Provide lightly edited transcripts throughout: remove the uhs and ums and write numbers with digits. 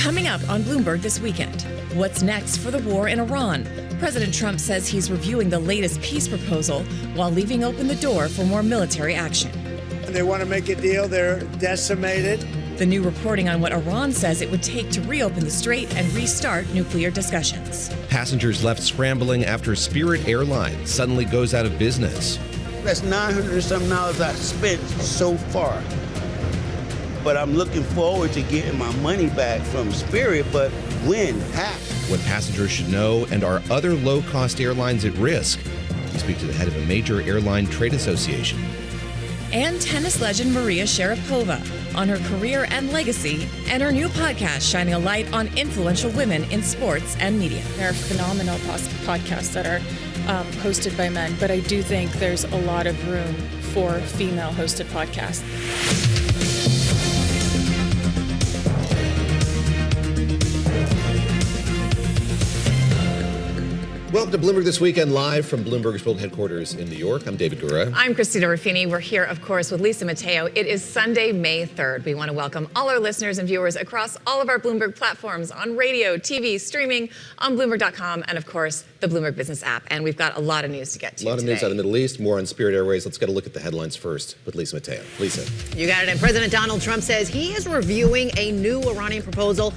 Coming up on Bloomberg this weekend, what's next for the war in Iran? President Trump says he's reviewing the latest peace proposal while leaving open the door for more military action. They want to make a deal. They're decimated. The new reporting on what Iran says it would take to reopen the strait and restart nuclear discussions. Passengers left scrambling after Spirit Airlines suddenly goes out of business. That's $900-something I've spent so far. But I'm looking forward to getting my money back from Spirit, but when? How? What passengers should know, and are other low-cost airlines at risk? We speak to the head of a major airline trade association. And tennis legend Maria Sharapova on her career and legacy, and her new podcast shining a light on influential women in sports and media. There are phenomenal podcasts that are hosted by men, but I do think there's a lot of room for female-hosted podcasts. Welcome to Bloomberg This Weekend, live from Bloomberg's World Headquarters in New York. I'm David Gura. I'm Christina Ruffini. We're here, of course, with Lisa Mateo. It is Sunday, May 3rd. We want to welcome all our listeners and viewers across all of our Bloomberg platforms on radio, TV, streaming, on Bloomberg.com, and, of course, the Bloomberg Business app. And we've got a lot of news to get to today. A lot of news out of the Middle East, more on Spirit Airways. Let's get a look at the headlines first with Lisa Mateo. Lisa. You got it. And President Donald Trump says he is reviewing a new Iranian proposal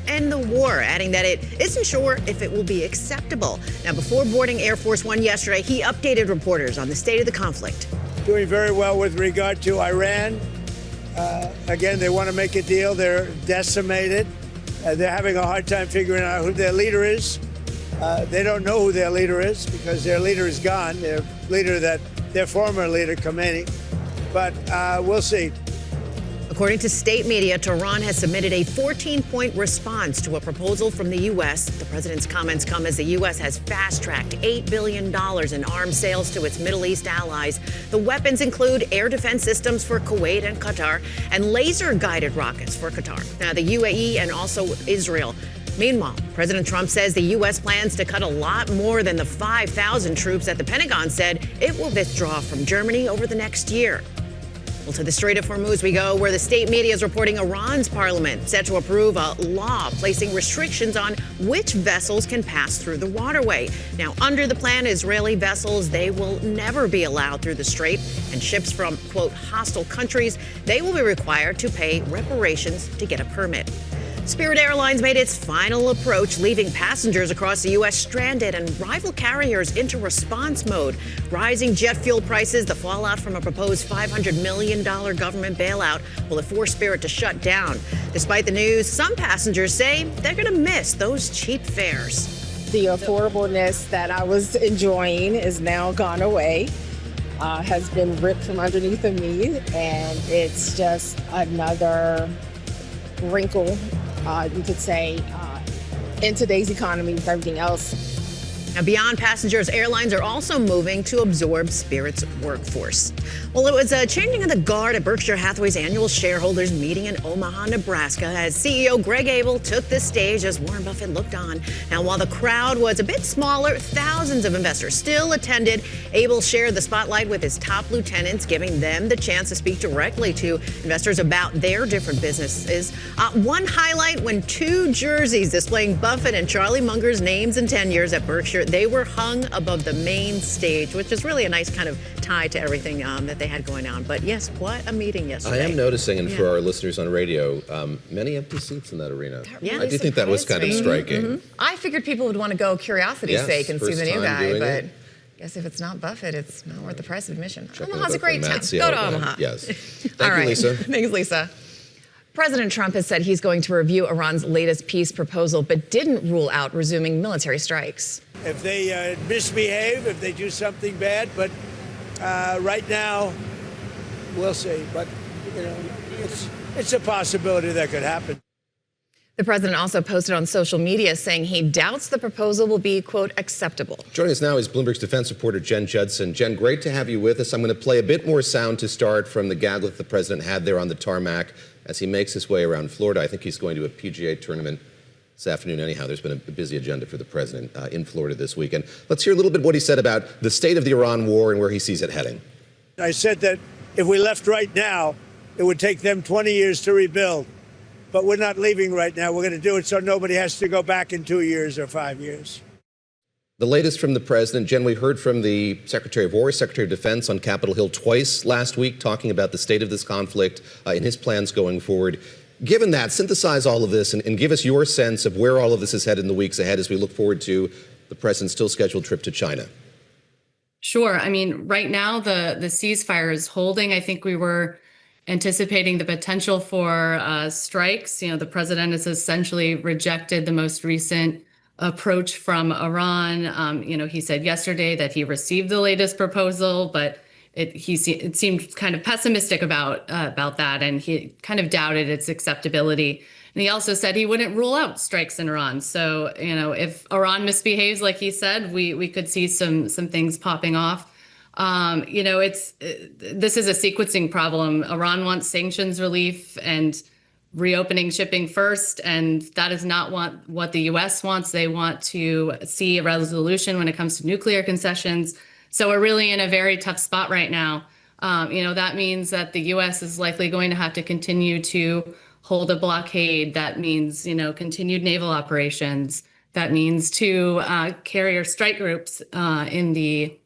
end the war, adding that it isn't sure if it will be acceptable. Now, before boarding Air Force One yesterday, he updated reporters on the state of the conflict. Doing very well with regard to Iran. Again, they want to make a deal. They're decimated. They're having a hard time figuring out who their leader is. They don't know who their leader is because their leader is gone. Their former leader, Koning. But we'll see. According to state media, Tehran has submitted a 14-point response to a proposal from the U.S. The president's comments come as the U.S. has fast-tracked $8 billion in arms sales to its Middle East allies. The weapons include air defense systems for Kuwait and Qatar and laser-guided rockets for Qatar. Now, the UAE and also Israel. Meanwhile, President Trump says the U.S. plans to cut a lot more than the 5,000 troops that the Pentagon said it will withdraw from Germany over the next year. Well, to the Strait of Hormuz we go, where the state media is reporting Iran's parliament set to approve a law placing restrictions on which vessels can pass through the waterway. Now, under the plan, Israeli vessels, they will never be allowed through the strait, and ships from, quote, hostile countries, they will be required to pay reparations to get a permit. Spirit Airlines made its final approach, leaving passengers across the U.S. stranded and rival carriers into response mode. Rising jet fuel prices, the fallout from a proposed $500 million government bailout will have forced Spirit to shut down. Despite the news, some passengers say they're going to miss those cheap fares. The affordableness that I was enjoying is now gone away, has been ripped from underneath of me, and it's just another wrinkle, you could say, in today's economy with everything else. Now, beyond passengers, airlines are also moving to absorb Spirit's workforce. Well, it was a changing of the guard at Berkshire Hathaway's annual shareholders meeting in Omaha, Nebraska, as CEO Greg Abel took the stage as Warren Buffett looked on. Now, while the crowd was a bit smaller, thousands of investors still attended. Abel shared the spotlight with his top lieutenants, giving them the chance to speak directly to investors about their different businesses. One highlight when two jerseys displaying Buffett and Charlie Munger's names and tenures at Berkshire, they were hung above the main stage, which is really a nice kind of tie to everything that they had going on. But yes, what a meeting yesterday. I am noticing, and for our listeners on radio, many empty seats in that arena. Yeah, I do think that was kind of striking. Mm-hmm. I figured people would want to go curiosity's sake and see the new guy, but I guess if it's not Buffett, it's not worth the price of admission. Omaha's a great town. Go to Omaha. Yes. All right. Lisa. Thanks, Lisa. President Trump has said he's going to review Iran's latest peace proposal, but didn't rule out resuming military strikes. If they misbehave, if they do something bad, but right now, we'll see. But, you know, it's a possibility that could happen. The president also posted on social media saying he doubts the proposal will be, quote, acceptable. Joining us now is Bloomberg's defense reporter Jen Judson. Jen, great to have you with us. I'm going to play a bit more sound to start from the gaggle that the president had there on the tarmac as he makes his way around Florida. I think he's going to a PGA tournament this afternoon anyhow. There's been a busy agenda for the president in Florida this weekend. Let's hear a little bit what he said about the state of the Iran war and where he sees it heading. I said that if we left right now, it would take them 20 years to rebuild. but we're not leaving right now. We're going to do it so nobody has to go back in 2 years or 5 years. The latest from the president. Jen, we heard from the Secretary of War, Secretary of Defense on Capitol Hill twice last week, talking about the state of this conflict and his plans going forward. Given that, synthesize all of this and give us your sense of where all of this is headed in the weeks ahead as we look forward to the president's still scheduled trip to China. Sure. I mean, right now, the ceasefire is holding. I think we were anticipating the potential for strikes. You know, the president has essentially rejected the most recent approach from Iran. You know, he said yesterday that he received the latest proposal, but it seemed kind of pessimistic about that, and he kind of doubted its acceptability. And he also said he wouldn't rule out strikes in Iran. So, you know, if Iran misbehaves like he said, we could see some things popping off. You know, this is a sequencing problem. Iran wants sanctions relief and reopening shipping first, and that is not what the U.S. wants. They want to see a resolution when it comes to nuclear concessions. So we're really in a very tough spot right now. You know, that means that the U.S. is likely going to have to continue to hold a blockade. That means, you know, continued naval operations. That means two carrier strike groups in the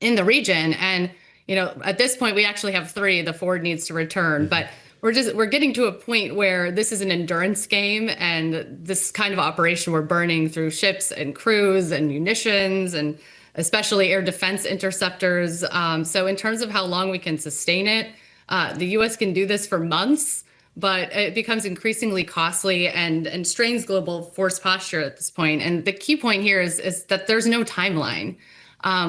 region. And, you know, at this point, we actually have 3. The Ford needs to return, but we're getting to a point where this is an endurance game, and this kind of operation we're burning through ships and crews and munitions and especially air defense interceptors. So in terms of how long we can sustain it, the U.S. can do this for months, but it becomes increasingly costly and strains global force posture at this point. And the key point here is that there's no timeline.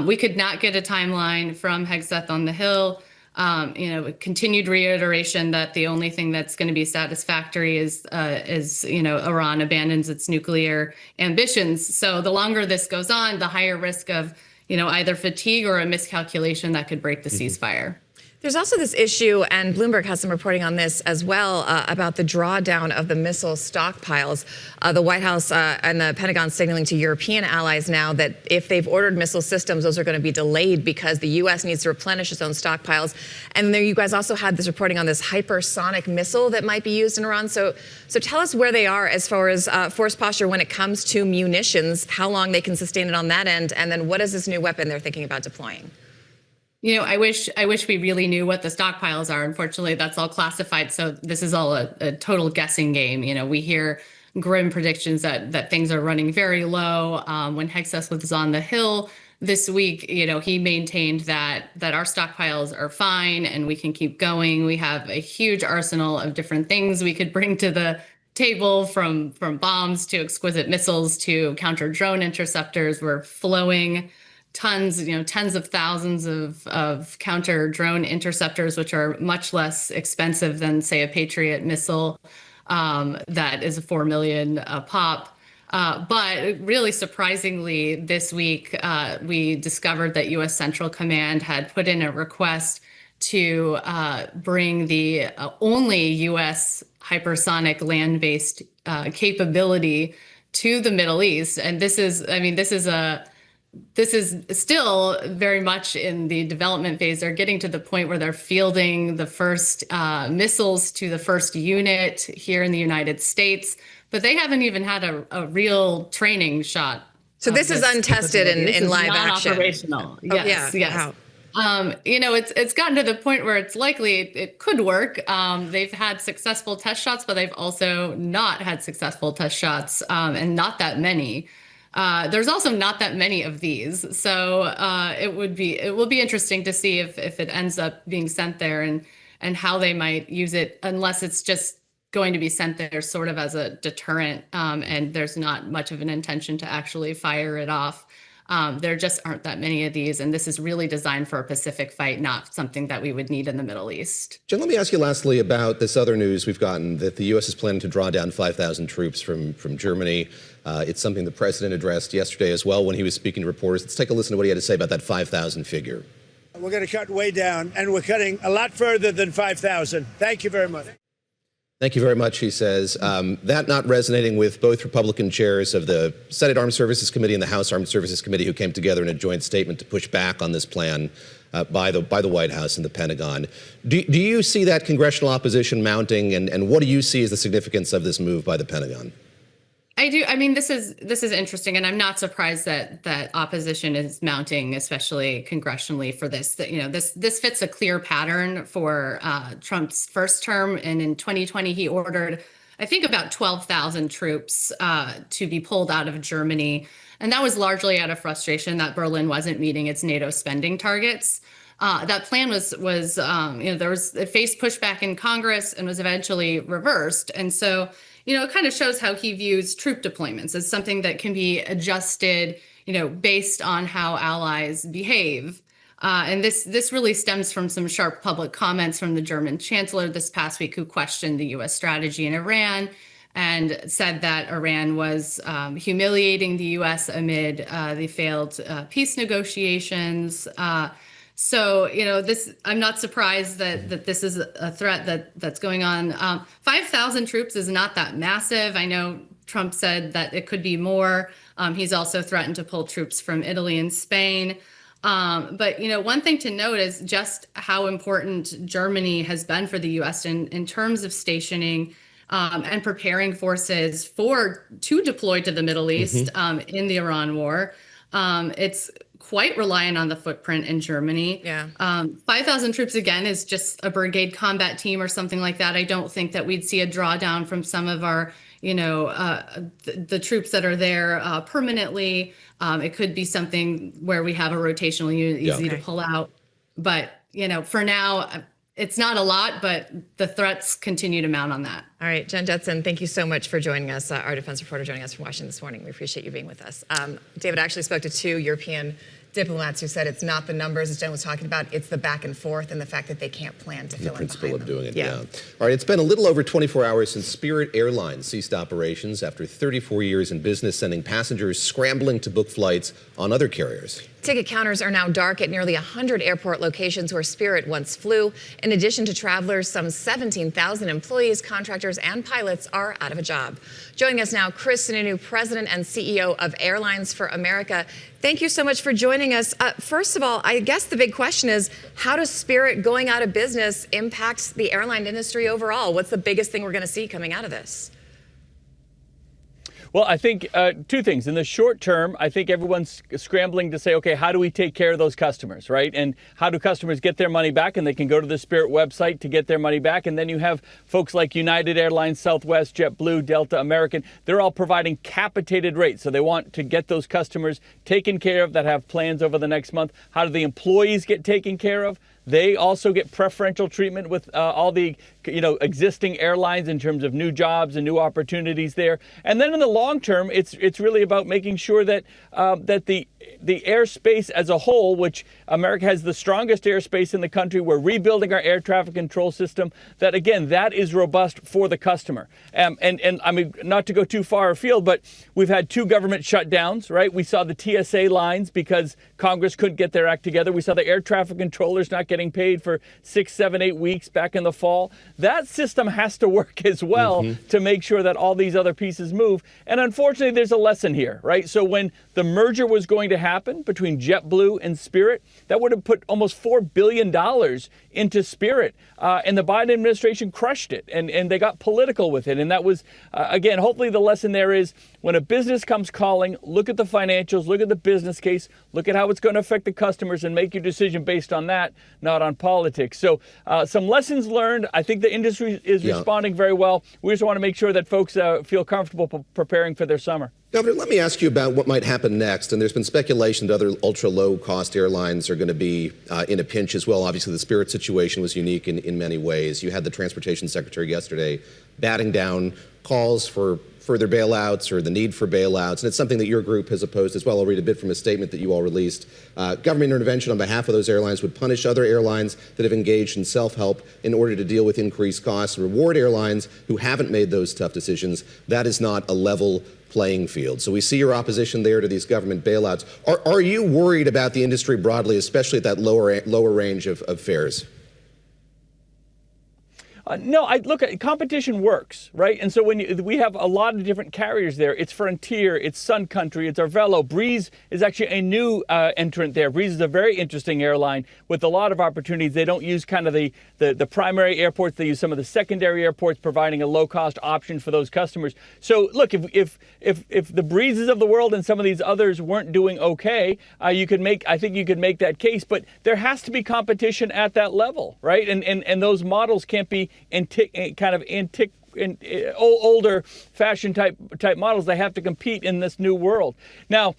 We could not get a timeline from Hegseth on the Hill. You know, continued reiteration that the only thing that's going to be satisfactory is you know, Iran abandons its nuclear ambitions. So the longer this goes on, the higher risk of, you know, either fatigue or a miscalculation that could break the ceasefire. There's also this issue, and Bloomberg has some reporting on this as well, about the drawdown of the missile stockpiles. The White House and the Pentagon signaling to European allies now that if they've ordered missile systems, those are going to be delayed because the U.S. needs to replenish its own stockpiles. And there you guys also had this reporting on this hypersonic missile that might be used in Iran. So tell us where they are as far as force posture when it comes to munitions, how long they can sustain it on that end, and then what is this new weapon they're thinking about deploying? You know, I wish we really knew what the stockpiles are. Unfortunately, that's all classified. So this is all a total guessing game. You know, we hear grim predictions that things are running very low. When Hegseth was on the Hill this week, you know, he maintained that our stockpiles are fine and we can keep going. We have a huge arsenal of different things we could bring to the table, from bombs to exquisite missiles to counter drone interceptors. We're flowing tons, you know, tens of thousands of counter drone interceptors, which are much less expensive than, say, a Patriot missile that is a $4 million pop. But really surprisingly, this week, we discovered that U.S. Central Command had put in a request to bring the only U.S. hypersonic land-based capability to the Middle East. And this is still very much in the development phase. They're getting to the point where they're fielding the first missiles to the first unit here in the United States, but they haven't even had a real training shot. So this is untested in live action. Operational. Yes, yes. Wow. You know, it's gotten to the point where it's likely it could work. They've had successful test shots, but they've also not had successful test shots, and not that many. There's also not that many of these, so it will be interesting to see if it ends up being sent there and how they might use it, unless it's just going to be sent there sort of as a deterrent, and there's not much of an intention to actually fire it off. There just aren't that many of these, and this is really designed for a Pacific fight, not something that we would need in the Middle East. Jen, let me ask you lastly about this other news we've gotten, that the U.S. is planning to draw down 5,000 troops from Germany. It's something the president addressed yesterday as well when he was speaking to reporters. Let's take a listen to what he had to say about that 5,000 figure. We're going to cut way down, and we're cutting a lot further than 5,000. Thank you very much. Thank you very much, he says. That not resonating with both Republican chairs of the Senate Armed Services Committee and the House Armed Services Committee, who came together in a joint statement to push back on this plan. by the White House and the Pentagon. Do you see that congressional opposition mounting, and what do you see as the significance of this move by the Pentagon? I do. I mean, this is interesting, and I'm not surprised that opposition is mounting, especially congressionally, for this. That, you know, this fits a clear pattern for Trump's first term, and in 2020 he ordered, I think, about 12,000 troops to be pulled out of Germany, and that was largely out of frustration that Berlin wasn't meeting its NATO spending targets. That plan was it faced pushback in Congress and was eventually reversed, and so. You know, it kind of shows how he views troop deployments as something that can be adjusted, you know, based on how allies behave. And this really stems from some sharp public comments from the German chancellor this past week, who questioned the U.S. strategy in Iran and said that Iran was humiliating the U.S. amid the failed peace negotiations. So, you know, I'm not surprised that this is a threat that's going on. 5,000 troops is not that massive. I know Trump said that it could be more. He's also threatened to pull troops from Italy and Spain. But, you know, one thing to note is just how important Germany has been for the U.S. in terms of stationing and preparing forces to deploy to the Middle East in the Iran war. It's quite reliant on the footprint in Germany. Yeah. 5,000 troops, again, is just a brigade combat team or something like that. I don't think that we'd see a drawdown from some of our, you know, the troops that are there permanently. It could be something where we have a rotational unit easy to pull out. But, you know, for now, it's not a lot, but the threats continue to mount on that. All right, Jen Judson, thank you so much for joining us, our defense reporter joining us from Washington this morning. We appreciate you being with us. David actually spoke to 2 European diplomats who said it's not the numbers, as Jen was talking about, it's the back and forth and the fact that they can't plan to fill in principle behind of them. doing it, yeah. All right, it's been a little over 24 hours since Spirit Airlines ceased operations after 34 years in business, sending passengers scrambling to book flights on other carriers. Ticket counters are now dark at nearly 100 airport locations where Spirit once flew. In addition to travelers, some 17,000 employees, contractors, and pilots are out of a job. Joining us now, Chris Sununu, President and CEO of Airlines for America. Thank you so much for joining us. First of all, I guess the big question is, how does Spirit going out of business impact the airline industry overall? What's the biggest thing we're going to see coming out of this? Well, I think 2 things. In the short term, I think everyone's scrambling to say, okay, how do we take care of those customers, right? And how do customers get their money back? And they can go to the Spirit website to get their money back. And then you have folks like United Airlines, Southwest, JetBlue, Delta, American. They're all providing capitated rates. So they want to get those customers taken care of that have plans over the next month. How do the employees get taken care of? They also get preferential treatment with all the, you know, existing airlines in terms of new jobs and new opportunities there. And then in the long term, it's really about making sure that that the airspace as a whole, which America has the strongest airspace in the country, we're rebuilding our air traffic control system. That again, that is robust for the customer. And I mean, not to go too far afield, but we've had 2 government shutdowns, right? We saw the TSA lines because Congress couldn't get their act together. We saw the air traffic controllers not getting paid for 6, 7, 8 weeks back in the fall. That system has to work as well to make sure that all these other pieces move. And unfortunately, there's a lesson here, right? So when the merger was going to happen between JetBlue and Spirit, that would have put almost $4 billion into Spirit. And the Biden administration crushed it, and they got political with it. And that was, again, hopefully the lesson there is when a business comes calling, look at the financials, look at the business case, look at how it's going to affect the customers, and make your decision based on that, not on politics. So some lessons learned. I think the industry is responding very well. We just want to make sure that folks feel comfortable preparing for their summer. Governor, let me ask you about what might happen next. And there's been speculation that other ultra-low-cost airlines are going to be in a pinch as well. Obviously, the Spirit situation was unique in many ways. You had the Transportation Secretary yesterday batting down calls for further bailouts or the need for bailouts. And it's something that your group has opposed as well. I'll read a bit from a statement that you all released. Government intervention on behalf of those airlines would punish other airlines that have engaged in self-help in order to deal with increased costs and reward airlines who haven't made those tough decisions. That is not a level playing field. So we see your opposition there to these government bailouts. Are you worried about the industry broadly, especially at that lower range of fares? No, look, competition works, right? And so we have a lot of different carriers there. It's Frontier, it's Sun Country, it's Arvelo. Breeze is actually a new entrant there. Breeze is a very interesting airline with a lot of opportunities. They don't use kind of the primary airports. They use some of the secondary airports, providing a low-cost option for those customers. So look, if the Breezes of the world and some of these others weren't doing okay, I think you could make that case. But there has to be competition at that level, right? And those models can't be older fashion type models. They have to compete in this new world. Now,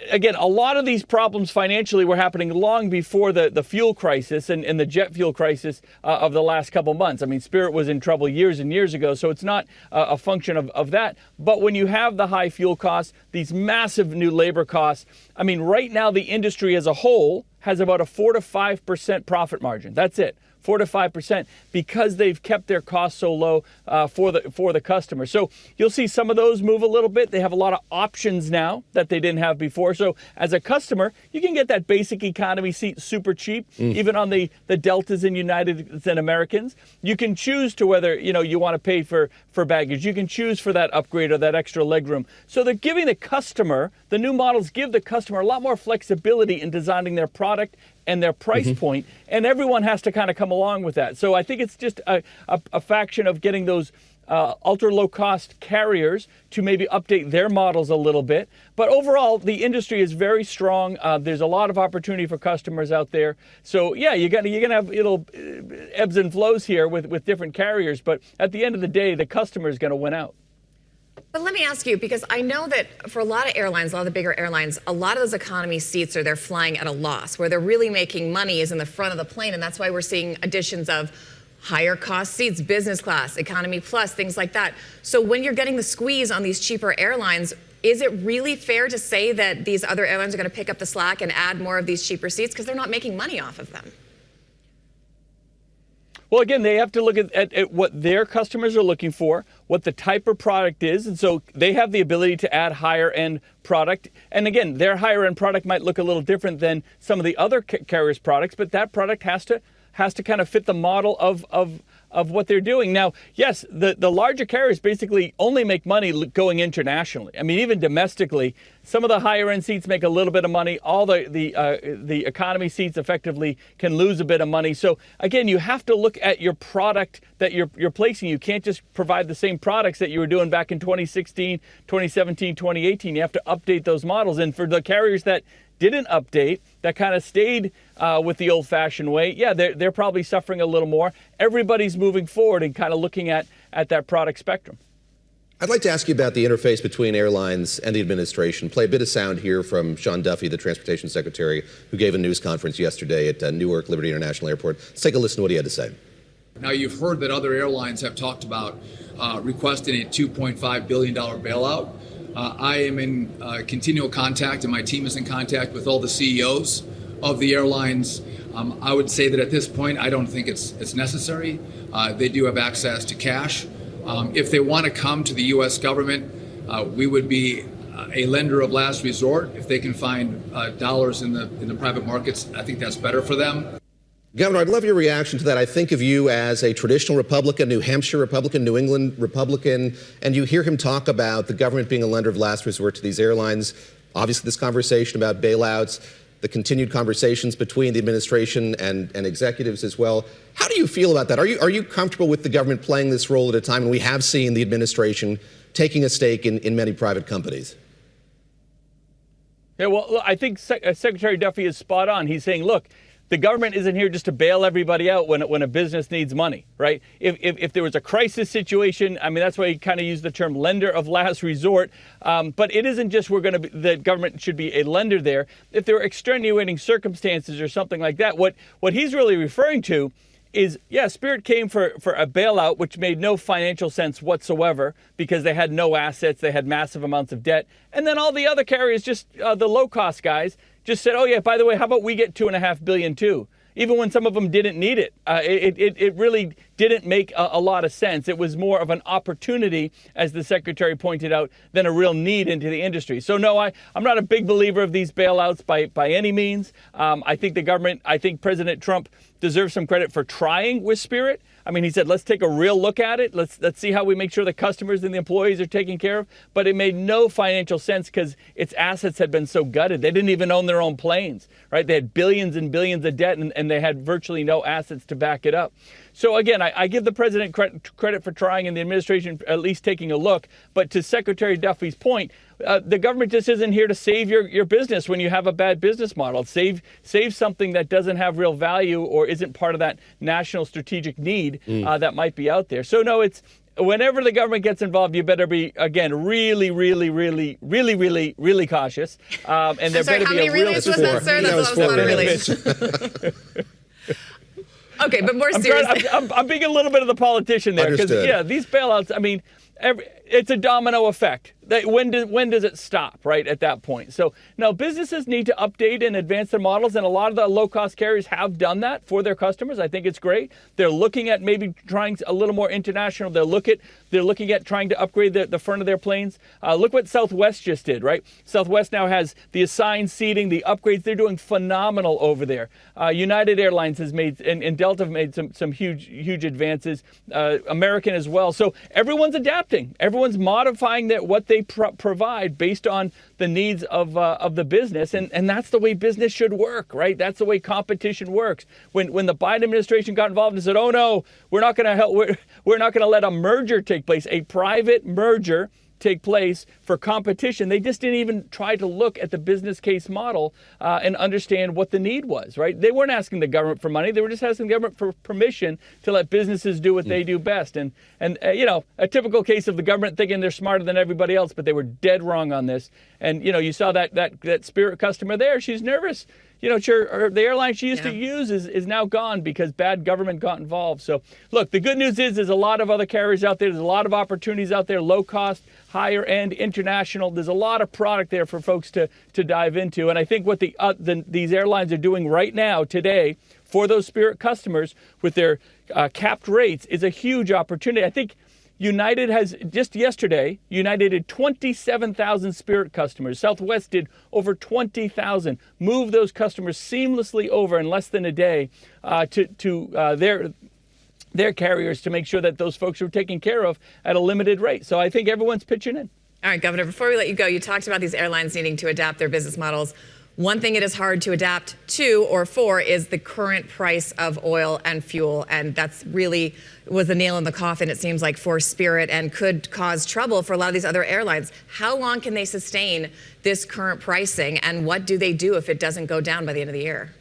again, a lot of these problems financially were happening long before the fuel crisis and the jet fuel crisis of the last couple months. I mean, Spirit was in trouble years and years ago, so it's not a function of that. But when you have the high fuel costs, these massive new labor costs, I mean, right now the industry as a whole has about a 4 to 5% profit margin. That's it. 4 to 5%, because they've kept their costs so low for the customer. So you'll see some of those move a little bit. They have a lot of options now that they didn't have before. So as a customer, you can get that basic economy seat super cheap, even on the Deltas and Uniteds and Americans. You can choose to whether you want to pay for baggage. You can choose for that upgrade or that extra legroom. So they're giving the customer, the new models give the customer a lot more flexibility in designing their product and their price point, and everyone has to kind of come along with that. So I think it's just a faction of getting those ultra low cost carriers to maybe update their models a little bit. But overall, the industry is very strong. There's a lot of opportunity for customers out there. So yeah, you're gonna have ebbs and flows here with different carriers. But at the end of the day, the customer is going to win out. But let me ask you, because I know that for a lot of airlines, a lot of the bigger airlines, a lot of those economy seats they're flying at a loss. Where they're really making money is in the front of the plane, and that's why we're seeing additions of higher cost seats, business class, economy plus, things like that. So when you're getting the squeeze on these cheaper airlines, is it really fair to say that these other airlines are going to pick up the slack and add more of these cheaper seats because they're not making money off of them? Well, again, they have to look at what their customers are looking for, what the type of product is. And so they have the ability to add higher end product. And again, their higher end product might look a little different than some of the other carriers' products, but that product has to kind of fit the model of what they're doing. Now, yes, the larger carriers basically only make money going internationally. I mean, even domestically, some of the higher end seats make a little bit of money. All the economy seats effectively can lose a bit of money. So again, you have to look at your product that you're placing. You can't just provide the same products that you were doing back in 2016, 2017, 2018. You have to update those models. And for the carriers that didn't update, that kind of stayed with the old-fashioned way, yeah, they're probably suffering a little more. Everybody's moving forward and kind of looking at that product spectrum. I'd like to ask you about the interface between airlines and the administration. Play a bit of sound here from Sean Duffy, the Transportation Secretary, who gave a news conference yesterday at Newark Liberty International Airport. Let's take a listen to what he had to say. Now, you've heard that other airlines have talked about requesting a $2.5 billion bailout. I am in continual contact, and my team is in contact with all the CEOs of the airlines. I would say that at this point, I don't think it's necessary. They do have access to cash. If they want to come to the U.S. government, we would be a lender of last resort. If they can find dollars in the private markets, I think that's better for them. Governor, I'd love your reaction to that. I think of you as a traditional Republican, New Hampshire Republican, New England Republican, and you hear him talk about the government being a lender of last resort to these airlines. Obviously, this conversation about bailouts, the continued conversations between the administration and executives as well. How do you feel about that? Are you comfortable with the government playing this role at a time when we have seen the administration taking a stake in many private companies? Yeah, well, I think Secretary Duffy is spot on. He's saying, look, the government isn't here just to bail everybody out when a business needs money, right? If there was a crisis situation, I mean, that's why he kind of used the term lender of last resort. But it isn't just the government should be a lender there. If there are extenuating circumstances or something like that, what he's really referring to is, yeah, Spirit came for a bailout, which made no financial sense whatsoever because they had no assets, they had massive amounts of debt. And then all the other carriers, just the low-cost guys, just said, oh, yeah, by the way, how about we get $2.5 billion too? Even when some of them didn't need it. It really didn't make a lot of sense. It was more of an opportunity, as the secretary pointed out, than a real need into the industry. So no, I'm not a big believer of these bailouts by any means. I think the government, I think President Trump deserves some credit for trying with Spirit. I mean, he said, let's take a real look at it. Let's see how we make sure the customers and the employees are taken care of. But it made no financial sense because its assets had been so gutted. They didn't even own their own planes, right? They had billions and billions of debt, and they had virtually no assets to back it up. So again, I give the president credit for trying and the administration at least taking a look. But to Secretary Duffy's point, the government just isn't here to save your business when you have a bad business model. Save something that doesn't have real value or isn't part of that national strategic need that might be out there. So no, it's whenever the government gets involved, you better be, again, really cautious. And there better be a real was that, sir? That's a lot of relays. Okay, but more seriously. I'm being a little bit of the politician there because, yeah, these bailouts, I mean, it's a domino effect. When does it stop, right, at that point? So, no, businesses need to update and advance their models, and a lot of the low-cost carriers have done that for their customers. I think it's great. They're looking at maybe trying a little more international. They're looking at trying to upgrade the front of their planes. Look what Southwest just did, right? Southwest now has the assigned seating, the upgrades. They're doing phenomenal over there. United Airlines has made, and Delta have made some huge advances. American as well. So everyone's adapting. Everyone's modifying what they provide based on the needs of the business, and that's the way business should work, right? That's the way competition works. When the Biden administration got involved and said, "Oh no, we're not going to help. We're not going to let a merger take place, a private merger take place for competition," they just didn't even try to look at the business case model and understand what the need was, right? They weren't asking the government for money. They were just asking the government for permission to let businesses do what they do best. And you know, a typical case of the government thinking they're smarter than everybody else, but they were dead wrong on this. And, you know, you saw that Spirit customer there. She's nervous. You know, the airline she used to use is now gone because bad government got involved. So, look, the good news is there's a lot of other carriers out there. There's a lot of opportunities out there, low cost, higher end, international. There's a lot of product there for folks to dive into. And I think what these airlines are doing right now, today, for those Spirit customers with their capped rates is a huge opportunity. I think United has, just yesterday, United had 27,000 Spirit customers. Southwest did over 20,000. Move those customers seamlessly over in less than a day to their carriers to make sure that those folks are taken care of at a limited rate. So I think everyone's pitching in. All right, Governor, before we let you go, you talked about these airlines needing to adapt their business models. One thing it is hard to adapt to or for is the current price of oil and fuel. And that's really was the nail in the coffin, it seems like, for Spirit and could cause trouble for a lot of these other airlines. How long can they sustain this current pricing? And what do they do if it doesn't go down by the end of the year?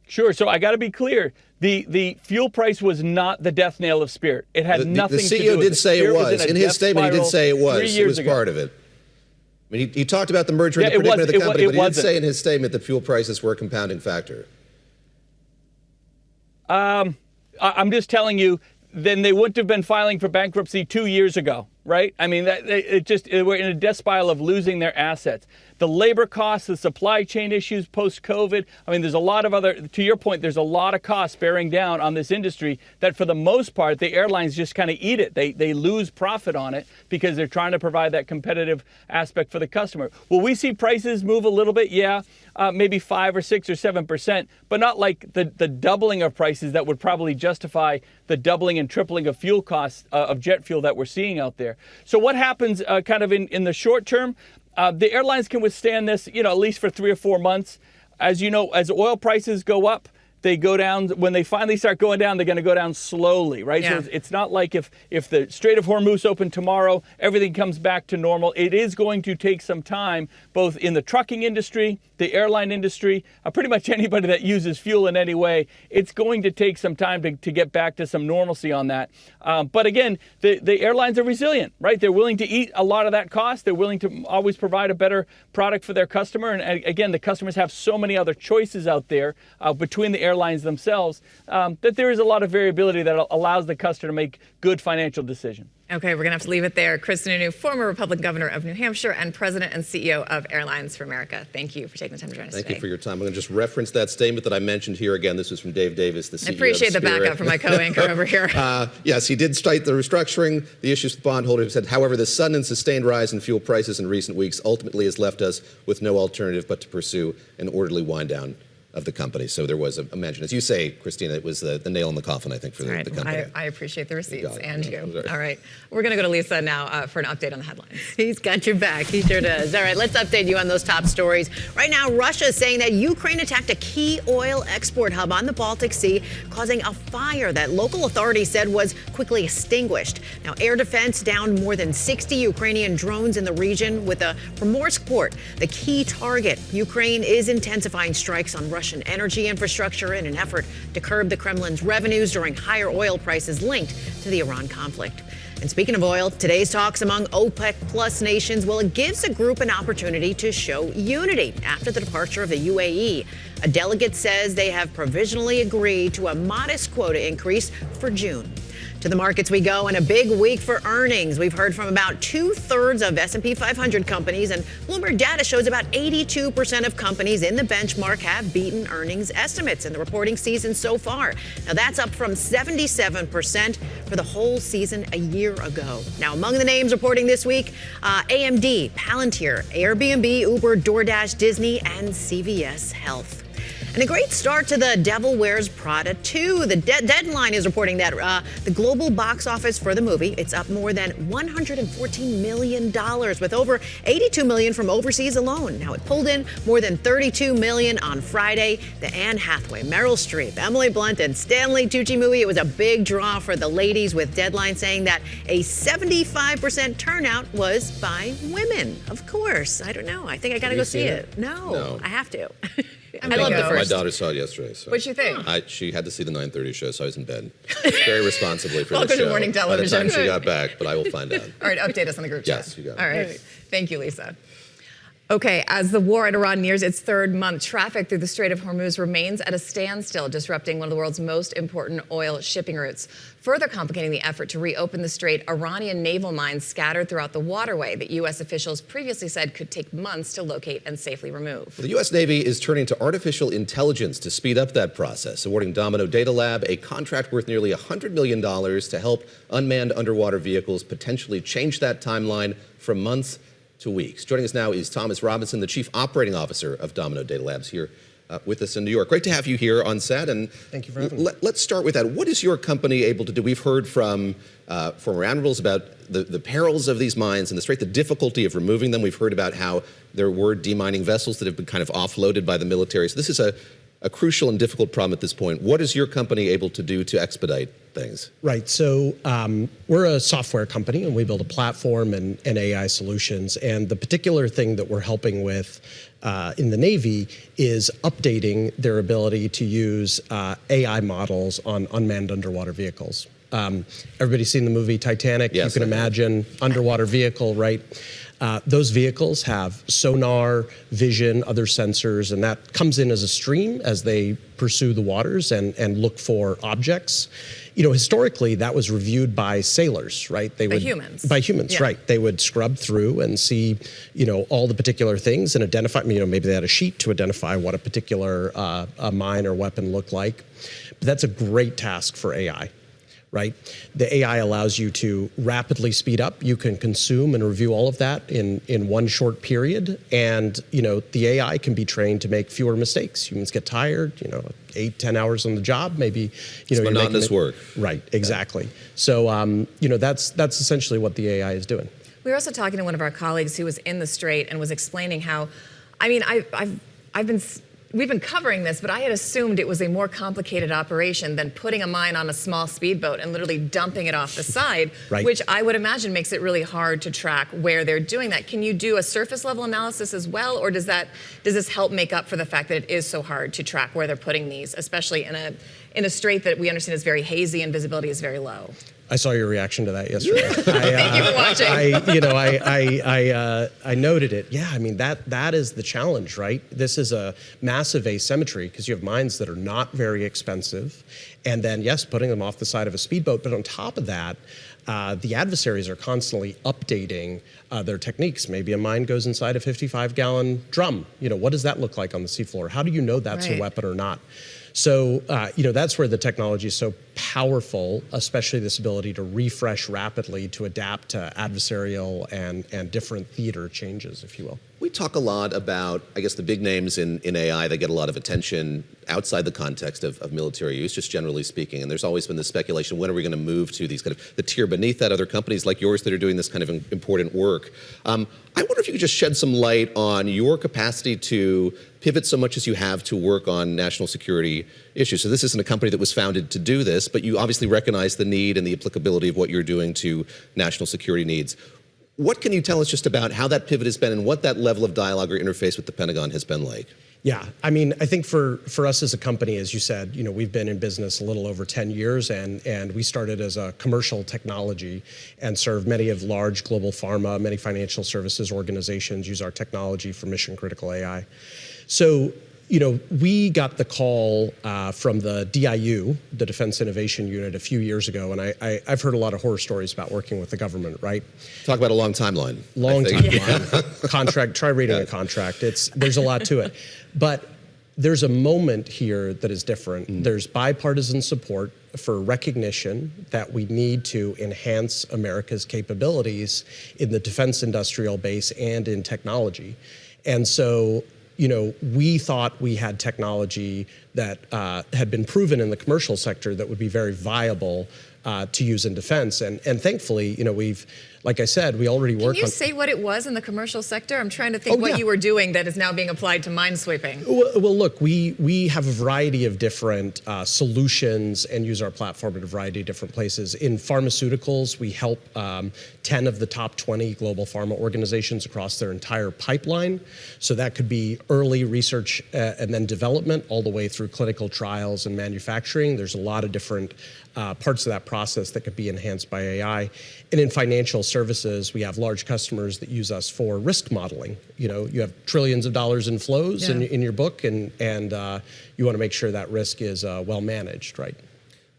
Sure. So I got to be clear. The fuel price was not the death nail of Spirit. It had nothing to do with it. The CEO did say it was. In his statement, he did say it was. It was part of it. I mean, he talked about the merger and the predicament of the company, but he did say in his statement that fuel prices were a compounding factor. I'm just telling you, then they wouldn't have been filing for bankruptcy 2 years ago, right? I mean, we're in a death spiral of losing their assets. The labor costs, the supply chain issues post-COVID. I mean, there's a lot of other, to your point, there's a lot of costs bearing down on this industry that for the most part, the airlines just kind of eat it. They lose profit on it because they're trying to provide that competitive aspect for the customer. Will we see prices move a little bit? Yeah, maybe 5 or 6 or 7%, but not like the doubling of prices that would probably justify the doubling and tripling of fuel costs of jet fuel that we're seeing out there. So what happens kind of in the short term? The airlines can withstand this, you know, at least for 3 or 4 months. As you know, as oil prices go up, they go down. When they finally start going down, they're going to go down slowly, right? Yeah. So it's not like if the Strait of Hormuz opened tomorrow, everything comes back to normal. It is going to take some time, both in the trucking industry, the airline industry, pretty much anybody that uses fuel in any way. It's going to take some time to get back to some normalcy on that. But again, the airlines are resilient, right? They're willing to eat a lot of that cost. They're willing to always provide a better product for their customer. And again, the customers have so many other choices out there between the airlines themselves that there is a lot of variability that allows the customer to make good financial decisions. Okay, we're going to have to leave it there. Sununu, former Republican governor of New Hampshire and president and CEO of Airlines for America. Thank you for taking the time to join us today. Thank you for your time. I'm going to just reference that statement that I mentioned here again. This was from Dave Davis, the CEO I appreciate of the backup from my co-anchor over here. Yes, he did cite the restructuring, the issues with bondholders. He said, however, the sudden and sustained rise in fuel prices in recent weeks ultimately has left us with no alternative but to pursue an orderly wind down of the company. So there was a mention. As you say, Christina, it was the nail in the coffin, I think, for the company. I appreciate the receipts and you. All right. We're going to go to Lisa now for an update on the headlines. He's got your back. He sure does. All right, let's update you on those top stories. Right now, Russia is saying that Ukraine attacked a key oil export hub on the Baltic Sea, causing a fire that local authorities said was quickly extinguished. Now, air defense downed more than 60 Ukrainian drones in the region with a Primorsk port, the key target. Ukraine is intensifying strikes on Russian energy infrastructure in an effort to curb the Kremlin's revenues during higher oil prices linked to the Iran conflict. And speaking of oil, today's talks among OPEC Plus nations, well, it gives the group an opportunity to show unity after the departure of the UAE. A delegate says they have provisionally agreed to a modest quota increase for June. To the markets we go, and a big week for earnings. We've heard from about 2/3 of S&P 500 companies, and Bloomberg data shows about 82% of companies in the benchmark have beaten earnings estimates in the reporting season so far. Now, that's up from 77% for the whole season a year ago. Now, among the names reporting this week, AMD, Palantir, Airbnb, Uber, DoorDash, Disney, and CVS Health. And a great start to The Devil Wears Prada 2. The Deadline is reporting that the global box office for the movie, it's up more than $114 million, with over $82 million from overseas alone. Now, it pulled in more than $32 million on Friday. The Anne Hathaway, Meryl Streep, Emily Blunt, and Stanley Tucci movie, it was a big draw for the ladies, with Deadline saying that a 75% turnout was by women. Of course. I don't know. I think I got to go see it. No, I have to. I love the first. My daughter saw it yesterday. So what'd you think? She had to see the 9:30 show, so I was in bed very responsibly for the show. Welcome to morning television. By the time she got back, but I will find out. All right, update us on the group chat. Yes, you got it. All right. Thank you, Lisa. Okay, as the war in Iran nears its third month, traffic through the Strait of Hormuz remains at a standstill, disrupting one of the world's most important oil shipping routes. Further complicating the effort to reopen the strait, Iranian naval mines scattered throughout the waterway that U.S. officials previously said could take months to locate and safely remove. The U.S. Navy is turning to artificial intelligence to speed up that process, awarding Domino Data Lab a contract worth nearly $100 million to help unmanned underwater vehicles potentially change that timeline from months to weeks. Joining us now is Thomas Robinson, the Chief Operating Officer of Domino Data Labs, here with us in New York. Great to have you here on set. And thank you for having me. Let's start with that. What is your company able to do? We've heard from former admirals about the perils of these mines and the strait, the difficulty of removing them. We've heard about how there were demining vessels that have been kind of offloaded by the military. So this is a crucial and difficult problem at this point. What is your company able to do to expedite things? Right. So we're a software company, and we build a platform and AI solutions. And the particular thing that we're helping with in the Navy is updating their ability to use AI models on unmanned underwater vehicles. Everybody's seen the movie Titanic. Yes, you can imagine underwater vehicle, right? Those vehicles have sonar, vision, other sensors, and that comes in as a stream as they pursue the waters and look for objects. You know, historically, that was reviewed by sailors, right? By humans. By humans, yeah. Right. They would scrub through and see, you know, all the particular things and identify, you know, maybe they had a sheet to identify what a particular a mine or weapon looked like. But that's a great task for AI. Right? The AI allows you to rapidly speed up. You can consume and review all of that in one short period. And, you know, the AI can be trained to make fewer mistakes. Humans get tired, you know, 8-10 hours on the job, maybe, you know, monotonous work. Right, exactly. So, you know, that's essentially what the AI is doing. We were also talking to one of our colleagues who was in the strait and was explaining how, I mean, we've been covering this, but I had assumed it was a more complicated operation than putting a mine on a small speedboat and literally dumping it off the side, right. Which I would imagine makes it really hard to track where they're doing that. Can you do a surface level analysis as well, or does this help make up for the fact that it is so hard to track where they're putting these, especially in a strait that we understand is very hazy and visibility is very low? I saw your reaction to that yesterday. Thank you for watching. I noted it. Yeah, I mean, that is the challenge, right? This is a massive asymmetry because you have mines that are not very expensive. And then, yes, putting them off the side of a speedboat. But on top of that, the adversaries are constantly updating their techniques. Maybe a mine goes inside a 55-gallon drum. You know, what does that look like on the seafloor? How do you know that's a weapon or not? So, you know, that's where the technology is so powerful, especially this ability to refresh rapidly to adapt to adversarial and different theater changes, if you will. We talk a lot about, I guess, the big names in AI that get a lot of attention outside the context of military use, just generally speaking. And there's always been this speculation, when are we going to move to these kind of the tier beneath that, other companies like yours that are doing this kind of important work? I wonder if you could just shed some light on your capacity to pivot so much as you have to work on national security issues. So this isn't a company that was founded to do this, but you obviously recognize the need and the applicability of what you're doing to national security needs. What can you tell us just about how that pivot has been and what that level of dialogue or interface with the Pentagon has been like? Yeah, I mean, I think for us as a company, as you said, we've been in business a little over 10 years, and we started as a commercial technology and serve many of large global pharma, many financial services organizations use our technology for mission critical AI. So, we got the call from the DIU, the Defense Innovation Unit, a few years ago, and I've heard a lot of horror stories about working with the government, right? Talk about a long timeline. Long timeline. Contract, try reading a contract. There's a lot to it. But there's a moment here that is different. There's bipartisan support for recognition that we need to enhance America's capabilities in the defense industrial base and in technology. And so, we thought we had technology that had been proven in the commercial sector that would be very viable to use in defense. And thankfully, we've, like I said, we already work on... Can you say what it was in the commercial sector? I'm trying to think what you were doing that is now being applied to minesweeping. Well, look, we have a variety of different solutions and use our platform in a variety of different places. In pharmaceuticals, we help 10 of the top 20 global pharma organizations across their entire pipeline. So that could be early research and then development all the way through clinical trials and manufacturing. There's a lot of different parts of that process that could be enhanced by AI. And in financial services, we have large customers that use us for risk modeling. You have trillions of dollars in flows in your book, and you want to make sure that risk is well managed, right?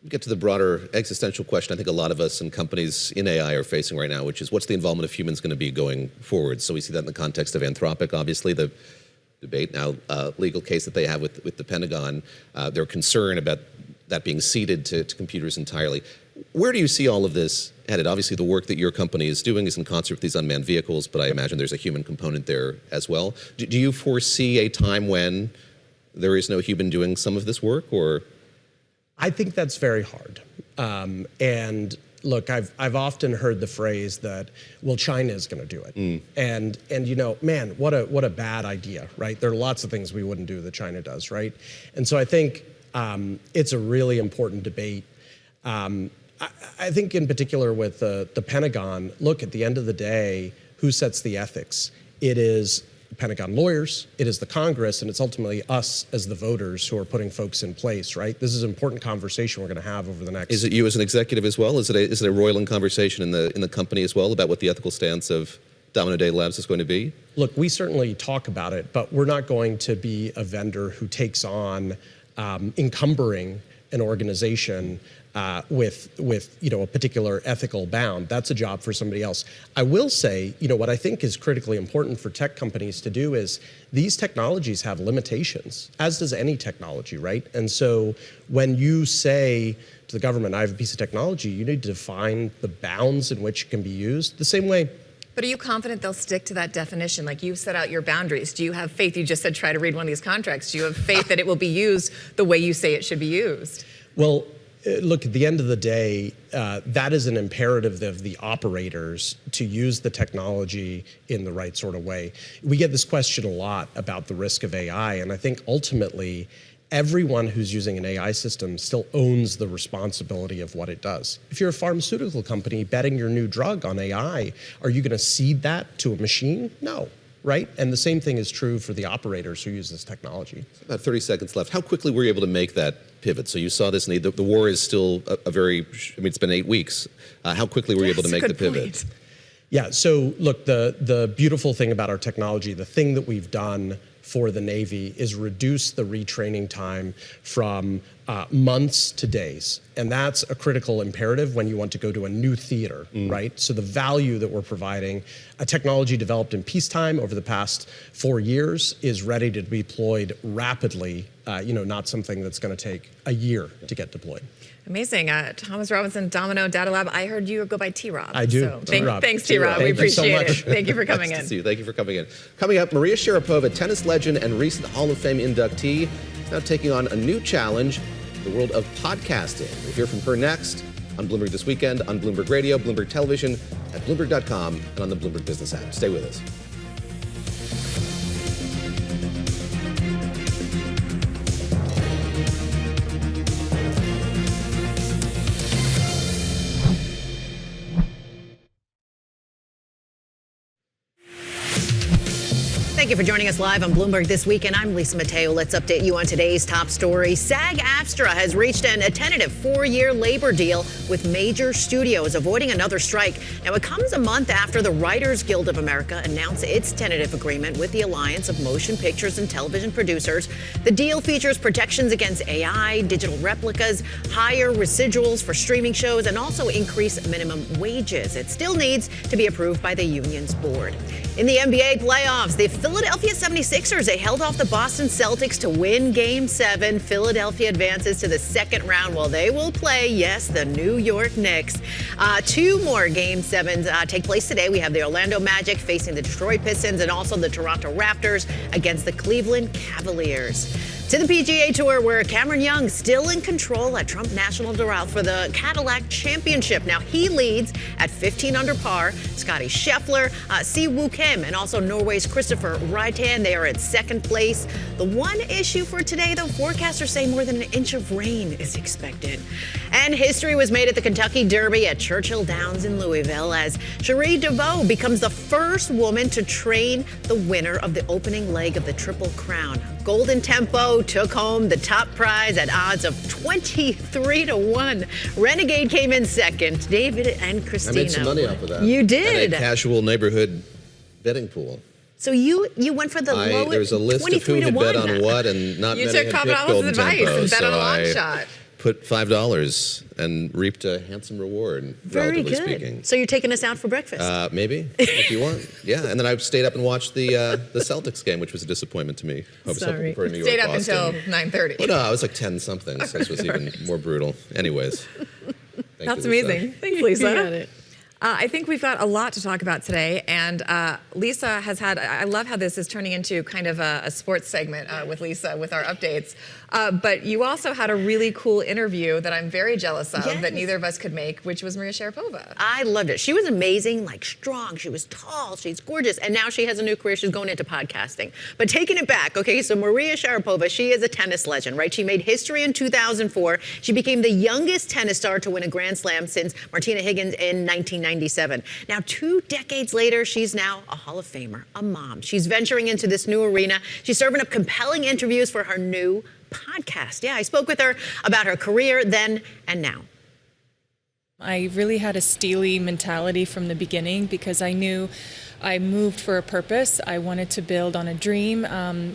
We get to the broader existential question I think a lot of us and companies in AI are facing right now, which is what's the involvement of humans going to be going forward? So we see that in the context of Anthropic, obviously, the debate now, legal case that they have with the Pentagon, their concern about that being ceded to computers entirely. Where do you see all of this headed? Obviously, the work that your company is doing is in concert with these unmanned vehicles, but I imagine there's a human component there as well. Do you foresee a time when there is no human doing some of this work, or? I think that's very hard. And look, I've often heard the phrase that, well, China is going to do it. And man, what a bad idea, right? There are lots of things we wouldn't do that China does, right? And so I think it's a really important debate. I think in particular with the Pentagon, look, at the end of the day, who sets the ethics? It is the Pentagon lawyers, it is the Congress, and it's ultimately us as the voters who are putting folks in place, right? This is an important conversation we're going to have over the next... Is it you as an executive as well? Is it a roiling conversation in the company as well about what the ethical stance of Domino Day Labs is going to be? Look, we certainly talk about it, but we're not going to be a vendor who takes on encumbering an organization with a particular ethical bound. That's a job for somebody else. I will say, what I think is critically important for tech companies to do is these technologies have limitations, as does any technology, right? And so when you say to the government, I have a piece of technology, you need to define the bounds in which it can be used the same way. But are you confident they'll stick to that definition? Like, you set out your boundaries. Do you have faith? You just said try to read one of these contracts. Do you have faith that it will be used the way you say it should be used? Well, look, at the end of the day, that is an imperative of the operators to use the technology in the right sort of way. We get this question a lot about the risk of AI, and I think ultimately everyone who's using an AI system still owns the responsibility of what it does. If you're a pharmaceutical company betting your new drug on AI, are you going to cede that to a machine? No. Right? And the same thing is true for the operators who use this technology. About 30 seconds left. How quickly were you able to make that pivot? So you saw this need. The war is still it's been 8 weeks. How quickly were you able to make the pivot? Yeah, so look, the beautiful thing about our technology, the thing that we've done for the Navy is reduce the retraining time from months to days. And that's a critical imperative when you want to go to a new theater, right? So the value that we're providing, a technology developed in peacetime over the past 4 years, is ready to be deployed rapidly, not something that's going to take a year to get deployed. Amazing. Thomas Robinson, Domino, Data Lab. I heard you go by T-Rob. I do. So thanks, T-Rob. We appreciate it. Thank you for coming in. Nice to see you. Thank you for coming in. Coming up, Maria Sharapova, tennis legend and recent Hall of Fame inductee, is now taking on a new challenge in the world of podcasting. We'll hear from her next on Bloomberg This Weekend, on Bloomberg Radio, Bloomberg Television, at Bloomberg.com, and on the Bloomberg Business app. Stay with us. Thank you for joining us live on Bloomberg This Weekend. I'm Lisa Mateo. Let's update you on today's top story. SAG-AFTRA has reached a tentative 4-year labor deal with major studios, avoiding another strike. Now, it comes a month after the Writers Guild of America announced its tentative agreement with the Alliance of Motion Pictures and Television Producers. The deal features protections against AI, digital replicas, higher residuals for streaming shows, and also increased minimum wages. It still needs to be approved by the union's board. In the NBA playoffs, the Philadelphia 76ers, they held off the Boston Celtics to win Game 7. Philadelphia advances to the second round while they will play, yes, the New York Knicks. 2 more Game 7s take place today. We have the Orlando Magic facing the Detroit Pistons and also the Toronto Raptors against the Cleveland Cavaliers. To the PGA Tour, where Cameron Young still in control at Trump National Doral for the Cadillac Championship. Now, he leads at 15 under par. Scotty Scheffler, Siwoo Kim, and also Norway's Christopher Reitan, they are at second place. The one issue for today, though, forecasters say more than an inch of rain is expected. And history was made at the Kentucky Derby at Churchill Downs in Louisville as Cherie DeVaux becomes the first woman to train the winner of the opening leg of the Triple Crown. Golden Tempo took home the top prize at odds of 23-1. Renegade came in second. David and Christina. I made some money off of that. You did. At a casual neighborhood betting pool. So you went for the lowest. There's a list of who had bet on what, and not many had picked Golden Tempo. Bet on a long So shot. I put $5 and reaped a handsome reward, Very relatively good. speaking. So you're taking us out for breakfast? Maybe, if you want. Yeah, and then I stayed up and watched the Celtics game, which was a disappointment to me. I was hoping for a New York Stayed up Boston. until 9:30. Well, no, I was like 10-something, so this was even more brutal. Anyways. That's amazing. Thanks, Lisa. You got it. I think we've got a lot to talk about today, and Lisa has had, I love how this is turning into kind of a sports segment with Lisa with our updates, but you also had a really cool interview that I'm very jealous of that neither of us could make, which was Maria Sharapova. I loved it. She was amazing, like strong, she was tall, she's gorgeous, and now she has a new career, she's going into podcasting. But taking it back, okay, so Maria Sharapova, she is a tennis legend, right? She made history in 2004. She became the youngest tennis star to win a Grand Slam since Martina Higgins in 1997. Now, 2 decades later, she's now a Hall of Famer, a mom. She's venturing into this new arena. She's serving up compelling interviews for her new podcast. Yeah, I spoke with her about her career then and now. I really had a steely mentality from the beginning because I knew I moved for a purpose. I wanted to build on a dream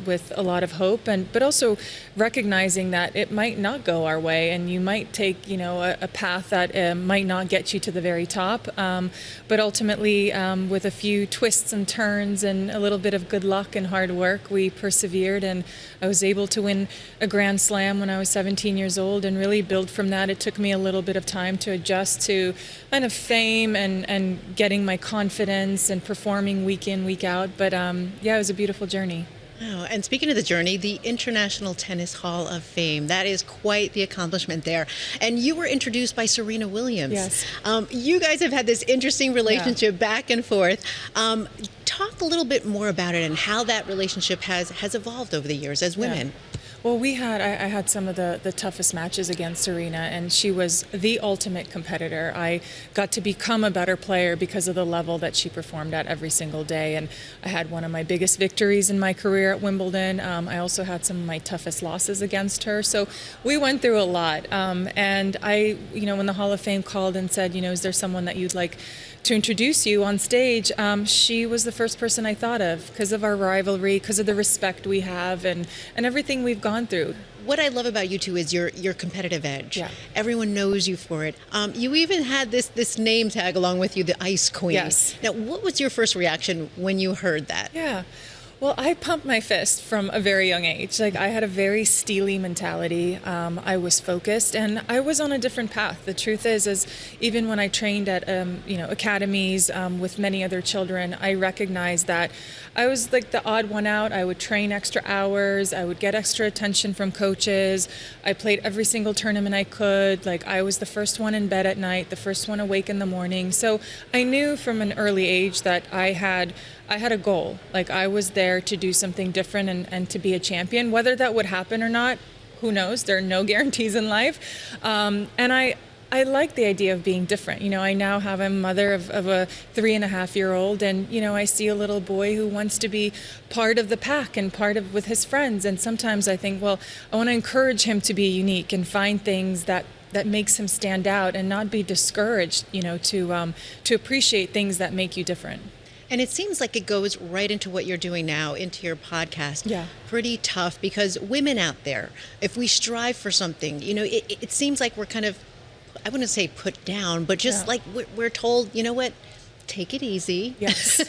with a lot of hope, but also recognizing that it might not go our way, and you might take, a path that might not get you to the very top. But ultimately, with a few twists and turns and a little bit of good luck and hard work, we persevered, and I was able to win a Grand Slam when I was 17 years old, and really build from that. It took me a little bit of time to adjust to kind of fame and getting my confidence and performing week in, week out. But yeah, it was a beautiful journey. Oh, and speaking of the journey, the International Tennis Hall of Fame, that is quite the accomplishment there. And you were introduced by Serena Williams. Yes. You guys have had this interesting relationship back and forth. Talk a little bit more about it and how that relationship has evolved over the years as women. Yeah. Well, I had some of the toughest matches against Serena, and she was the ultimate competitor. I got to become a better player because of the level that she performed at every single day, and I had one of my biggest victories in my career at Wimbledon. I also had some of my toughest losses against her, so we went through a lot. And I, when the Hall of Fame called and said, is there someone that you'd like to introduce you on stage, she was the first person I thought of because of our rivalry, because of the respect we have, and everything we've gone through. what I love about you two is your competitive edge. Yeah. Everyone knows you for it. You even had this name tag along with you, the Ice Queen. Yes. Now, what was your first reaction when you heard that? Yeah. Well, I pumped my fist from a very young age. Like, I had a very steely mentality. I was focused, and I was on a different path. The truth is even when I trained at, academies with many other children, I recognized that I was like the odd one out. I would train extra hours. I would get extra attention from coaches. I played every single tournament I could. Like, I was the first one in bed at night, the first one awake in the morning. So I knew from an early age that I had a goal. Like, I was there to do something different and to be a champion. Whether that would happen or not, who knows? There are no guarantees in life. And I like the idea of being different. I now have a mother of a 3.5-year-old, and, I see a little boy who wants to be part of the pack and with his friends. And sometimes I think, well, I want to encourage him to be unique and find things that makes him stand out and not be discouraged, to appreciate things that make you different. And it seems like it goes right into what you're doing now, into your podcast. Yeah. Pretty tough, because women out there, if we strive for something, it seems like we're kind of, I wouldn't say put down, but just like we're told, you know what, take it easy. Yes.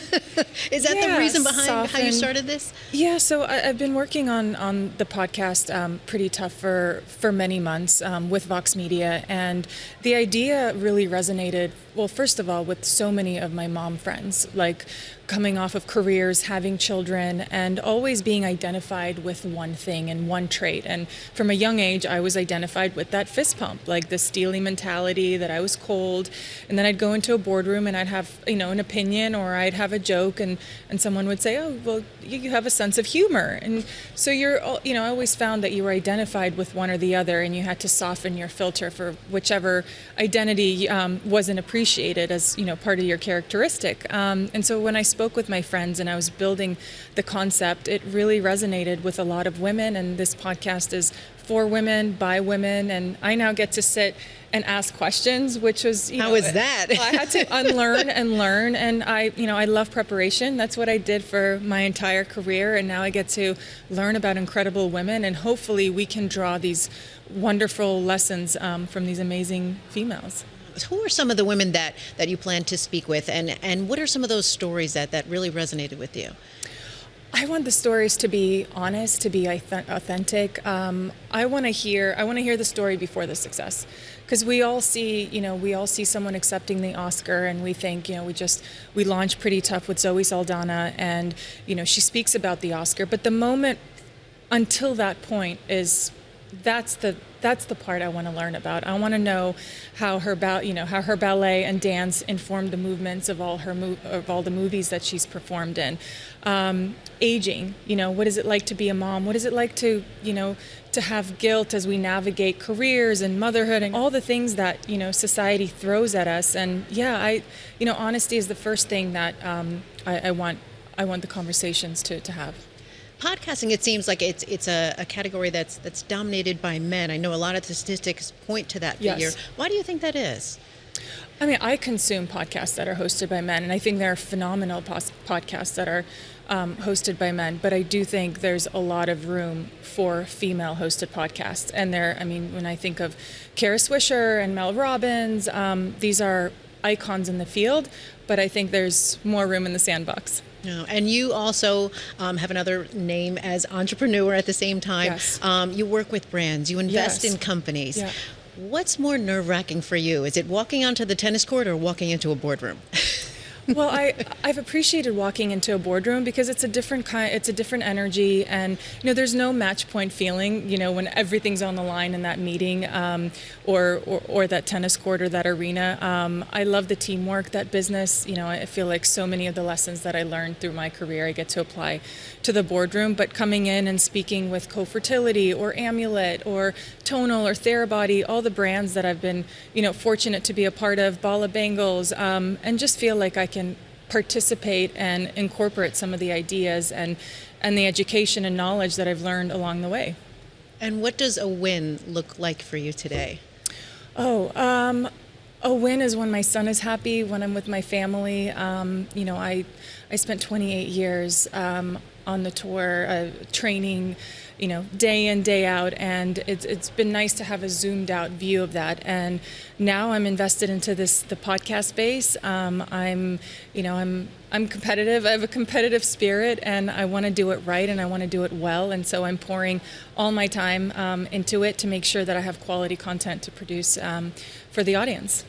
Is that the reason behind how you started this? Yeah, so I've been working on the podcast Pretty Tough for many months with Vox Media, and the idea really resonated, well, first of all, with so many of my mom friends, like coming off of careers, having children, and always being identified with one thing and one trait. And from a young age, I was identified with that fist pump, like the steely mentality, that I was cold. And then I'd go into a boardroom and I'd have, an opinion, or I'd have a joke, and someone would say, oh, well, you have a sense of humor. And so I always found that you were identified with one or the other, and you had to soften your filter for whichever identity wasn't appreciated as, part of your characteristic. And so when I spoke with my friends and I was building the concept, it really resonated with a lot of women, and this podcast is for women, by women, and I now get to sit and ask questions, which was, how is that? I had to unlearn and learn, and I love preparation. That's what I did for my entire career, and now I get to learn about incredible women, and hopefully we can draw these wonderful lessons from these amazing females. Who are some of the women that you plan to speak with, and what are some of those stories that really resonated with you? I want the stories to be honest, to be authentic. I want to hear the story before the success, because we all see someone accepting the Oscar, and we think, we launched Pretty Tough with Zoe Saldana, and she speaks about the Oscar, but the moment until that point that's the part I want to learn about. I want to know how her ballet and dance informed the movements of all the movies that she's performed in. Aging, what is it like to be a mom? What is it like to have guilt as we navigate careers and motherhood and all the things that society throws at us? And honesty is the first thing that I want the conversations to have. Podcasting, it seems like it's a category that's dominated by men. I know a lot of the statistics point to that figure. Yes. Why do you think that is? I mean, I consume podcasts that are hosted by men, and I think there are phenomenal podcasts that are hosted by men, but I do think there's a lot of room for female-hosted podcasts. And when I think of Kara Swisher and Mel Robbins, these are icons in the field, but I think there's more room in the sandbox. No. And you also have another name as entrepreneur at the same time. Yes. You work with brands. You invest in companies. Yeah. What's more nerve-wracking for you? Is it walking onto the tennis court or walking into a boardroom? Well, I've appreciated walking into a boardroom because it's a different energy, and there's no match point feeling, when everything's on the line in that meeting, or that tennis court or that arena. I love the teamwork, that business. I feel like so many of the lessons that I learned through my career I get to apply to the boardroom. But coming in and speaking with Co-Fertility or Amulet or Tonal or Therabody, all the brands that I've been fortunate to be a part of, Bala Bangles, and just feel like I can participate and incorporate some of the ideas and the education and knowledge that I've learned along the way. And what does a win look like for you today? A win is when my son is happy, when I'm with my family. I spent 28 years on on the tour, training, day in, day out, and it's been nice to have a zoomed out view of that. And now I'm invested into the podcast space. I'm competitive. I have a competitive spirit, and I want to do it right, and I want to do it well. And so I'm pouring all my time into it to make sure that I have quality content to produce for the audience.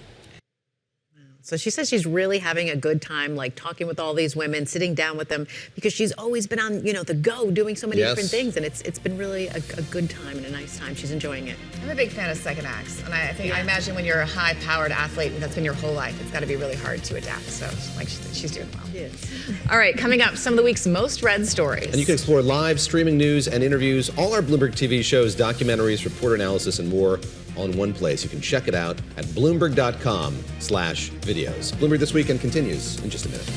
So she says she's really having a good time, like talking with all these women, sitting down with them, because she's always been on, the go, doing so many different things, and it's been really a good time and a nice time. She's enjoying it. I'm a big fan of second acts, and I imagine when you're a high-powered athlete, and that's been your whole life, it's got to be really hard to adapt. So, she's doing well. Yes. All right, coming up, some of the week's most read stories. And you can explore live streaming news and interviews, all our Bloomberg TV shows, documentaries, reporter analysis, and more all in one place. You can check it out at Bloomberg.com/videos. Bloomberg This Weekend continues in just a minute.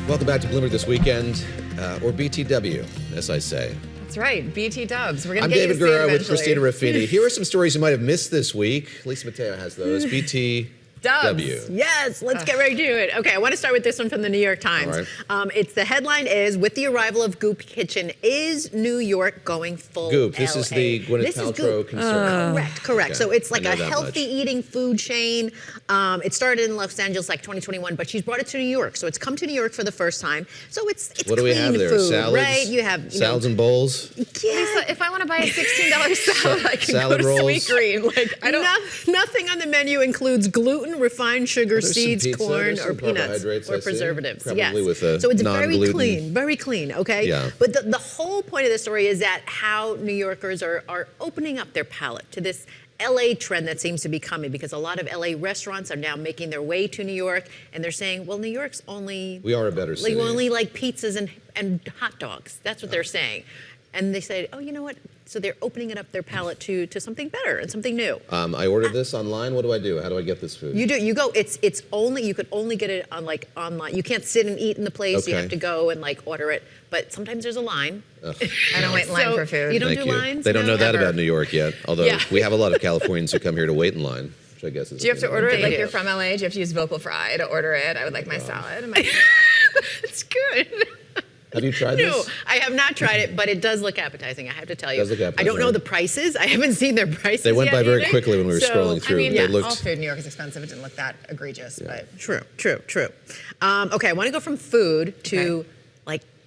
Welcome back to Bloomberg This Weekend, or BTW, as I say. That's right, BT Dubs. We're going I'm to get David you to see it Gura with eventually. Christina Ruffini. Here are some stories you might have missed this week. Lisa Mateo has those. BTW. Yes, let's get ready to do it. Okay, I want to start with this one from the New York Times. All right. It's the headline is, with the arrival of Goop Kitchen, is New York going full Goop, LA? this is the Gwyneth Paltrow concern. Correct. Okay. So it's like I a know that healthy much. eating food chain. It started in Los Angeles 2021, but she's brought it to New York. So it's come to New York for the first time. So it's What do we clean have there? food, Salads? right? You have salads and bowls? Yeah. Lisa, if I want to buy a $16 salad, I can Salad go to rolls. Sweet Green. Nothing on the menu includes gluten, refined sugar, There's some seeds, pizza, corn, there's or some peanuts, carbohydrates, I or see. preservatives. Probably Yes. with a So it's very non-gluten. clean, okay? Yeah. But the whole point of the story is that how New Yorkers are opening up their palate to this LA trend that seems to be coming, because a lot of LA restaurants are now making their way to New York, and they're saying, well, New York's only... We are a better city. We only like pizzas and hot dogs. That's what they're saying. And they say, oh, you know what? So they're opening it up their palate to something better and something new. I ordered this online. What do I do? How do I get this food? You do. You go. It's only, you could only get it on online. You can't sit and eat in the place. Okay. You have to go and order it. But sometimes there's a line. Ugh. I don't wait in line for food. You don't Thank do you. lines? They don't know that Ever. about New York yet. Although we have a lot of Californians who come here to wait in line, which I guess is. Do you have to order it like do. you're from LA? Do you have to use Vocal Fry to order it? I would like my salad. And my It's good. Have you tried No, this? I have not tried it, but it does look appetizing, I have to tell you. It does look I don't appetizing. know the prices. I haven't seen their prices They went yet by very either. quickly when we were So, scrolling through. I mean, They looked. all food in New York is expensive. It didn't look that egregious, but True. Okay, I want to go from food to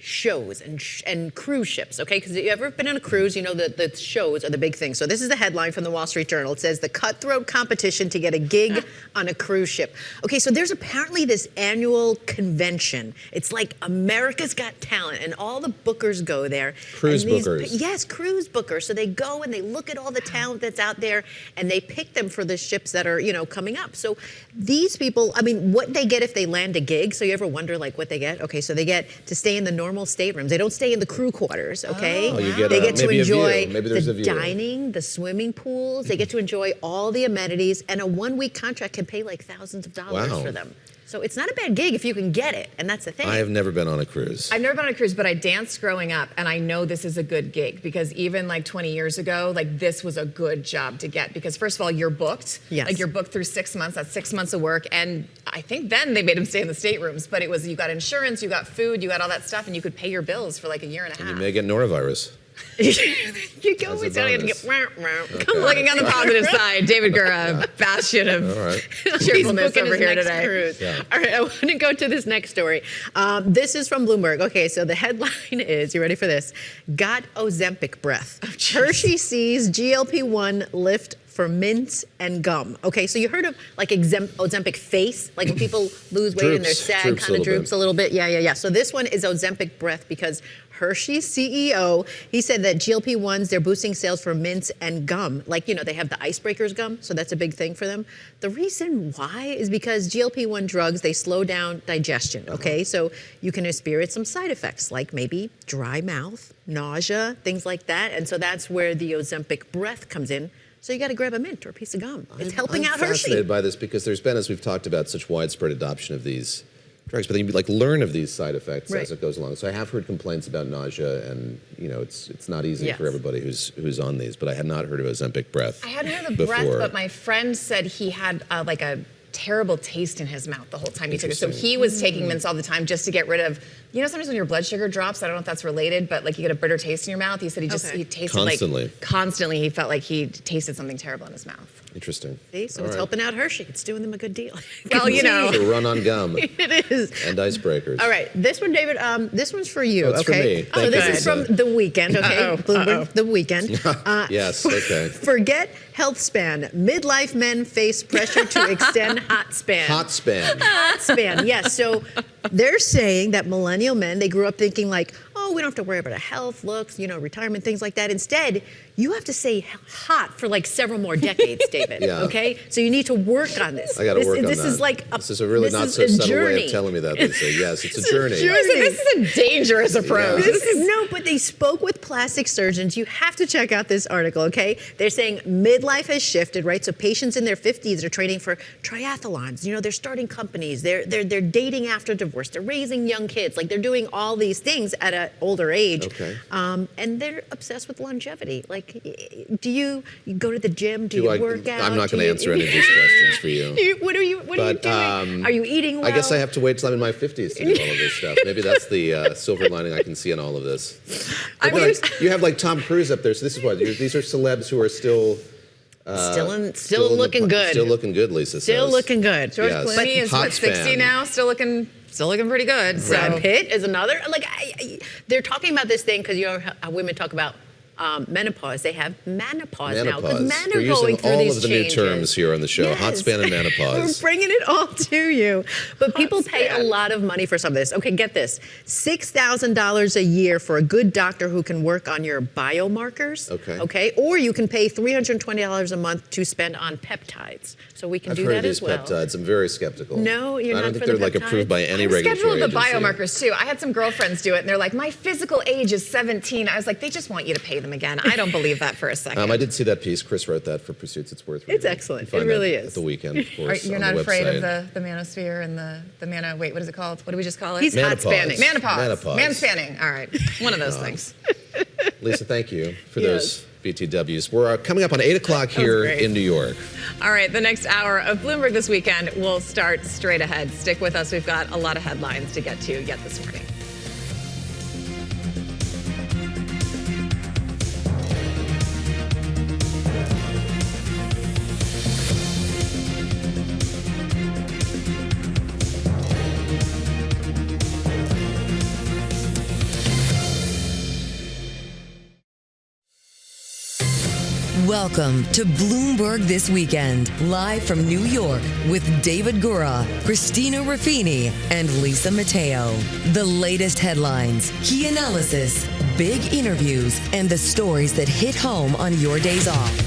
shows and cruise ships, okay? Because you ever been on a cruise, you know that the shows are the big thing. So this is the headline from the Wall Street Journal. It says, the cutthroat competition to get a gig on a cruise ship. Okay, so there's apparently this annual convention. It's like America's Got Talent, and all the bookers go there. Cruise And bookers. Yes, cruise bookers. So they go and they look at all the talent that's out there, and they pick them for the ships that are, coming up. So these people, I mean, what they get if they land a gig, so you ever wonder what they get? Okay, so they get to stay in the normal staterooms. They don't stay in the crew quarters, okay? Oh, you get they get to maybe a view. enjoy Maybe there's the a view. dining, the swimming pools. They get to enjoy all the amenities, and a 1-week contract can pay thousands of dollars Wow. for them. So it's not a bad gig if you can get it, and that's the thing. I have never been on a cruise. I've never been on a cruise, but I danced growing up, and I know this is a good gig because even 20 years ago, this was a good job to get because first of all, you're booked. Yes. You're booked through 6 months. That's 6 months of work, and I think then they made them stay in the staterooms. But it was you got insurance, you got food, you got all that stuff, and you could pay your bills for a year and a half. You may get norovirus. you go As a and so you have to bonus. get Okay. Looking on the positive side, David Gura, bastion of All right. cheerfulness He's booking over his here next today. cruise. Yeah. All right, I want to go to this next story. This is from Bloomberg. Okay, so the headline is, you ready for this? Got Ozempic breath. Hershey sees GLP-1 lift for mints and gum. Okay, so you heard of Ozempic face? Like when people lose weight and they're sad, Droops kind a of little droops a little bit. Yeah. So this one is Ozempic breath because Hershey's CEO, he said that GLP-1s, they're boosting sales for mints and gum. They have the icebreakers gum, so that's a big thing for them. The reason why is because GLP-1 drugs, they slow down digestion, okay? So you can experience some side effects, like maybe dry mouth, nausea, things like that. And so that's where the Ozempic breath comes in. So you got to grab a mint or a piece of gum. It's helping out I'm Hershey. fascinated by this because there's been, as we've talked about, such widespread adoption of these drugs, but then you learn of these side effects Right. as it goes along. So I have heard complaints about nausea, and it's not easy Yes. for everybody who's on these. But I had not heard of Ozempic breath. I hadn't heard of the before. breath, but my friend said he had a terrible taste in his mouth the whole time he took it. So he was taking mints all the time just to get rid of, sometimes when your blood sugar drops, I don't know if that's related, but like you get a bitter taste in your mouth. He said he tasted constantly. He felt like he tasted something terrible in his mouth. Interesting. See, so it's helping out Hershey. It's doing them a good deal. Well, To run on gum. It is. And icebreakers. All right, this one, David, this one's for you, it's okay? for me. So this is from The Weekend, okay? Bloomberg, The Weekend. Yes, okay. Forget health span. Midlife men face pressure to extend hot span. Hot span. Hot span, yes. So they're saying that millennial men, they grew up thinking like, oh, we don't have to worry about our health, looks, retirement, things like that. Instead, you have to stay hot for like several more decades, David. Yeah. Okay? So you need to work on this. I got to work on that. This is like this is a really not so subtle way of telling me that, Lisa. Yes, it's a journey. This is a dangerous approach. Yeah. No, but they spoke with plastic surgeons. You have to check out this article, okay? They're saying midlife has shifted, right? So patients in their 50s are training for triathlons. They're starting companies. They're dating after divorce. They're raising young kids. Like they're doing all these things at an older age. Okay. And they're obsessed with longevity. Like, do you go to the gym? Do you work out? I'm not going to answer any of these questions for you. What are you doing? Are you eating well? I guess I have to wait till I'm in my 50s to do all of this stuff. Maybe that's the silver lining I can see in all of this. You have like Tom Cruise up there, so this is what these are celebs who are still looking good. Still looking good, Lisa Still says. looking good. George Clooney is what, 60 now, still looking pretty good. So. Brad Pitt is another. Like they're talking about this thing because how women talk about menopause. They have menopause now because men are going through all these of the changes. new terms here on the show. Yes. Hot span and menopause. We're bringing it all to you. But people pay a lot of money for some of this. Okay, get this. $6,000 a year for a good doctor who can work on your biomarkers. Okay. Or you can pay $320 a month to spend on peptides. So we can do that as well. I've heard of these peptides. I'm very skeptical. No, you're not. I don't think they're like approved by any regulatory agency. I'm skeptical of the biomarkers too. I had some girlfriends do it, and they're like, "My physical age is 17." I was like, "They just want you to pay them again." I don't believe that for a second. I did see that piece. Chris wrote that for Pursuits It's Worth Reading. It's excellent. It really is. At the weekend, of course. You're not afraid of the manosphere and the wait, what is it called? What do we just call it? He's hot spanning. Menopause. Manspanning. All right. One of those things. Lisa, thank you for those BTWs. We're coming up on 8 o'clock here in New York. All right, the next hour of Bloomberg This Weekend will start straight ahead. Stick with us. We've got a lot of headlines to get to yet this morning. Welcome to Bloomberg This Weekend, live from New York with David Gura, Christina Ruffini, and Lisa Mateo. The latest headlines, key analysis, big interviews, and the stories that hit home on your days off.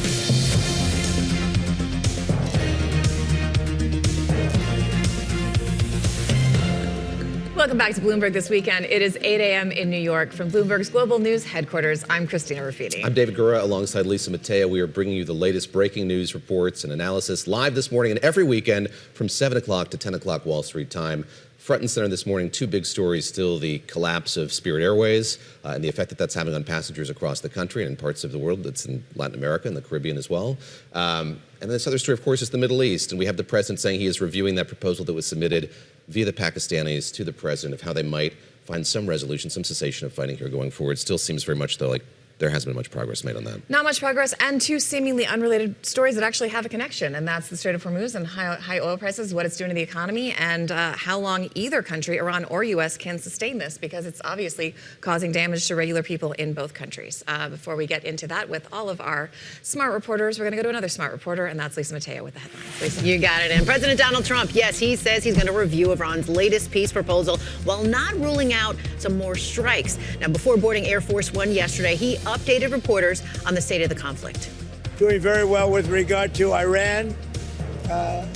Welcome back to Bloomberg This Weekend. It is 8 a.m. in New York from Bloomberg's Global News headquarters. I'm Christina Ruffini. I'm David Gura alongside Lisa Mateo. We are bringing you the latest breaking news reports and analysis live this morning and every weekend from 7 o'clock to 10 o'clock Wall Street time. Front and center this morning, two big stories still: the collapse of Spirit Airways and the effect that that's having on passengers across the country and in parts of the world. That's in Latin America and the Caribbean as well. And this other story, of course, is the Middle East. And we have the president saying he is reviewing that proposal that was submitted via the Pakistanis to the president of how they might find some resolution, some cessation of fighting here going forward. Still seems very much, though, like there hasn't been much progress made on that. Not much progress, and two seemingly unrelated stories that actually have a connection, and that's the Strait of Hormuz and high oil prices, what it's doing to the economy, and how long either country, Iran or U.S., can sustain this, because it's obviously causing damage to regular people in both countries. Before we get into that with all of our smart reporters, we're going to go to another smart reporter, and that's Lisa Mateo with the headlines. Lisa. You got it. And President Donald Trump, yes, he says he's going to review Iran's latest peace proposal while not ruling out some more strikes. Now, before boarding Air Force One yesterday, he updated reporters on the state of the conflict. Doing very well with regard to Iran.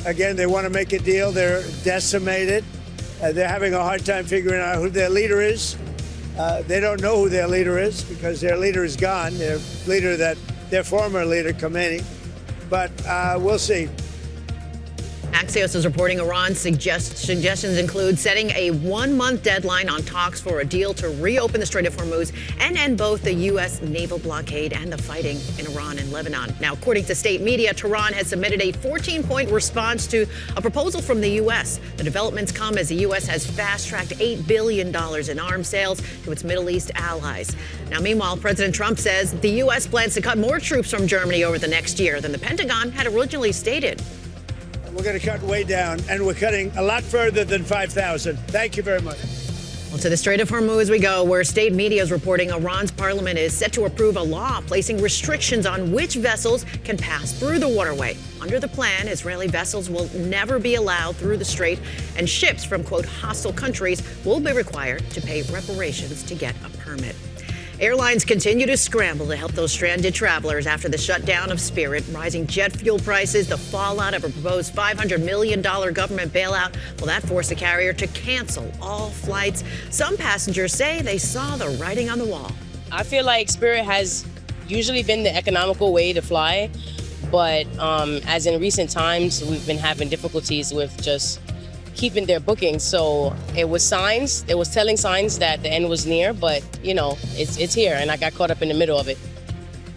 Again, they want to make a deal. They're decimated. They're having a hard time figuring out who their leader is. They don't know who their leader is because their leader is gone. Their their former leader, Koning. But we'll see. Axios is reporting Iran's suggestions include setting a 1-month deadline on talks for a deal to reopen the Strait of Hormuz and end both the U.S. naval blockade and the fighting in Iran and Lebanon. Now, according to state media, Tehran has submitted a 14-point response to a proposal from the U.S. The developments come as the U.S. has fast-tracked $8 billion in arms sales to its Middle East allies. Now, meanwhile, President Trump says the U.S. plans to cut more troops from Germany over the next year than the Pentagon had originally stated. We're going to cut way down, and we're cutting a lot further than 5,000. Thank you very much. Well, to the Strait of Hormuz we go, where state media is reporting Iran's parliament is set to approve a law placing restrictions on which vessels can pass through the waterway. Under the plan, Israeli vessels will never be allowed through the strait, and ships from, quote, hostile countries will be required to pay reparations to get a permit. Airlines continue to scramble to help those stranded travelers after the shutdown of Spirit. Rising jet fuel prices, the fallout of a proposed $500 million government bailout, well, that forced the carrier to cancel all flights. Some passengers say they saw the writing on the wall. I feel like Spirit has usually been the economical way to fly, but as in recent times, we've been having difficulties with just keeping their bookings. So it was telling signs that the end was near, but it's here, and I got caught up in the middle of it.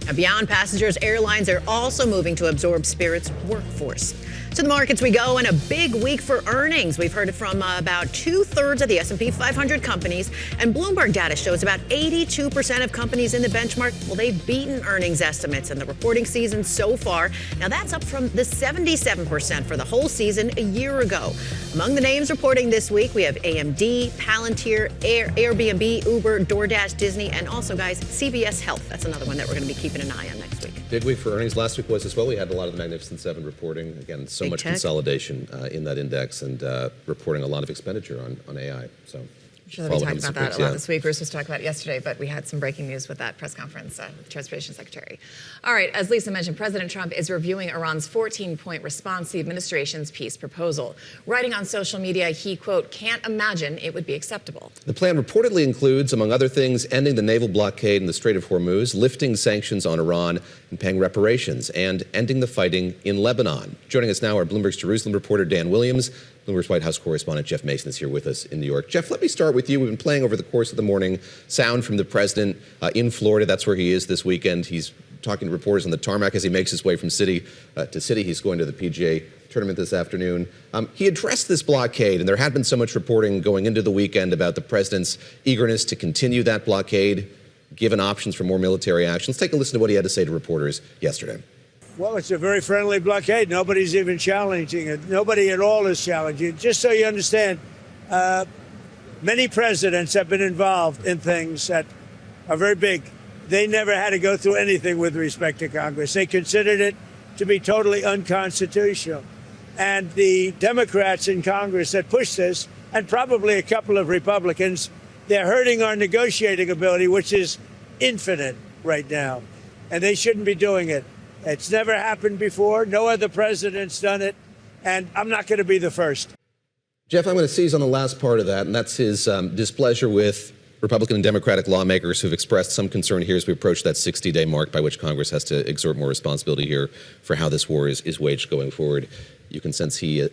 Now, beyond passengers, airlines are also moving to absorb Spirit's workforce. To the markets we go, and a big week for earnings. We've heard from about 2/3 of the S&P 500 companies, and Bloomberg data shows about 82% of companies in the benchmark, well, they've beaten earnings estimates in the reporting season so far. Now, that's up from the 77% for the whole season a year ago. Among the names reporting this week, we have AMD, Palantir, Airbnb, Uber, DoorDash, Disney, and also, guys, CVS Health. That's another one that we're going to be keeping an eye on next week. Big week for earnings. Last week was as well. We had a lot of the Magnificent Seven reporting. Again, so Big much tech. consolidation in that index, and reporting a lot of expenditure on AI. So I'm sure they'll be talking about that a lot this week. Bruce was talking about it yesterday, but we had some breaking news with that press conference with the Transportation Secretary. All right, as Lisa mentioned, President Trump is reviewing Iran's 14-point response to the administration's peace proposal. Writing on social media, he, quote, can't imagine it would be acceptable. The plan reportedly includes, among other things, ending the naval blockade in the Strait of Hormuz, lifting sanctions on Iran, and paying reparations, and ending the fighting in Lebanon. Joining us now are Bloomberg's Jerusalem reporter Dan Williams. Bloomberg's White House correspondent Jeff Mason is here with us in New York. Jeff, let me start with you. We've been playing over the course of the morning sound from the president in Florida. That's where he is this weekend. He's talking to reporters on the tarmac as he makes his way from city to city. He's going to the PGA tournament this afternoon. He addressed this blockade, and there had been so much reporting going into the weekend about the president's eagerness to continue that blockade, given options for more military action. Let's take a listen to what he had to say to reporters yesterday. Well, it's a very friendly blockade. Nobody's even challenging it. Nobody at all is challenging it. Just so you understand, many presidents have been involved in things that are very big. They never had to go through anything with respect to Congress. They considered it to be totally unconstitutional. And the Democrats in Congress that pushed this, and probably a couple of Republicans, they're hurting our negotiating ability, which is infinite right now. And they shouldn't be doing it. It's never happened before. No other president's done it. And I'm not going to be the first. Jeff, I'm going to seize on the last part of that, and that's his displeasure with Republican and Democratic lawmakers who've expressed some concern here as we approach that 60-day mark by which Congress has to exert more responsibility here for how this war is waged going forward. You can sense he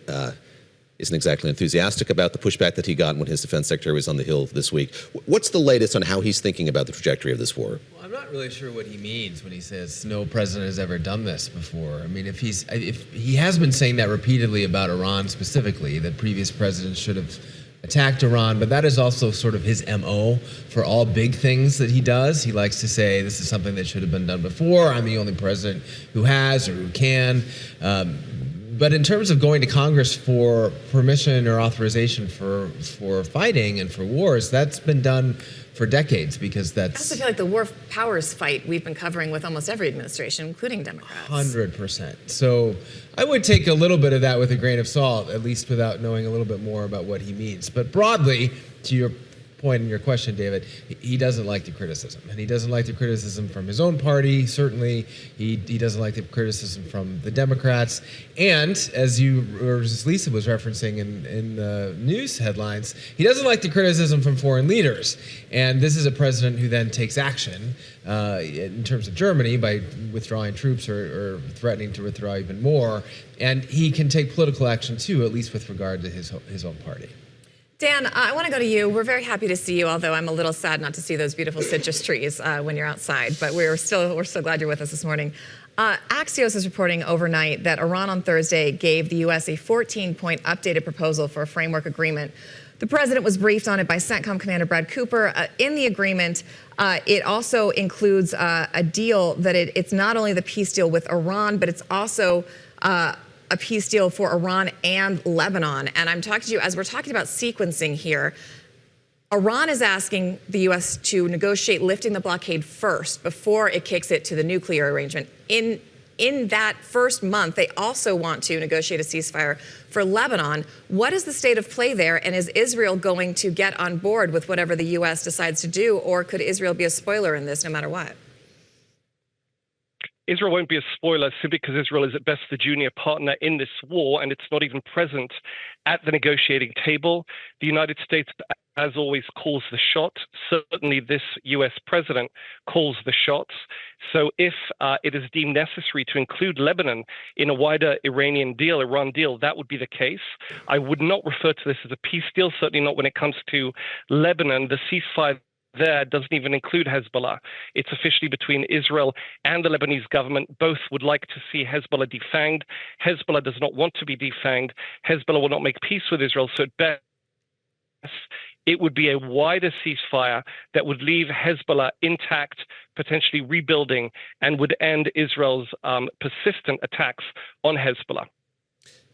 isn't exactly enthusiastic about the pushback that he got when his defense secretary was on the Hill this week. What's the latest on how he's thinking about the trajectory of this war? Well, I'm not really sure what he means when he says no president has ever done this before. I mean, if he has been saying that repeatedly about Iran specifically, that previous presidents should have attacked Iran, but that is also sort of his MO for all big things that he does. He likes to say this is something that should have been done before. I'm the only president who has or who can. But in terms of going to Congress for permission or authorization for fighting and for wars, that's been done for decades because that's... I also feel like the war powers fight we've been covering with almost every administration, including Democrats. 100%. So I would take a little bit of that with a grain of salt, at least without knowing a little bit more about what he means. But broadly, to your point in your question, David, he doesn't like the criticism. And he doesn't like the criticism from his own party, certainly. He doesn't like the criticism from the Democrats. And as Lisa was referencing in the news headlines, he doesn't like the criticism from foreign leaders. And this is a president who then takes action in terms of Germany by withdrawing troops or threatening to withdraw even more. And he can take political action too, at least with regard to his own party. Dan, I want to go to you. We're very happy to see you, although I'm a little sad not to see those beautiful citrus trees when you're outside. But we're so glad you're with us this morning. Axios is reporting overnight that Iran on Thursday gave the U.S. a 14-point updated proposal for a framework agreement. The president was briefed on it by CENTCOM Commander Brad Cooper. In the agreement, it also includes a deal that it's not only the peace deal with Iran, but it's also a peace deal for Iran and Lebanon. And I'm talking to you, as we're talking about sequencing here, Iran is asking the U.S. to negotiate lifting the blockade first before it kicks it to the nuclear arrangement. In that first month, they also want to negotiate a ceasefire for Lebanon. What is the state of play there? And is Israel going to get on board with whatever the U.S. decides to do? Or could Israel be a spoiler in this no matter what? Israel won't be a spoiler simply because Israel is at best the junior partner in this war, and it's not even present at the negotiating table. The United States, as always, calls the shot. Certainly this U.S. president calls the shots. So if it is deemed necessary to include Lebanon in a wider Iran deal, that would be the case. I would not refer to this as a peace deal, certainly not when it comes to Lebanon. The ceasefire there doesn't even include Hezbollah. It's officially between Israel and the Lebanese government. Both would like to see Hezbollah defanged. Hezbollah does not want to be defanged. Hezbollah will not make peace with Israel. So at best, it would be a wider ceasefire that would leave Hezbollah intact, potentially rebuilding, and would end Israel's persistent attacks on Hezbollah.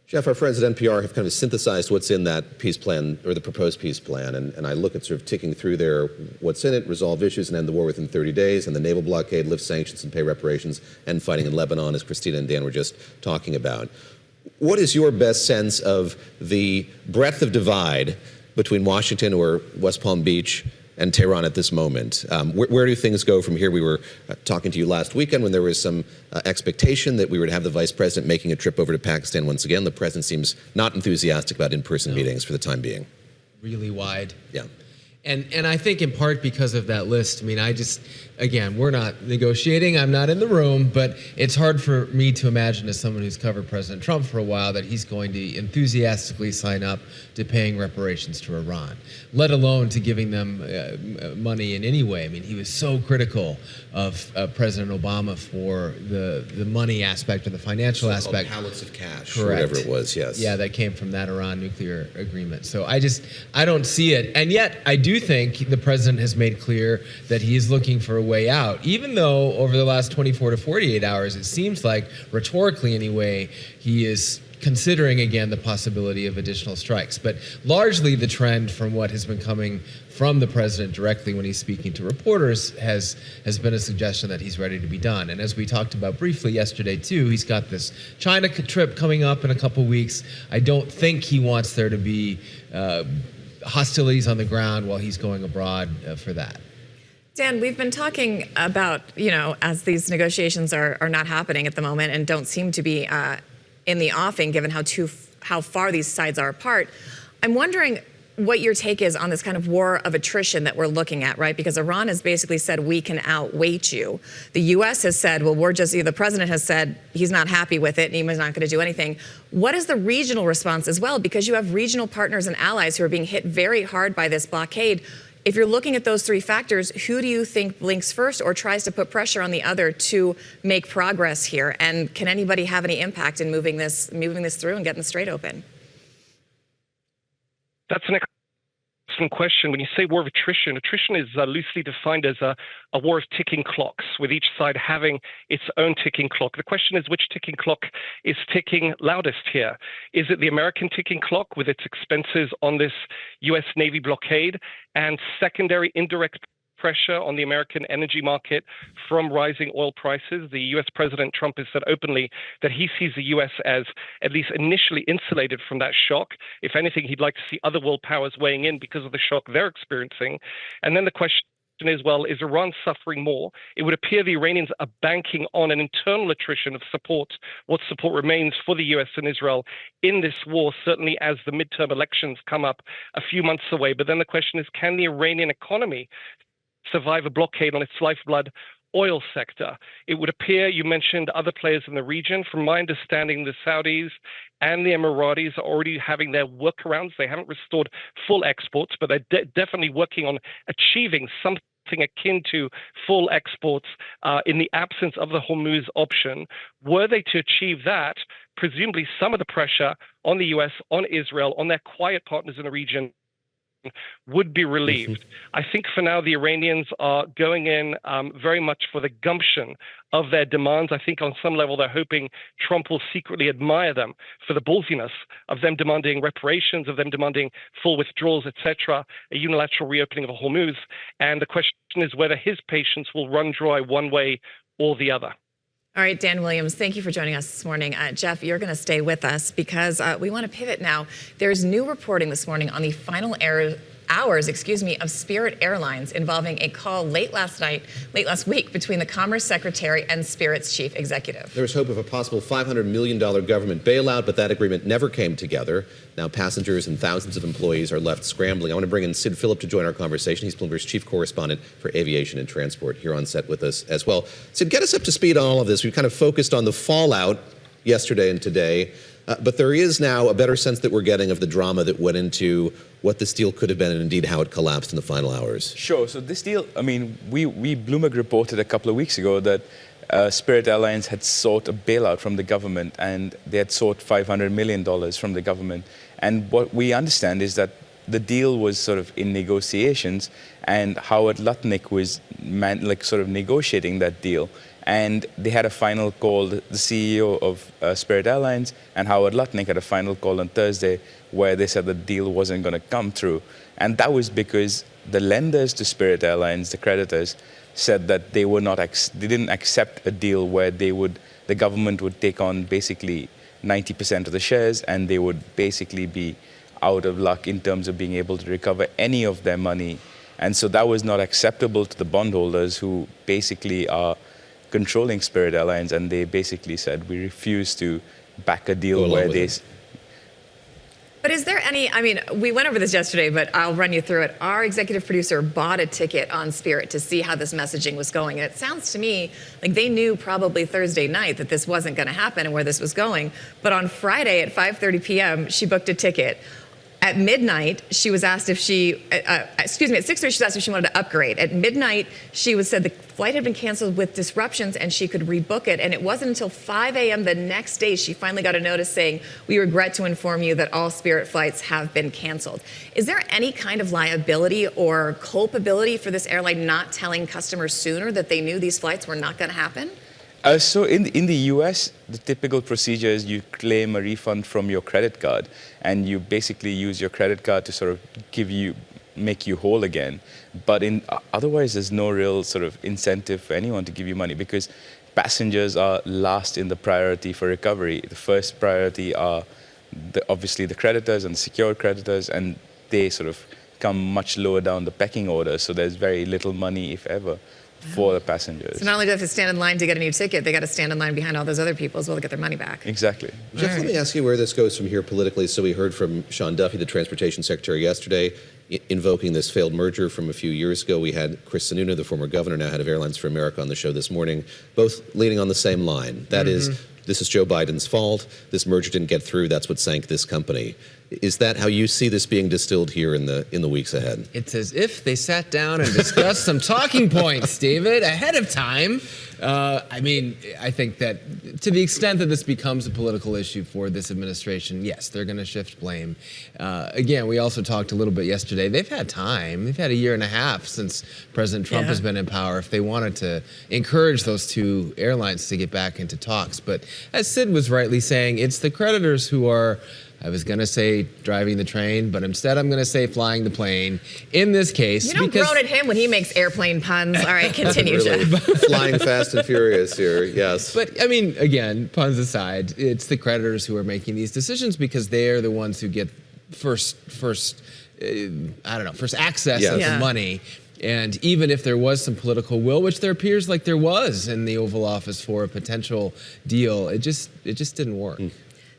Jeff, our friends at NPR have kind of synthesized what's in that peace plan, or the proposed peace plan, and I look at sort of ticking through there what's in it: resolve issues and end the war within 30 days, and the naval blockade, lift sanctions and pay reparations, end fighting in Lebanon, as Christina and Dan were just talking about. What is your best sense of the breadth of divide between Washington or West Palm Beach and Tehran at this moment? Where do things go from here? We were talking to you last weekend when there was some expectation that we would have the vice president making a trip over to Pakistan once again. The president seems not enthusiastic about in-person meetings for the time being. Really wide. Yeah. And I think in part because of that list, I mean, again, we're not negotiating, I'm not in the room, but it's hard for me to imagine, as someone who's covered President Trump for a while, that he's going to enthusiastically sign up to paying reparations to Iran, let alone to giving them money in any way. I mean, he was so critical of President Obama for the money aspect or the financial aspect. Pallets of cash, correct, or whatever it was, yes. Yeah, that came from that Iran nuclear agreement. So I don't see it. And yet, I do think the president has made clear that he is looking for a way out, even though over the last 24 to 48 hours, it seems like, rhetorically anyway, he is considering again the possibility of additional strikes. But largely the trend from what has been coming from the president directly when he's speaking to reporters has been a suggestion that he's ready to be done. And as we talked about briefly yesterday too, he's got this China trip coming up in a couple weeks. I don't think he wants there to be hostilities on the ground while he's going abroad for that. Dan, we've been talking about, as these negotiations are not happening at the moment and don't seem to be in the offing, given how far these sides are apart. I'm wondering what your take is on this kind of war of attrition that we're looking at, right? Because Iran has basically said, we can outweight you. The U.S. has said, well, the president has said he's not happy with it and he's not going to do anything. What is the regional response as well? Because you have regional partners and allies who are being hit very hard by this blockade. If you're looking at those three factors, who do you think blinks first or tries to put pressure on the other to make progress here? And can anybody have any impact in moving this through and getting the Strait open? That's an excellent question. When you say war of attrition is loosely defined as a war of ticking clocks, with each side having its own ticking clock. The question is, which ticking clock is ticking loudest here? Is it the American ticking clock with its expenses on this U.S. Navy blockade and secondary indirect pressure on the American energy market from rising oil prices. The U.S. President Trump has said openly that he sees the U.S. as at least initially insulated from that shock. If anything, he'd like to see other world powers weighing in because of the shock they're experiencing. And then the question is, well, is Iran suffering more? It would appear the Iranians are banking on an internal attrition of support, what support remains for the U.S. and Israel in this war, certainly as the midterm elections come up a few months away. But then the question is, can the Iranian economy survive a blockade on its lifeblood oil sector? It would appear, you mentioned other players in the region. From my understanding, the Saudis and the Emiratis are already having their workarounds. They haven't restored full exports, but they're definitely working on achieving something akin to full exports in the absence of the Hormuz option. Were they to achieve that, presumably some of the pressure on the U.S., on Israel, on their quiet partners in the region would be relieved. I think for now the Iranians are going in very much for the gumption of their demands. I think on some level they're hoping Trump will secretly admire them for the ballsiness of them demanding reparations, of them demanding full withdrawals, etc., a unilateral reopening of Hormuz. And the question is whether his patience will run dry one way or the other. All right, Dan Williams, thank you for joining us this morning. Jeff, you're going to stay with us because we want to pivot now. There's new reporting this morning on the final hours of Spirit Airlines involving a call late last week between the Commerce Secretary and Spirit's chief executive. There was hope of a possible $500 million government bailout, but that agreement never came together. Now passengers and thousands of employees are left scrambling. I want to bring in Sid Phillip to join our conversation. He's Bloomberg's chief correspondent for aviation and transport here on set with us as well. Sid, get us up to speed on all of this. We've kind of focused on the fallout yesterday and today. But there is now a better sense that we're getting of the drama that went into what this deal could have been and indeed how it collapsed in the final hours. Sure. So this deal, I mean, we Bloomberg reported a couple of weeks ago that Spirit Airlines had sought a bailout from the government, and they had sought $500 million from the government. And what we understand is that the deal was sort of in negotiations, and Howard Lutnick was sort of negotiating that deal. And they had a final call, the CEO of Spirit Airlines and Howard Lutnick had a final call on Thursday where they said the deal wasn't going to come through. And that was because the lenders to Spirit Airlines, the creditors, said that they didn't accept a deal where the government would take on basically 90% of the shares, and they would basically be out of luck in terms of being able to recover any of their money. And so that was not acceptable to the bondholders, who basically are controlling Spirit Airlines, and they basically said, we refuse to back a deal where they... But is there any, I mean, we went over this yesterday, but I'll run you through it. Our executive producer bought a ticket on Spirit to see how this messaging was going. And it sounds to me like they knew probably Thursday night that this wasn't going to happen and where this was going. But on Friday at 5:30 p.m., she booked a ticket. At midnight, she was asked if she, at 6:30, she was asked if she wanted to upgrade. At midnight, she said the flight had been canceled with disruptions and she could rebook it. And it wasn't until 5 a.m. the next day she finally got a notice saying, we regret to inform you that all Spirit flights have been canceled. Is there any kind of liability or culpability for this airline not telling customers sooner that they knew these flights were not going to happen? So in the US, the typical procedure is you claim a refund from your credit card, and you basically use your credit card to sort of make you whole again. But otherwise, there's no real sort of incentive for anyone to give you money, because passengers are last in the priority for recovery. The first priority are obviously the creditors and the secured creditors, and they sort of come much lower down the pecking order. So there's very little money, if ever, for the passengers. So not only do they have to stand in line to get a new ticket, they got to stand in line behind all those other people as well to get their money back. Exactly. Jeff, let me ask you where this goes from here politically. So we heard from Sean Duffy, the transportation secretary, yesterday, invoking this failed merger from a few years ago. We had Chris Sununu, the former governor, now head of Airlines for America, on the show this morning, both leaning on the same line. That is, this is Joe Biden's fault. This merger didn't get through. That's what sank this company. Is that how you see this being distilled here in the weeks ahead? It's as if they sat down and discussed some talking points, David, ahead of time. I mean, I think that to the extent that this becomes a political issue for this administration, yes, they're going to shift blame. Again, we also talked a little bit yesterday. They've had time. They've had a year and a half since President Trump has been in power if they wanted to encourage those two airlines to get back into talks. But as Sid was rightly saying, it's the creditors who are I was going to say driving the train, but instead I'm going to say flying the plane in this case. You don't groan at him when he makes airplane puns. All right, continue, Really Jeff. flying fast and furious here, yes. But I mean, again, puns aside, it's the creditors who are making these decisions because they are the ones who get first access to the money. And even if there was some political will, which there appears like there was in the Oval Office for a potential deal, it just didn't work.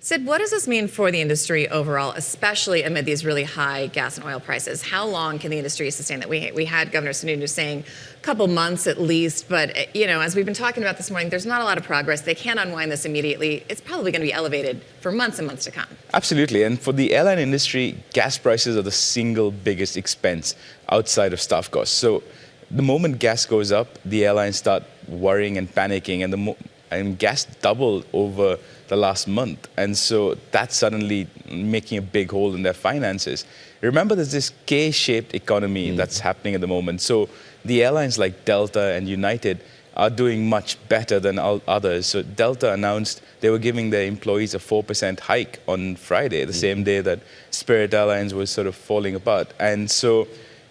Sid, what does this mean for the industry overall, especially amid these really high gas and oil prices? How long can the industry sustain that? We had Governor Sununu saying a couple months at least, but you know, as we've been talking about this morning, there's not a lot of progress. They can't unwind this immediately. It's probably going to be elevated for months and months to come. Absolutely, and for the airline industry, gas prices are the single biggest expense outside of staff costs. So the moment gas goes up, the airlines start worrying and panicking, and gas doubled over the last month. And so that's suddenly making a big hole in their finances. Remember, there's this K-shaped economy that's happening at the moment. So the airlines like Delta and United are doing much better than others. So Delta announced they were giving their employees a 4% hike on Friday, the same day that Spirit Airlines was sort of falling apart. And so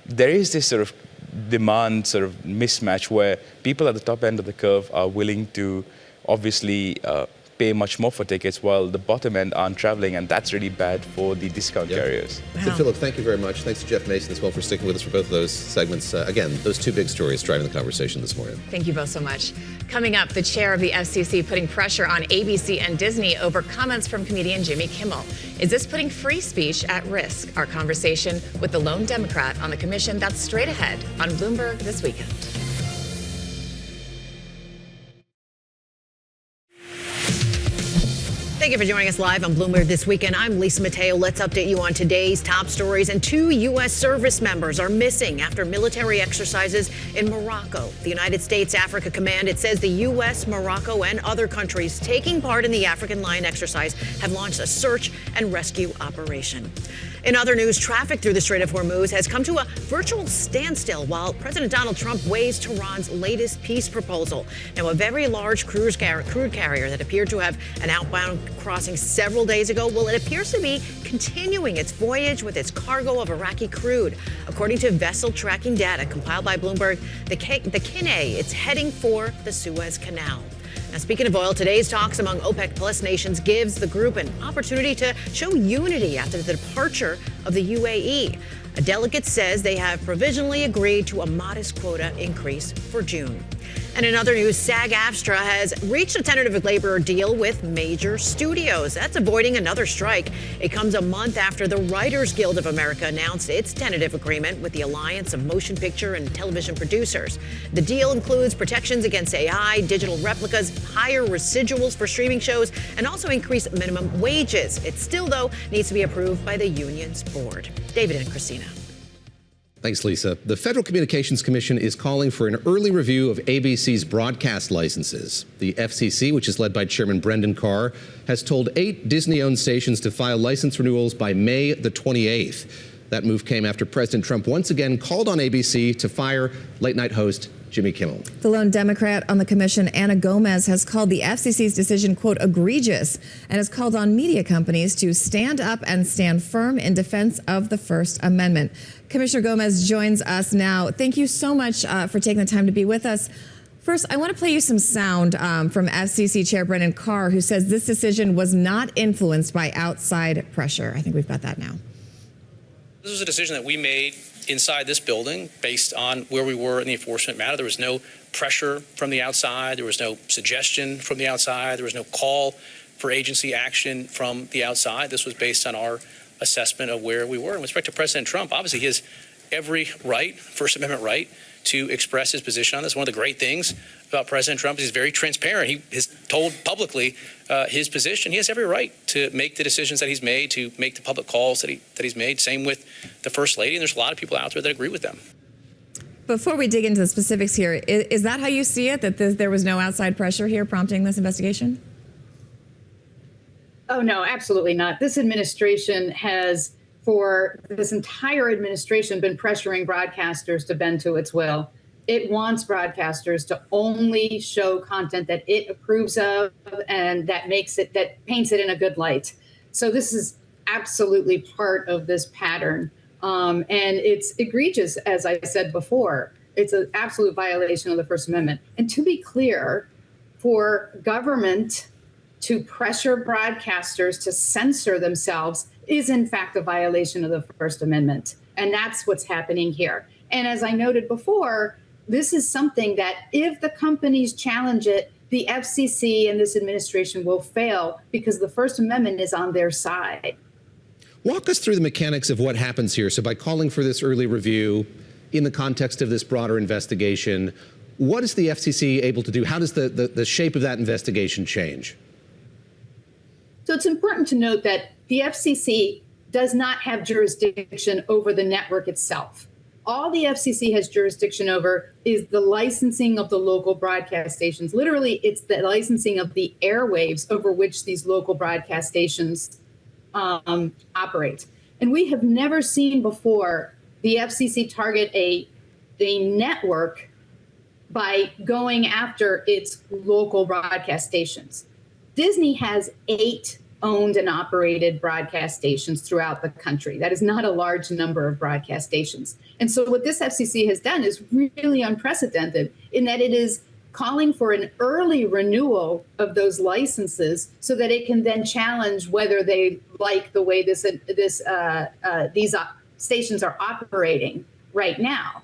there is this sort of demand sort of mismatch where people at the top end of the curve are willing to obviously pay much more for tickets while the bottom end aren't traveling, and that's really bad for the discount carriers. Wow. So Philip, thank you very much. Thanks to Jeff Mason as well for sticking with us for both of those segments. Again, those two big stories driving the conversation this morning. Thank you both so much. Coming up, the chair of the FCC putting pressure on ABC and Disney over comments from comedian Jimmy Kimmel. Is this putting free speech at risk? Our conversation with the lone Democrat on the commission. That's straight ahead on Bloomberg This Weekend. Thank you for joining us live on Bloomberg This Weekend. I'm Lisa Mateo. Let's update you on today's top stories. And 2 U.S. service members are missing after military exercises in Morocco. The United States Africa Command, it says the U.S., Morocco, and other countries taking part in the African Lion exercise have launched a search and rescue operation. In other news, traffic through the Strait of Hormuz has come to a virtual standstill while President Donald Trump weighs Tehran's latest peace proposal. Now, a very large crude carrier that appeared to have an outbound crossing several days ago, well, it appears to be continuing its voyage with its cargo of Iraqi crude. According to vessel tracking data compiled by Bloomberg, the Kiley, it's heading for the Suez Canal. Now, speaking of oil, today's talks among OPEC Plus nations gives the group an opportunity to show unity after the departure of the UAE. A delegate says they have provisionally agreed to a modest quota increase for June. And in other news, SAG-AFTRA has reached a tentative labor deal with major studios. That's avoiding another strike. It comes a month after the Writers Guild of America announced its tentative agreement with the Alliance of Motion Picture and Television Producers. The deal includes protections against AI, digital replicas, higher residuals for streaming shows, and also increased minimum wages. It still, though, needs to be approved by the union's board. David and Christina. Thanks, Lisa. The Federal Communications Commission is calling for an early review of ABC's broadcast licenses. The FCC, which is led by Chairman Brendan Carr, has told 8 Disney-owned stations to file license renewals by May the 28th. That move came after President Trump once again called on ABC to fire late-night host Jimmy Kimmel. The lone Democrat on the commission, Ana Gomez, has called the FCC's decision, quote, egregious, and has called on media companies to stand up and stand firm in defense of the First Amendment. Commissioner Gomez joins us now. Thank you so much for taking the time to be with us. First, I want to play you some sound from FCC Chair Brendan Carr, who says this decision was not influenced by outside pressure. I think we've got that now. This was a decision that we made inside this building based on where we were in the enforcement matter. There was no pressure from the outside. There was no suggestion from the outside. There was no call for agency action from the outside. This was based on our assessment of where we were. And with respect to President Trump, obviously he has every right, First Amendment right, to express his position on this. One of the great things about President Trump is he's very transparent. He has told publicly his position. He has every right to make the decisions that he's made, to make the public calls that he's made. Same with the First Lady. And there's a lot of people out there that agree with them. Before we dig into the specifics here, is that how you see it, that there was no outside pressure here prompting this investigation? Oh, no, absolutely not. This administration has, for this entire administration, been pressuring broadcasters to bend to its will. It wants broadcasters to only show content that it approves of and that paints it in a good light. So this is absolutely part of this pattern. And it's egregious, as I said before. It's an absolute violation of the First Amendment. And to be clear, for government to pressure broadcasters to censor themselves is in fact a violation of the First Amendment. And that's what's happening here. And as I noted before, this is something that if the companies challenge it, the FCC and this administration will fail because the First Amendment is on their side. Walk us through the mechanics of what happens here. So by calling for this early review in the context of this broader investigation, what is the FCC able to do? How does the shape of that investigation change? So it's important to note that the FCC does not have jurisdiction over the network itself. All the FCC has jurisdiction over is the licensing of the local broadcast stations. Literally, it's the licensing of the airwaves over which these local broadcast stations operate. And we have never seen before the FCC target a network by going after its local broadcast stations. Disney has 8 owned and operated broadcast stations throughout the country. That is not a large number of broadcast stations. And so what this FCC has done is really unprecedented in that it is calling for an early renewal of those licenses so that it can then challenge whether they like the way these stations are operating right now.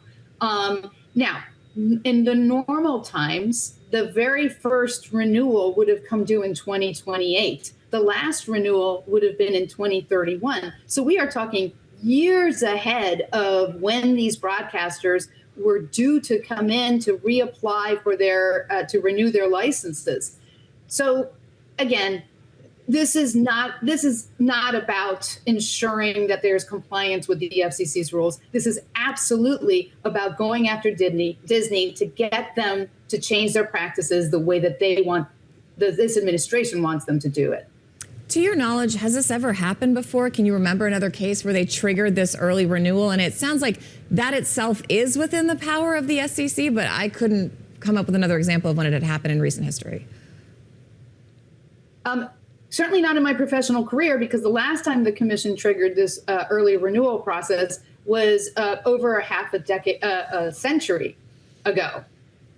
Now, in the normal times, the very first renewal would have come due in 2028. The last renewal would have been in 2031. So we are talking years ahead of when these broadcasters were due to come in to reapply for their to renew their licenses. So again, this is not about ensuring that there's compliance with the FCC's rules. This is absolutely about going after Disney to get them to change their practices the way that they want, this administration wants them to do it. To your knowledge, has this ever happened before? Can you remember another case where they triggered this early renewal? And it sounds like that itself is within the power of the SEC, but I couldn't come up with another example of when it had happened in recent history. Certainly not in my professional career, because the last time the commission triggered this early renewal process was over a century ago.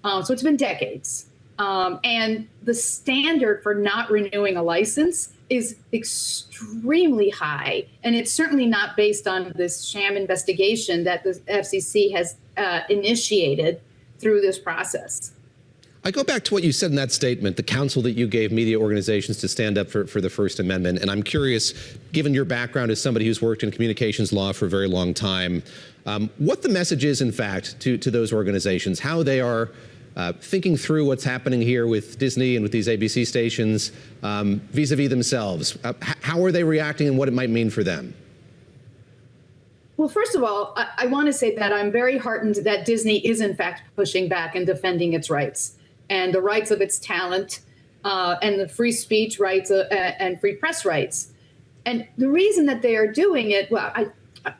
So it's been decades. And the standard for not renewing a license is extremely high. And it's certainly not based on this sham investigation that the FCC has initiated through this process. I go back to what you said in that statement, the counsel that you gave media organizations to stand up for the First Amendment. And I'm curious, given your background as somebody who's worked in communications law for a very long time, what the message is, in fact, to those organizations, how they are thinking through what's happening here with Disney and with these ABC stations vis-a-vis themselves. How are they reacting and what it might mean for them? Well, first of all, I want to say that I'm very heartened that Disney is, in fact, pushing back and defending its rights and the rights of its talent and the free speech rights and free press rights. And the reason that they are doing it, well,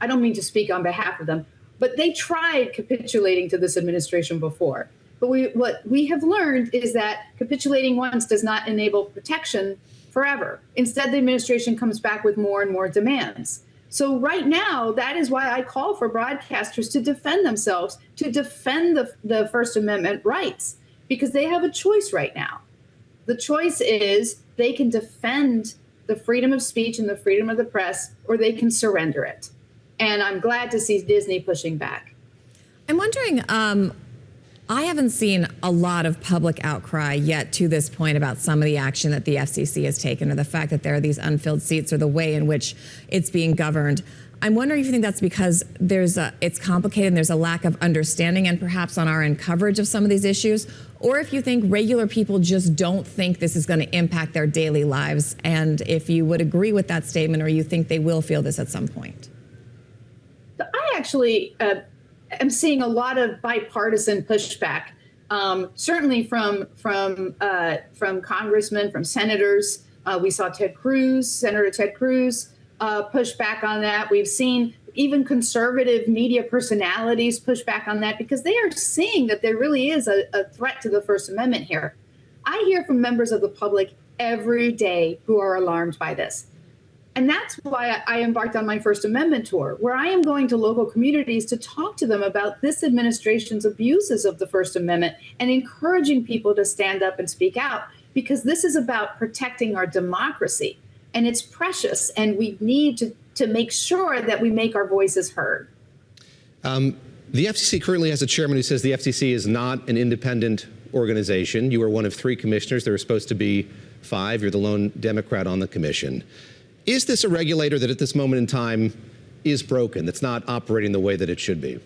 I don't mean to speak on behalf of them, but they tried capitulating to this administration before. But what we have learned is that capitulating once does not enable protection forever. Instead, the administration comes back with more and more demands. So right now, that is why I call for broadcasters to defend themselves, to defend the First Amendment rights, because they have a choice right now. The choice is they can defend the freedom of speech and the freedom of the press, or they can surrender it. And I'm glad to see Disney pushing back. I'm wondering, I haven't seen a lot of public outcry yet to this point about some of the action that the FCC has taken or the fact that there are these unfilled seats or the way in which it's being governed. I'm wondering if you think that's because it's complicated and there's a lack of understanding and perhaps on our end coverage of some of these issues, or if you think regular people just don't think this is going to impact their daily lives, and if you would agree with that statement or you think they will feel this at some point. I actually am seeing a lot of bipartisan pushback, certainly from congressmen, from senators. We saw Senator Ted Cruz push back on that. We've seen even conservative media personalities push back on that because they are seeing that there really is a threat to the First Amendment here. I hear from members of the public every day who are alarmed by this. And that's why I embarked on my First Amendment tour, where I am going to local communities to talk to them about this administration's abuses of the First Amendment and encouraging people to stand up and speak out, because this is about protecting our democracy. And it's precious, and we need to make sure that we make our voices heard. The FCC currently has a chairman who says the FCC is not an independent organization. You are one of 3 commissioners. There are supposed to be 5. You're the lone Democrat on the commission. Is this a regulator that at this moment in time is broken, that's not operating the way that it should be?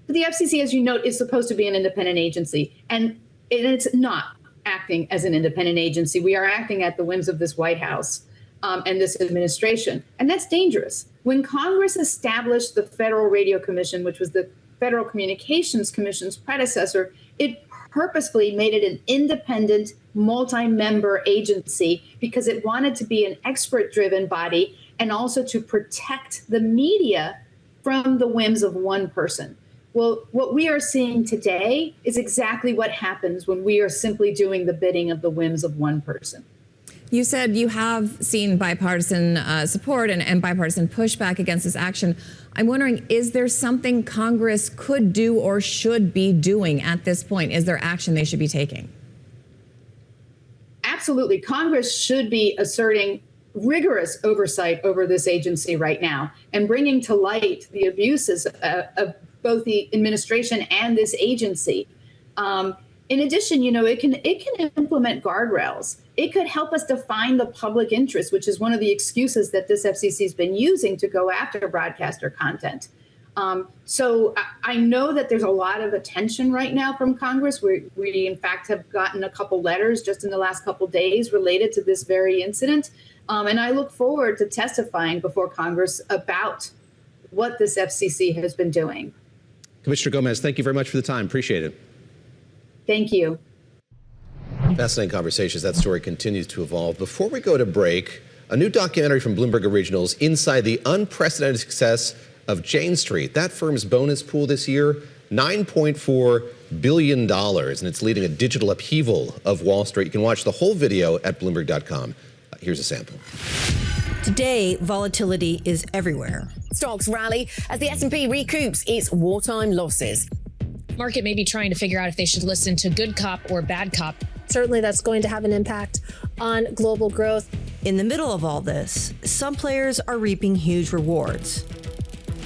The FCC, as you note, is supposed to be an independent agency, and it's not acting as an independent agency. We are acting at the whims of this White House and this administration, and that's dangerous. When Congress established the Federal Radio Commission, which was the Federal Communications Commission's predecessor, it purposefully made it an independent, multi-member agency because it wanted to be an expert-driven body and also to protect the media from the whims of one person. Well, what we are seeing today is exactly what happens when we are simply doing the bidding of the whims of one person. You said you have seen bipartisan support and bipartisan pushback against this action. I'm wondering, is there something Congress could do or should be doing at this point? Is there action they should be taking? Absolutely. Congress should be asserting rigorous oversight over this agency right now and bringing to light the abuses of both the administration and this agency. In addition, it can implement guardrails. It could help us define the public interest, which is one of the excuses that this FCC has been using to go after broadcaster content. So I know that there's a lot of attention right now from Congress. We in fact have gotten a couple letters just in the last couple days related to this very incident. And I look forward to testifying before Congress about what this FCC has been doing. Commissioner Gomez, thank you very much for the time. Appreciate it. Thank you. Fascinating conversations. That story continues to evolve. Before we go to break, a new documentary from Bloomberg Originals inside the unprecedented success of Jane Street. That firm's bonus pool this year, $9.4 billion, and it's leading a digital upheaval of Wall Street. You can watch the whole video at Bloomberg.com. Here's a sample. Today, volatility is everywhere. Stocks rally as the S&P recoups its wartime losses. Market may be trying to figure out if they should listen to good cop or bad cop. Certainly that's going to have an impact on global growth. In the middle of all this, some players are reaping huge rewards.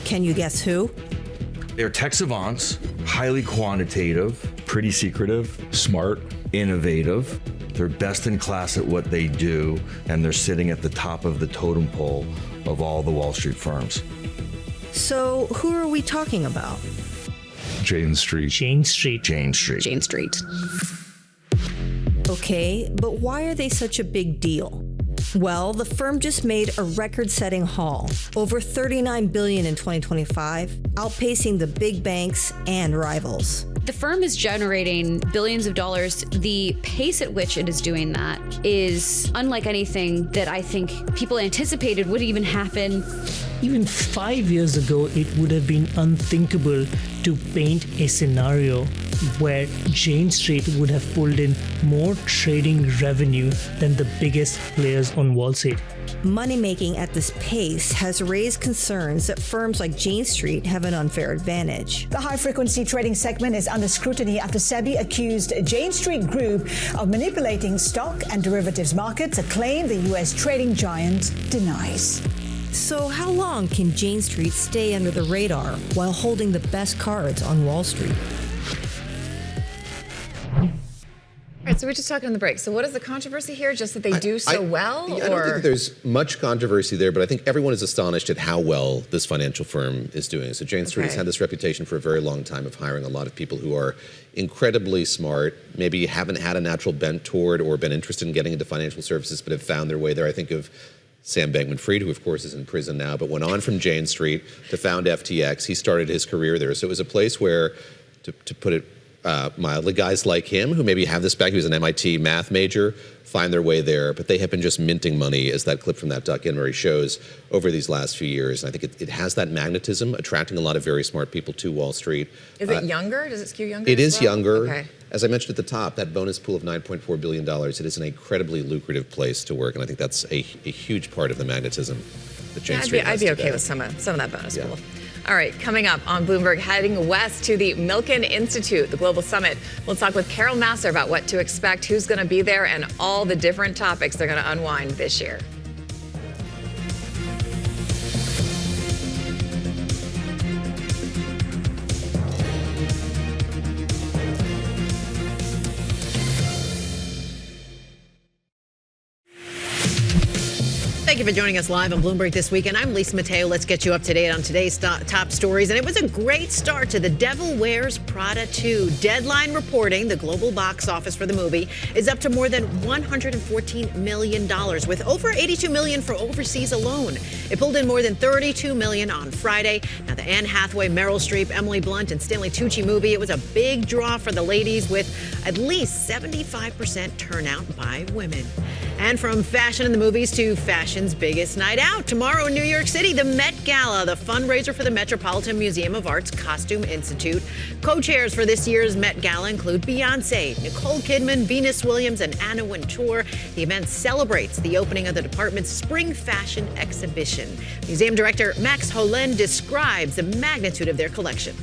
Can you guess who? They're tech savants, highly quantitative, pretty secretive, smart, innovative. They're best in class at what they do, and they're sitting at the top of the totem pole of all the Wall Street firms. So who are we talking about? Jane Street. Jane Street. Jane Street. Jane Street. Okay, but why are they such a big deal? Well, the firm just made a record-setting haul, over $39 billion in 2025, outpacing the big banks and rivals. The firm is generating billions of dollars. The pace at which it is doing that is unlike anything that I think people anticipated would even happen. Even 5 years ago, it would have been unthinkable to paint a scenario where Jane Street would have pulled in more trading revenue than the biggest players on Wall Street. Money-making at this pace has raised concerns that firms like Jane Street have an unfair advantage. The high-frequency trading segment is under scrutiny after SEBI accused Jane Street Group of manipulating stock and derivatives markets, a claim the U.S. trading giant denies. So how long can Jane Street stay under the radar while holding the best cards on Wall Street? All right, so we're just talking on the break. So what is the controversy here? Just that they do so well? I don't think there's much controversy there, but I think everyone is astonished at how well this financial firm is doing. So Jane Street has had this reputation for a very long time of hiring a lot of people who are incredibly smart, maybe haven't had a natural bent toward or been interested in getting into financial services, but have found their way there. I think of Sam Bankman-Fried, who of course is in prison now, but went on from Jane Street to found FTX. He started his career there. So it was a place where, to put it mildly. Guys like him, who maybe have this back, he was an MIT math major, find their way there, but they have been just minting money, as that clip from that documentary shows, over these last few years. And I think it has that magnetism, attracting a lot of very smart people to Wall Street. Is it younger? Does it skew younger? It is as well? younger. Okay. As I mentioned at the top, that bonus pool of $9.4 billion, it is an incredibly lucrative place to work, and I think that's a huge part of the magnetism that Jane Street has I'd be okay today. with some of that bonus pool. All right, coming up on Bloomberg, heading west to the Milken Institute, the Global Summit. We'll talk with Carol Massar about what to expect, who's going to be there, and all the different topics they're going to unwind this year. Thank you for joining us live on Bloomberg This Weekend. I'm Lisa Mateo. Let's get you up to date on today's top stories. And it was a great start to The Devil Wears Prada 2. Deadline reporting the global box office for the movie is up to more than $114 million, with over $82 million for overseas alone. It pulled in more than $32 million on Friday. Now, the Anne Hathaway, Meryl Streep, Emily Blunt, and Stanley Tucci movie, it was a big draw for the ladies, with at least 75% turnout by women. And from fashion in the movies to fashion's biggest night out. Tomorrow in New York City, the Met Gala, the fundraiser for the Metropolitan Museum of Art's Costume Institute. Co-chairs for this year's Met Gala include Beyoncé, Nicole Kidman, Venus Williams, and Anna Wintour. The event celebrates the opening of the department's spring fashion exhibition. Museum director Max Hollen describes the magnitude of their collection.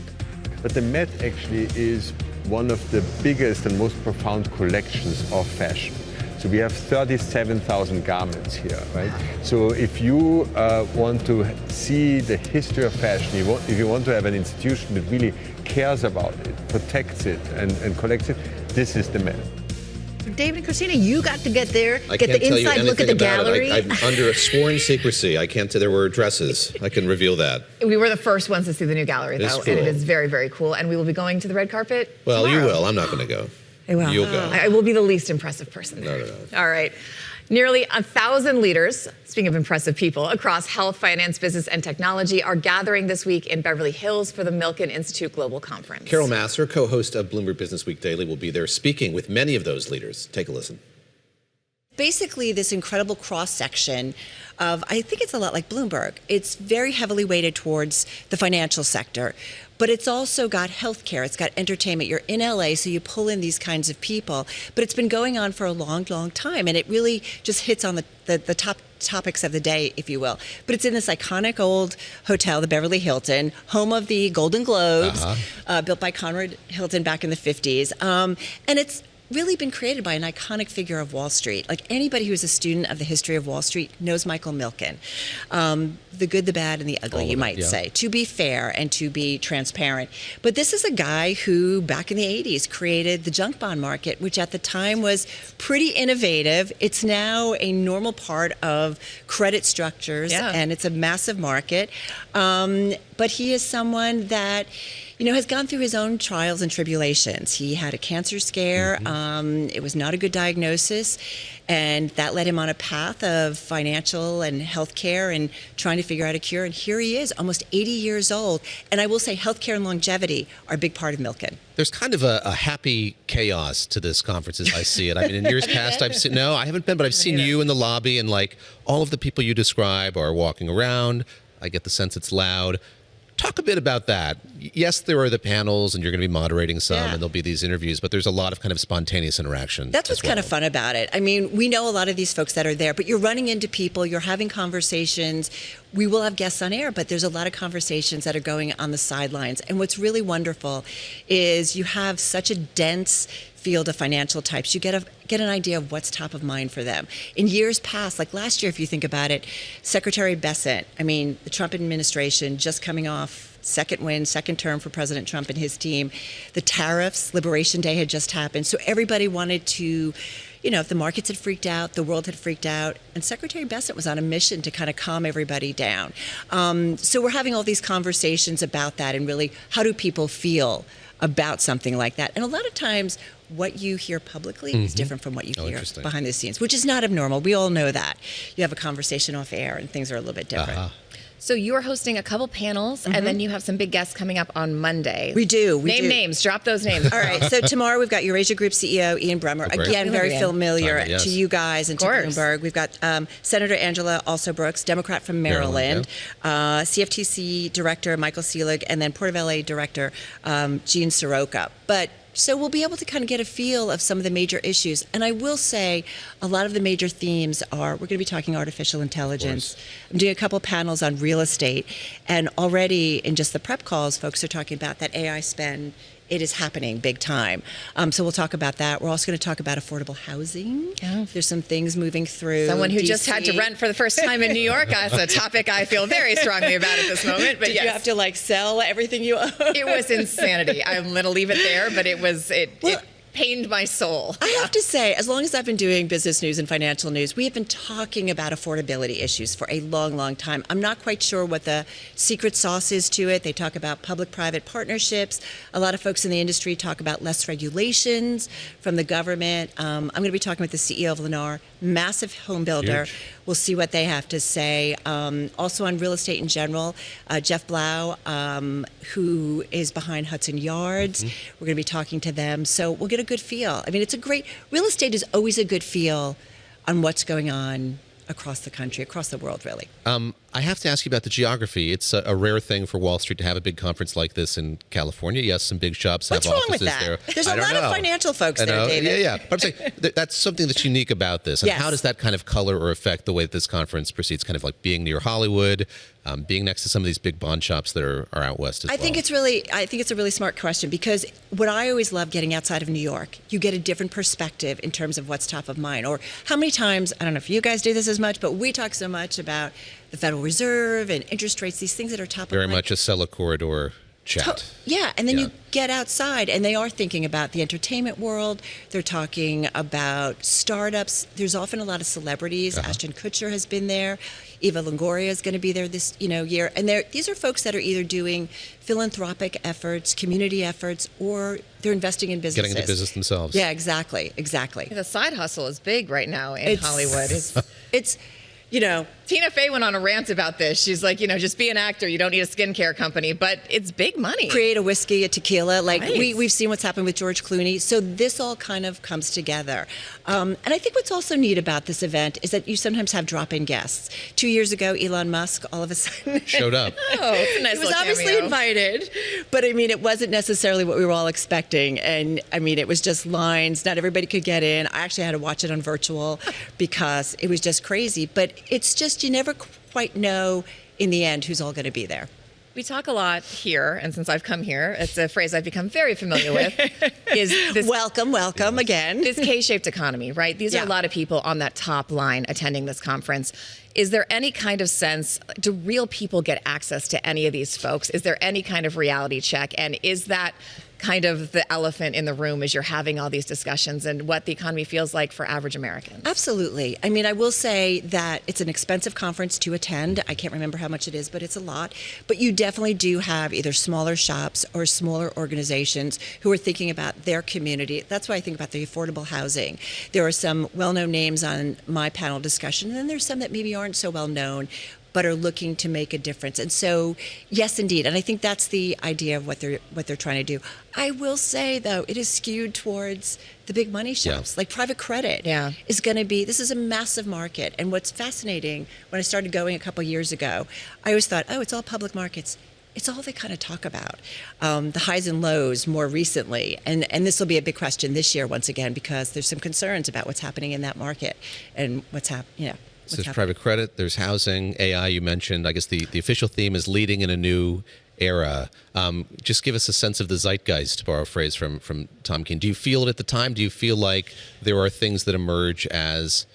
But the Met actually is one of the biggest and most profound collections of fashion. So we have 37,000 garments here, right? So if you want to see the history of fashion, if you want to have an institution that really cares about it, protects it, and collects it, this is the Met. David and Christina, you got to get there, I get can't the tell you inside look at the anything about gallery. I'm under a sworn secrecy. I can't. There were dresses. I can reveal that. We were the first ones to see the new gallery, It is though, cool. and it is very, very cool. And we will be going to the red carpet Well, tomorrow. you will. I'm not going to go. I will. You'll go. I will be the least impressive person. No. All right. Nearly 1,000 leaders, speaking of impressive people, across health, finance, business, and technology are gathering this week in Beverly Hills for the Milken Institute Global Conference. Carol Massar, co-host of Bloomberg Business Week Daily, will be there speaking with many of those leaders. Take a listen. Basically, this incredible cross-section of, I think it's a lot like Bloomberg. It's very heavily weighted towards the financial sector, but it's also got healthcare, it's got entertainment. You're in LA, so you pull in these kinds of people, but it's been going on for a long, long time, and it really just hits on the top topics of the day, if you will. But it's in this iconic old hotel, the Beverly Hilton, home of the Golden Globes, built by Conrad Hilton back in the 50s. And it's really been created by an iconic figure of Wall Street. Like anybody who's a student of the history of Wall Street knows Michael Milken. The good, the bad, and the ugly, you might say, to be fair and to be transparent. But this is a guy who, back in the 80s, created the junk bond market, which at the time was pretty innovative. It's now a normal part of credit structures, and it's a massive market. But he is someone that, you know, has gone through his own trials and tribulations. He had a cancer scare. It was not a good diagnosis, and that led him on a path of financial and healthcare and trying to figure out a cure. And here he is, almost 80 years old. And I will say healthcare and longevity are a big part of Milken. There's kind of a happy chaos to this conference as I see it. I mean, in years past, I've seen, no, I haven't been, but I've seen you in the lobby, and like all of the people you describe are walking around. I get the sense it's loud. Talk a bit about that. Yes, there are the panels, and you're going to be moderating some, and there'll be these interviews, but there's a lot of kind of spontaneous interaction. That's what's kind of fun about it. I mean, we know a lot of these folks that are there, but you're running into people, you're having conversations. We will have guests on air, but there's a lot of conversations that are going on the sidelines. And what's really wonderful is you have such a dense field of financial types. You get an idea of what's top of mind for them. In years past, like last year, if you think about it, Secretary Bessent, I mean, the Trump administration just coming off second term for President Trump and his team. The tariffs, Liberation Day had just happened. So everybody wanted to, you know, if the markets had freaked out, the world had freaked out, and Secretary Bessent was on a mission to kind of calm everybody down. So we're having all these conversations about that, and really, how do people feel about something like that? And a lot of times, what you hear publicly is different from what you hear behind the scenes, which is not abnormal. We all know that. You have a conversation off air, and things are a little bit different. So you're hosting a couple panels, and then you have some big guests coming up on Monday. We do. Name names. Drop those names. All right. So tomorrow we've got Eurasia Group CEO Ian Bremmer. Oh, great. Again, very familiar Yes. to you guys and to Bloomberg. We've got Senator Angela also Brooks, Democrat from Maryland, CFTC Director Michael Seelig, and then Port of LA Director Gene Soroka. So we'll be able to kind of get a feel of some of the major issues. And I will say a lot of the major themes are, we're going to be talking artificial intelligence. I'm doing a couple panels on real estate. And already in just the prep calls, folks are talking about that AI spend. It is happening big time. So we'll talk about that. We're also going to talk about affordable housing. Yeah. There's some things moving through. Someone who DC. just had to rent for the first time in New York. That's a topic I feel very strongly about at this moment. But Did you have to sell everything you own? It was insanity. I'm going to leave it there, but it pained my soul. I have to say, as long as I've been doing business news and financial news, we have been talking about affordability issues for a long, long time. I'm not quite sure what the secret sauce is to it. They talk about public-private partnerships. A lot of folks in the industry talk about less regulations from the government. I'm going to be talking with the CEO of Lennar, massive home builder. Huge. We'll see what they have to say. Also on real estate in general, Jeff Blau, who is behind Hudson Yards. We're going to be talking to them. So we'll get a good feel. I mean, real estate is always a good feel on what's going on across the country, across the world, really. I have to ask you about the geography. It's a rare thing for Wall Street to have a big conference like this in California. Yes, some big shops have offices there. There's a lot of financial folks there, David. Yeah. But I'm saying that's something that's unique about this. And how does that kind of color or affect the way that this conference proceeds, kind of like being near Hollywood, being next to some of these big bond shops that are out west as well? I think it's a really smart question, because what I always love getting outside of New York, you get a different perspective in terms of what's top of mind. Or how many times, I don't know if you guys do this as much, but we talk so much about the Federal Reserve and interest rates, these things that are top of mind. Very much a seller corridor chat. And then you get outside and they are thinking about the entertainment world. They're talking about startups. There's often a lot of celebrities. Ashton Kutcher has been there. Eva Longoria is going to be there this year. And these are folks that are either doing philanthropic efforts, community efforts, or they're investing in businesses. Getting into business themselves. Yeah, exactly. The side hustle is big right now in Hollywood. It's Tina Fey went on a rant about this. She's like, just be an actor. You don't need a skincare company, but it's big money. Create a whiskey, a tequila. We've seen what's happened with George Clooney. So this all kind of comes together. And I think what's also neat about this event is that you sometimes have drop-in guests. 2 years ago, Elon Musk all of a sudden showed up. It's a nice He was obviously invited, but I mean, it wasn't necessarily what we were all expecting. And I mean, it was just lines. Not everybody could get in. I actually had to watch it on virtual because it was just crazy. But it's just, you never quite know in the end who's all going to be there. We talk a lot here, and since I've come here, it's a phrase I've become very familiar with, is this... Welcome again. This K-shaped economy, right? These are a lot of people on that top line attending this conference. Is there any kind of sense, do real people get access to any of these folks? Is there any kind of reality check? And is that kind of the elephant in the room as you're having all these discussions and what the economy feels like for average Americans? Absolutely. I mean, I will say that it's an expensive conference to attend. I can't remember how much it is, but it's a lot. But you definitely do have either smaller shops or smaller organizations who are thinking about their community. That's why I think about the affordable housing. There are some well-known names on my panel discussion, and then there's some that maybe aren't so well known, but are looking to make a difference. And so, yes, indeed. And I think that's the idea of what they're trying to do. I will say, though, it is skewed towards the big money shops. Like private credit is going to be, this is a massive market. And what's fascinating, when I started going a couple years ago, I always thought, it's all public markets. It's all they kind of talk about, the highs and lows more recently. And this will be a big question this year, once again, because there's some concerns about what's happening in that market and what's happening. So there's private credit, there's housing, AI you mentioned. I guess the official theme is leading in a new era. Just give us a sense of the zeitgeist, to borrow a phrase from Tom Keene. Do you feel it at the time? Do you feel like there are things that emerge as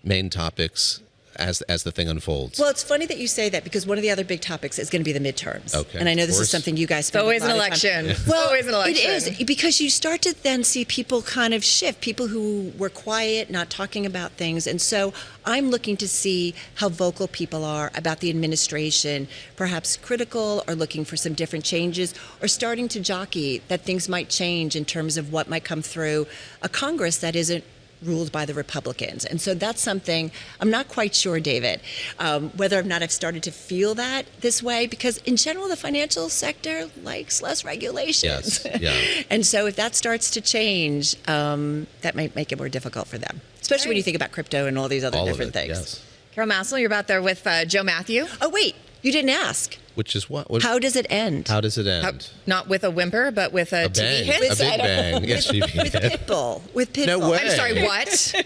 main topics as the thing unfolds? Well, it's funny that you say that, because one of the other big topics is going to be the midterms. Okay, and I know this is something you guys spend always a lot an of election. Time. Well, always an election. It is, because you start to then see people kind of shift, people who were quiet, not talking about things. And so I'm looking to see how vocal people are about the administration, perhaps critical or looking for some different changes, or starting to jockey that things might change in terms of what might come through a Congress that isn't ruled by the Republicans. And so that's something I'm not quite sure, David, whether or not I've started to feel that this way, because in general, the financial sector likes less regulations. Yes. Yeah. And so if that starts to change, that might make it more difficult for them, especially when you think about crypto and all these other different things. Yes. Carol Massel, you're out there with Joe Matthew. Oh, wait, you didn't ask. Which is what? How does it end? How does it end? Not with a whimper, but with a TV bang. hit. A big bang. Yes, with Pitbull. With Pitbull. No way. I'm sorry, what?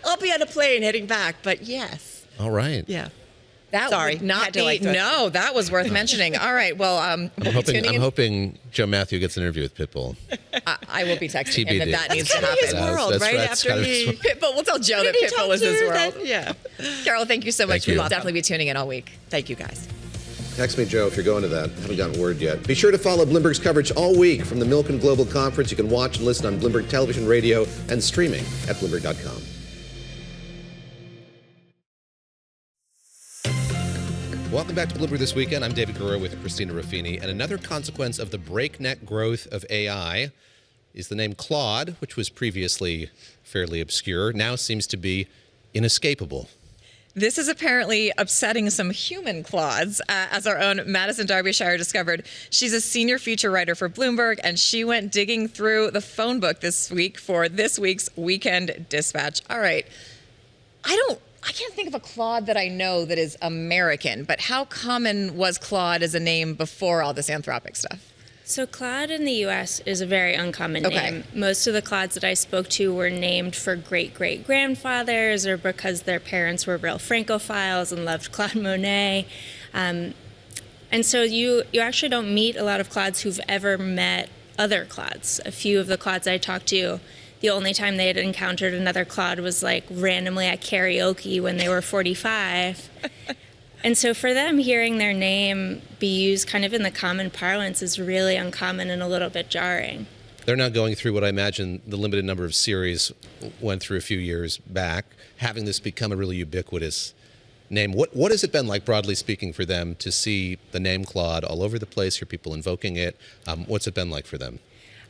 I'll be on a plane heading back, but yes. All right. Yeah. That Sorry, would not had to be. like that. No, that was worth mentioning. All right. Well, I'm hoping Joe Matthew gets an interview with Pitbull. I will be texting him TBD. if that needs to That's happen. his world, That's right? right. After he... Pitbull, we'll tell Joe that Didn't he Pitbull talk is his to world. that? Yeah. Carol, thank you so much. Thank you. We'll definitely be tuning in all week. Thank you, guys. Text me, Joe, if you're going to that. Haven't gotten word yet. Be sure to follow Bloomberg's coverage all week from the Milken Global Conference. You can watch and listen on Bloomberg Television, radio, and streaming at Bloomberg.com. Welcome back to Bloomberg This Weekend. I'm David Gura with Christina Ruffini. And another consequence of the breakneck growth of AI is the name Claude, which was previously fairly obscure, now seems to be inescapable. This is apparently upsetting some human Claudes, as our own Madison Derbyshire discovered. She's a senior feature writer for Bloomberg, and she went digging through the phone book this week for this week's Weekend Dispatch. All right. I can't think of a Claude that I know that is American, but how common was Claude as a name before all this Anthropic stuff? So Claude in the U.S. is a very uncommon name. Most of the Claudes that I spoke to were named for great-great-grandfathers or because their parents were real Francophiles and loved Claude Monet. And so you actually don't meet a lot of Claudes who've ever met other Claudes. A few of the Claudes I talked to, the only time they had encountered another Claude was like randomly at karaoke when they were 45. And so for them, hearing their name be used kind of in the common parlance is really uncommon and a little bit jarring. They're now going through what I imagine the limited number of series went through a few years back, having this become a really ubiquitous name. What has it been like, broadly speaking, for them to see the name Claude all over the place, hear people invoking it? What's it been like for them?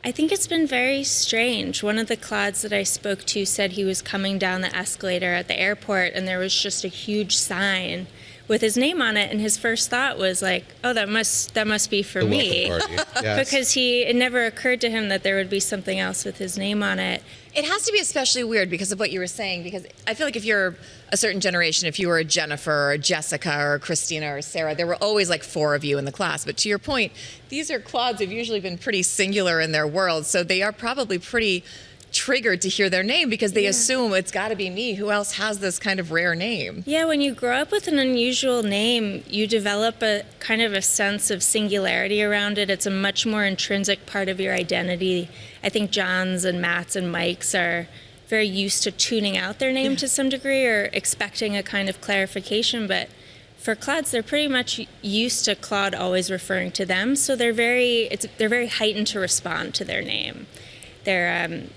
I think it's been very strange. One of the Claudes that I spoke to said he was coming down the escalator at the airport and there was just a huge sign with his name on it, and his first thought was like, oh, that must be for me. Yes. Because it never occurred to him that there would be something else with his name on it. It has to be especially weird because of what you were saying, because I feel like if you're a certain generation, if you were a Jennifer or a Jessica or a Christina or Sarah, there were always like 4 of you in the class. But to your point, these are Claudes who've usually been pretty singular in their world, so they are probably pretty triggered to hear their name because they assume it's got to be me. Who else has this kind of rare name? Yeah, when you grow up with an unusual name, you develop a kind of a sense of singularity around it. It's a much more intrinsic part of your identity. I think Johns and Matts and Mikes are very used to tuning out their name to some degree or expecting a kind of clarification, but for Claudes, they're pretty much used to Claude always referring to them, so they're very heightened to respond to their name.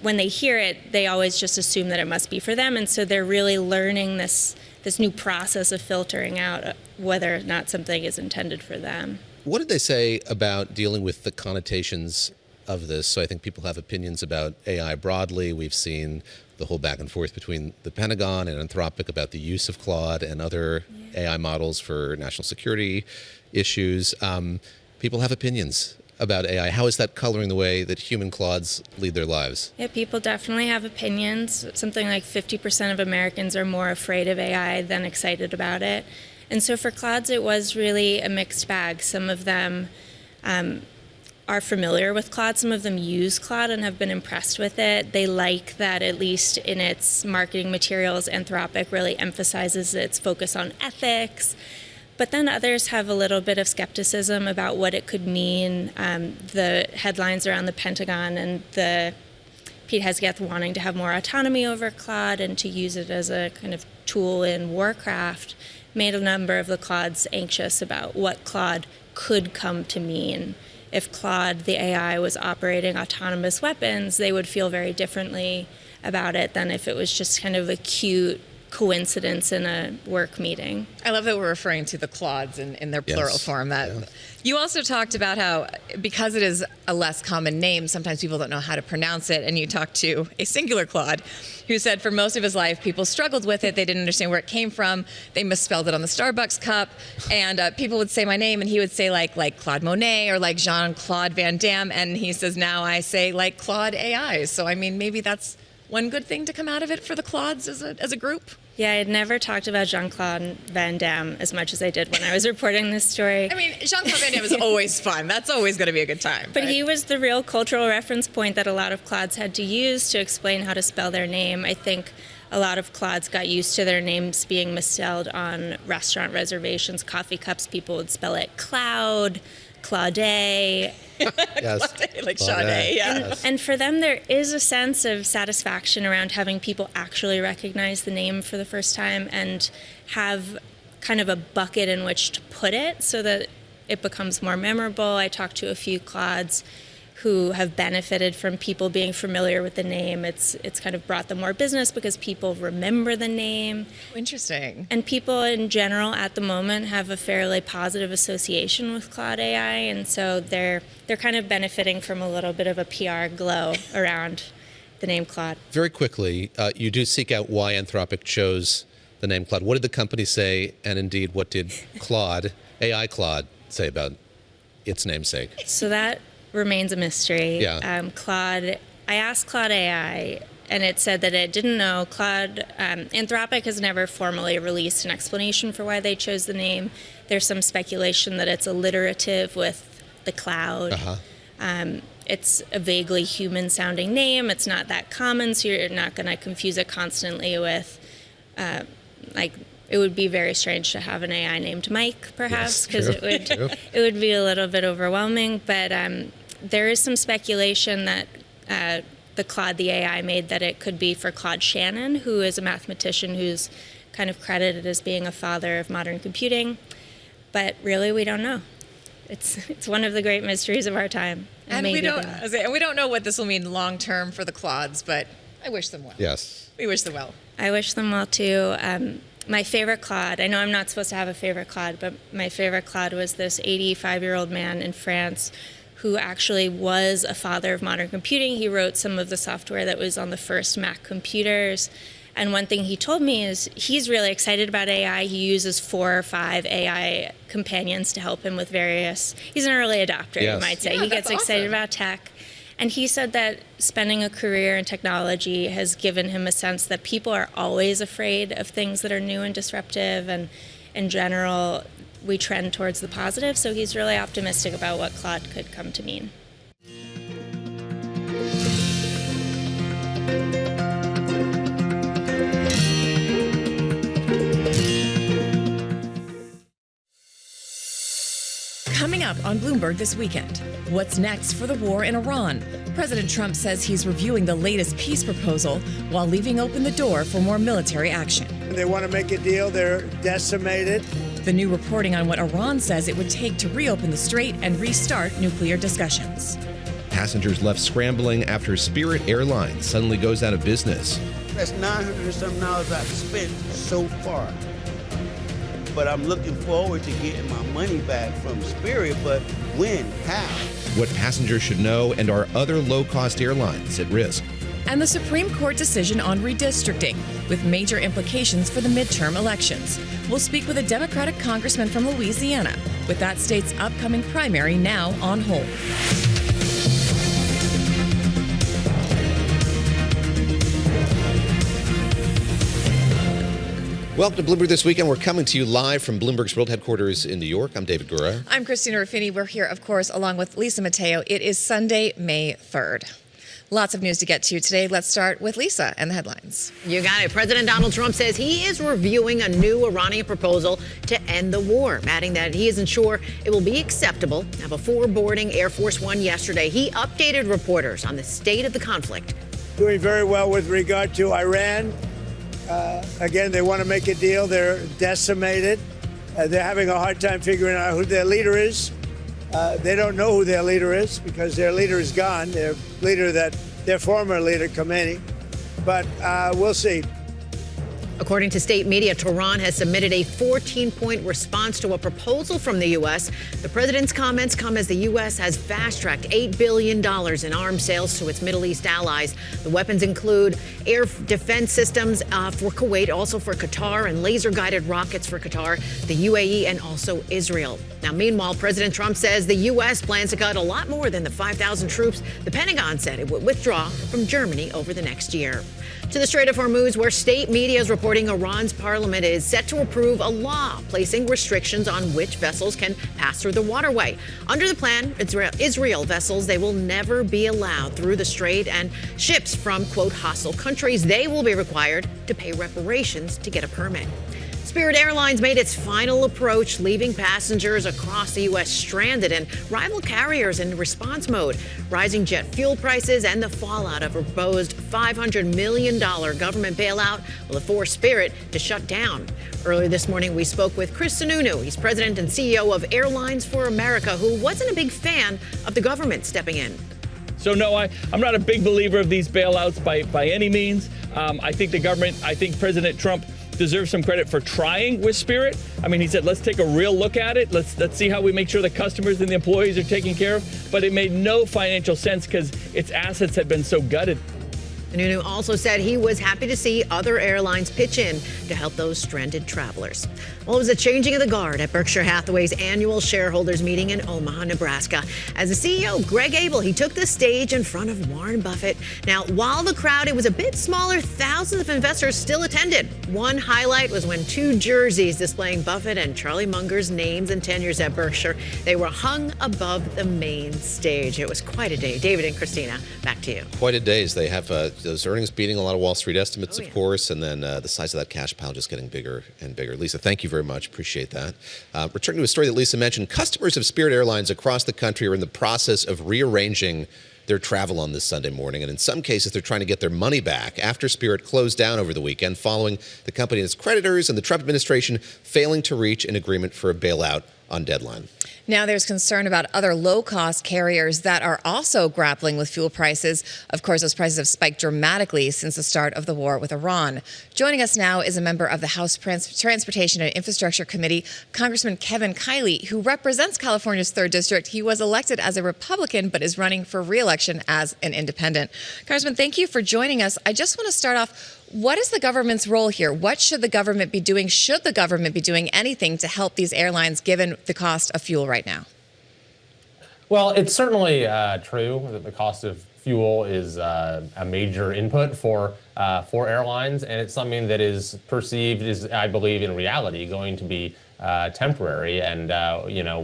When they hear it, they always just assume that it must be for them, and so they're really learning this new process of filtering out whether or not something is intended for them. What did they say about dealing with the connotations of this? So I think people have opinions about AI broadly. We've seen the whole back and forth between the Pentagon and Anthropic about the use of Claude and other AI models for national security issues. People have opinions about AI. How is that coloring the way that human Claudes lead their lives? Yeah, people definitely have opinions. Something like 50% of Americans are more afraid of AI than excited about it. And so for Claudes, it was really a mixed bag. Some of them are familiar with Claude. Some of them use Claude and have been impressed with it. They like that, at least in its marketing materials, Anthropic really emphasizes its focus on ethics. But then others have a little bit of skepticism about what it could mean. The headlines around the Pentagon and Pete Hegseth wanting to have more autonomy over Claude and to use it as a kind of tool in warcraft made a number of the Claudes anxious about what Claude could come to mean. If Claude, the AI, was operating autonomous weapons, they would feel very differently about it than if it was just kind of a cute coincidence in a work meeting. I love that we're referring to the Claudes in their plural form. You also talked about how, because it is a less common name, sometimes people don't know how to pronounce it. And you talked to a singular Claude who said for most of his life, people struggled with it. They didn't understand where it came from. They misspelled it on the Starbucks cup. And people would say my name, and he would say like Claude Monet or like Jean-Claude Van Damme. And he says, now I say like Claude AI. So, I mean, maybe that's one good thing to come out of it for the Claudes as a group. Yeah, I had never talked about Jean-Claude Van Damme as much as I did when I was reporting this story. I mean, Jean-Claude Van Damme is always fun. That's always going to be a good time. But he was the real cultural reference point that a lot of Claudes had to use to explain how to spell their name. I think a lot of Claudes got used to their names being misspelled on restaurant reservations, coffee cups. People would spell it Cloud, Claude. Yes. Like Sade, yeah. And for them, there is a sense of satisfaction around having people actually recognize the name for the first time and have kind of a bucket in which to put it so that it becomes more memorable. I talked to a few Claudes who have benefited from people being familiar with the name. It's kind of brought them more business because people remember the name. Interesting. And people in general at the moment have a fairly positive association with Claude AI, and so they're kind of benefiting from a little bit of a PR glow around the name Claude. Very quickly, you do seek out why Anthropic chose the name Claude. What did the company say, and indeed, what did Claude, AI Claude, say about its namesake? So that remains a mystery. Yeah. Claude, I asked Claude AI, and it said that it didn't know. Anthropic has never formally released an explanation for why they chose the name. There's some speculation that it's alliterative with the cloud. It's a vaguely human-sounding name. It's not that common, so you're not going to confuse it constantly with, it would be very strange to have an AI named Mike, perhaps, because it would be a little bit overwhelming. But there is some speculation that the Claude, the AI, made that it could be for Claude Shannon, who is a mathematician who's kind of credited as being a father of modern computing. But really, we don't know. It's one of the great mysteries of our time. And we don't know what this will mean long term for the Claudes, but I wish them well. Yes. We wish them well. I wish them well too. My favorite Claude, I know I'm not supposed to have a favorite Claude, but my favorite Claude was this 85-year-old man in France who actually was a father of modern computing. He wrote some of the software that was on the first Mac computers. And one thing he told me is he's really excited about AI. He uses 4 or 5 AI companions to help him with various, he's an early adopter, you might say. Yeah, he gets excited about tech. And he said that spending a career in technology has given him a sense that people are always afraid of things that are new and disruptive, and in general, we trend towards the positive. So he's really optimistic about what Claude could come to mean. Coming up on Bloomberg this weekend, what's next for the war in Iran? President Trump says he's reviewing the latest peace proposal while leaving open the door for more military action. They want to make a deal. They're decimated. The new reporting on what Iran says it would take to reopen the strait and restart nuclear discussions. Passengers left scrambling after Spirit Airlines suddenly goes out of business. That's $900 and something I've spent so far. But I'm looking forward to getting my money back from Spirit, but when? How? What passengers should know, and are other low-cost airlines at risk? And the Supreme Court decision on redistricting, with major implications for the midterm elections. We'll speak with a Democratic congressman from Louisiana, with that state's upcoming primary now on hold. Welcome to Bloomberg This Weekend. We're coming to you live from Bloomberg's World Headquarters in New York. I'm David Gura. I'm Christina Ruffini. We're here, of course, along with Lisa Mateo. It is Sunday, May 3rd. Lots of news to get to today. Let's start with Lisa and the headlines. You got it. President Donald Trump says he is reviewing a new Iranian proposal to end the war, adding that he isn't sure it will be acceptable. Now, before boarding Air Force One yesterday, he updated reporters on the state of the conflict. Doing very well with regard to Iran. Again, they want to make a deal. They're decimated. They're having a hard time figuring out who their leader is. They don't know who their leader is because their leader is gone. Their former leader, Khomeini. But we'll see. According to state media, Tehran has submitted a 14-point response to a proposal from the U.S. The president's comments come as the U.S. has fast-tracked $8 billion in arms sales to its Middle East allies. The weapons include air defense systems for Kuwait, also for Qatar, and laser-guided rockets for Qatar, the UAE, and also Israel. Now, meanwhile, President Trump says the U.S. plans to cut a lot more than the 5,000 troops the Pentagon said it would withdraw from Germany over the next year. To the Strait of Hormuz, where state media is reporting Iran's parliament is set to approve a law placing restrictions on which vessels can pass through the waterway. Under the plan, Israel vessels, they will never be allowed through the strait, and ships from, quote, hostile countries, they will be required to pay reparations to get a permit. Spirit Airlines made its final approach, leaving passengers across the U.S. stranded and rival carriers in response mode. Rising jet fuel prices and the fallout of a proposed $500 million government bailout will force Spirit to shut down. Earlier this morning, we spoke with Chris Sununu. He's president and CEO of Airlines for America, who wasn't a big fan of the government stepping in. So no, I'm not a big believer of these bailouts by any means. I think President Trump deserves some credit for trying with Spirit. I mean, he said, let's take a real look at it. Let's see how we make sure the customers and the employees are taken care of. But it made no financial sense because its assets had been so gutted. Sununu also said he was happy to see other airlines pitch in to help those stranded travelers. Well, it was a changing of the guard at Berkshire Hathaway's annual shareholders meeting in Omaha, Nebraska. As the CEO, Greg Abel, he took the stage in front of Warren Buffett. Now, while the crowd, it was a bit smaller, thousands of investors still attended. One highlight was when two jerseys displaying Buffett and Charlie Munger's names and tenures at Berkshire, they were hung above the main stage. It was quite a day. David and Christina, back to you. Quite a day. They have those earnings beating a lot of Wall Street estimates, of course, and then the size of that cash pile just getting bigger and bigger. Lisa, thank you very much. Appreciate that. Returning to a story that Lisa mentioned, customers of Spirit Airlines across the country are in the process of rearranging their travel on this Sunday morning, and in some cases, they're trying to get their money back after Spirit closed down over the weekend following the company and its creditors and the Trump administration failing to reach an agreement for a bailout on deadline. Now there's concern about other low-cost carriers that are also grappling with fuel prices. Of course, those prices have spiked dramatically since the start of the war with Iran. Joining us now is a member of the House Transportation and Infrastructure Committee, Congressman Kevin Kiley, who represents California's 3rd District. He was elected as a Republican, but is running for re-election as an independent. Congressman, thank you for joining us. I just want to start off, what is the government's role here? What should the government be doing? Should the government be doing anything to help these airlines given the cost of fuel right now? Well, it's certainly true that the cost of fuel is a major input for airlines, and it's something that is perceived as, I believe, in reality, going to be temporary. And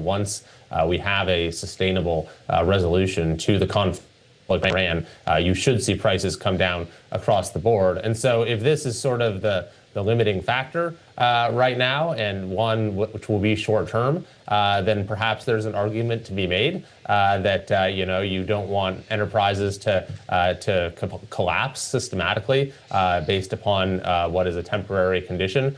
once we have a sustainable resolution to the conflict like Iran, you should see prices come down across the board. And so if this is sort of the limiting factor right now, and one which will be short term, then perhaps there's an argument to be made that you don't want enterprises to collapse systematically based upon what is a temporary condition.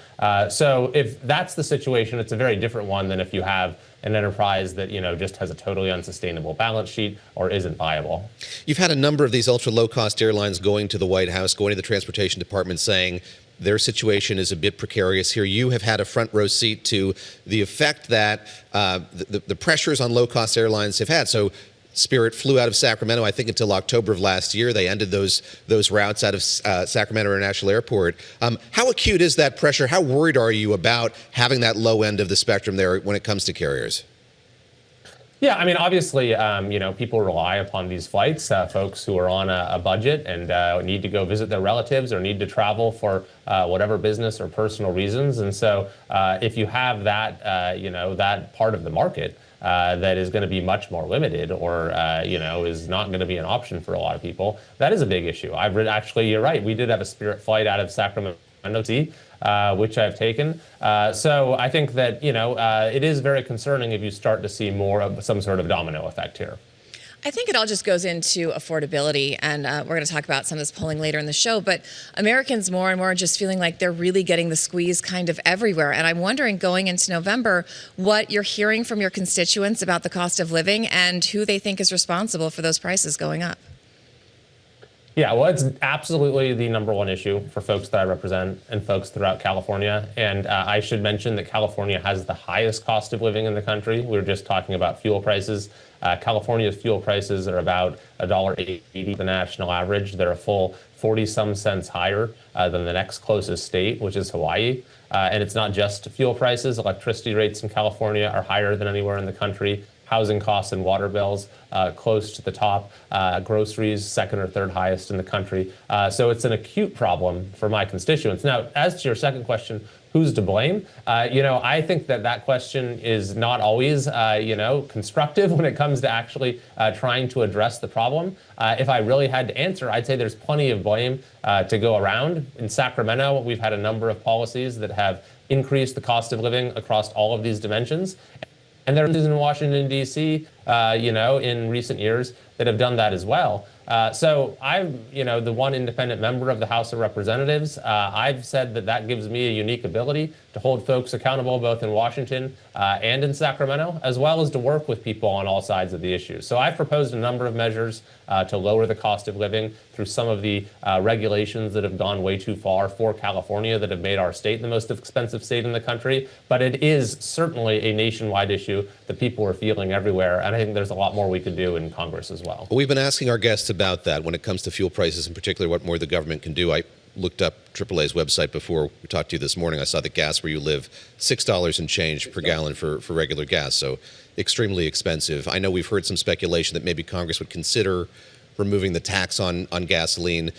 So if that's the situation, it's a very different one than if you have an enterprise that just has a totally unsustainable balance sheet or isn't viable. You've had a number of these ultra low-cost airlines going to the White House, going to the Transportation Department, saying their situation is a bit precarious here. You have had a front row seat to the effect that the pressures on low-cost airlines have had. So Spirit flew out of Sacramento, I think, until October of last year. They ended those routes out of Sacramento International Airport. How acute is that pressure? How worried are you about having that low end of the spectrum there when it comes to carriers? Yeah, I mean, obviously, people rely upon these flights, folks who are on a budget and need to go visit their relatives or need to travel for whatever business or personal reasons. And so if you have that, that part of the market that is going to be much more limited or, is not going to be an option for a lot of people, that is a big issue. Actually, you're right. We did have a Spirit flight out of Sacramento, which I've taken. So I think that, it is very concerning if you start to see more of some sort of domino effect here. I think it all just goes into affordability, and we're going to talk about some of this polling later in the show, but Americans more and more are just feeling like they're really getting the squeeze kind of everywhere. And I'm wondering, going into November, what you're hearing from your constituents about the cost of living and who they think is responsible for those prices going up. Yeah, well, it's absolutely the number one issue for folks that I represent and folks throughout California. And I should mention that California has the highest cost of living in the country. We were just talking about fuel prices. California's fuel prices are about $1.80 the national average. They're a full 40-some cents higher than the next closest state, which is Hawaii. And it's not just fuel prices. Electricity rates in California are higher than anywhere in the country. Housing costs and water bills close to the top. Groceries, second or third highest in the country. So it's an acute problem for my constituents. Now, as to your second question, who's to blame? I think that question is not always, constructive when it comes to actually trying to address the problem. If I really had to answer, I'd say there's plenty of blame to go around. In Sacramento, we've had a number of policies that have increased the cost of living across all of these dimensions. And there are in Washington, D.C., in recent years that have done that as well. So I'm, the one independent member of the House of Representatives. I've said that gives me a unique ability to hold folks accountable both in Washington and in Sacramento, as well as to work with people on all sides of the issue. So I've proposed a number of measures to lower the cost of living through some of the regulations that have gone way too far for California that have made our state the most expensive state in the country. But it is certainly a nationwide issue that people are feeling everywhere. And I think there's a lot more we could do in Congress as well. We've been asking our guests about that when it comes to fuel prices, in particular, what more the government can do. I looked up AAA's website before we talked to you this morning. I saw that gas where you live, $6 and change per gallon for regular gas, so extremely expensive. I know we've heard some speculation that maybe Congress would consider removing the tax on gasoline.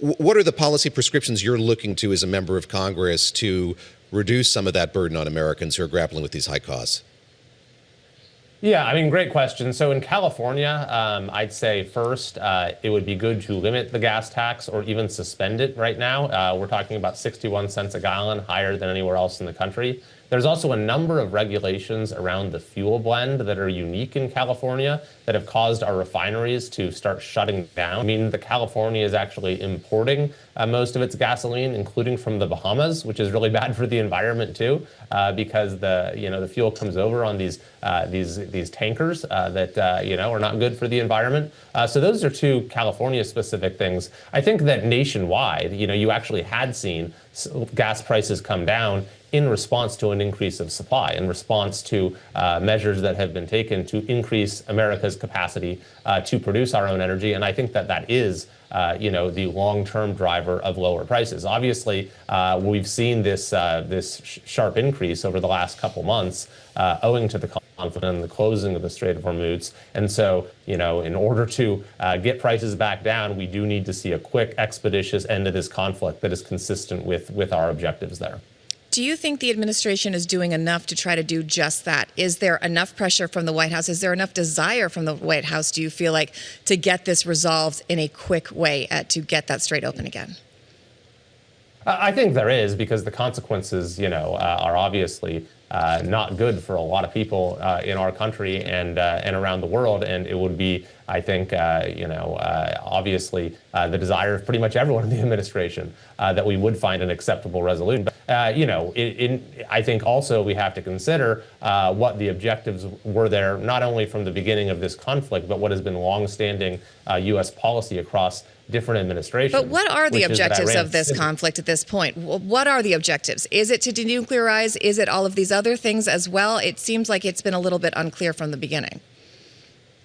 What are the policy prescriptions you're looking to as a member of Congress to reduce some of that burden on Americans who are grappling with these high costs? Yeah, great question. So in California, I'd say first, it would be good to limit the gas tax or even suspend it right now. We're talking about 61 cents a gallon, higher than anywhere else in the country. There's also a number of regulations around the fuel blend that are unique in California that have caused our refineries to start shutting down. The California is actually importing most of its gasoline, including from the Bahamas, which is really bad for the environment too, because the fuel comes over on these tankers that are not good for the environment. So those are two California-specific things. I think that nationwide, you actually had seen gas prices come down in response to an increase of supply, in response to measures that have been taken to increase America's capacity to produce our own energy. And I think that is the long-term driver of lower prices. Obviously, we've seen this sharp increase over the last couple months owing to the conflict and the closing of the Strait of Hormuz. And so, in order to get prices back down, we do need to see a quick, expeditious end to this conflict that is consistent with our objectives there. Do you think the administration is doing enough to try to do just that? Is there enough pressure from the White House? Is there enough desire from the White House, do you feel like, to get this resolved in a quick way to get that strait open again? I think there is, because the consequences, are obviously not good for a lot of people in our country and around the world. And it would be, I think, obviously the desire of pretty much everyone in the administration that we would find an acceptable resolution. But, I think also we have to consider what the objectives were there, not only from the beginning of this conflict, but what has been longstanding U.S. policy across different administrations. But what are the objectives of this conflict at this point? What are the objectives? Is it to denuclearize? Is it all of these other things as well? It seems like it's been a little bit unclear from the beginning.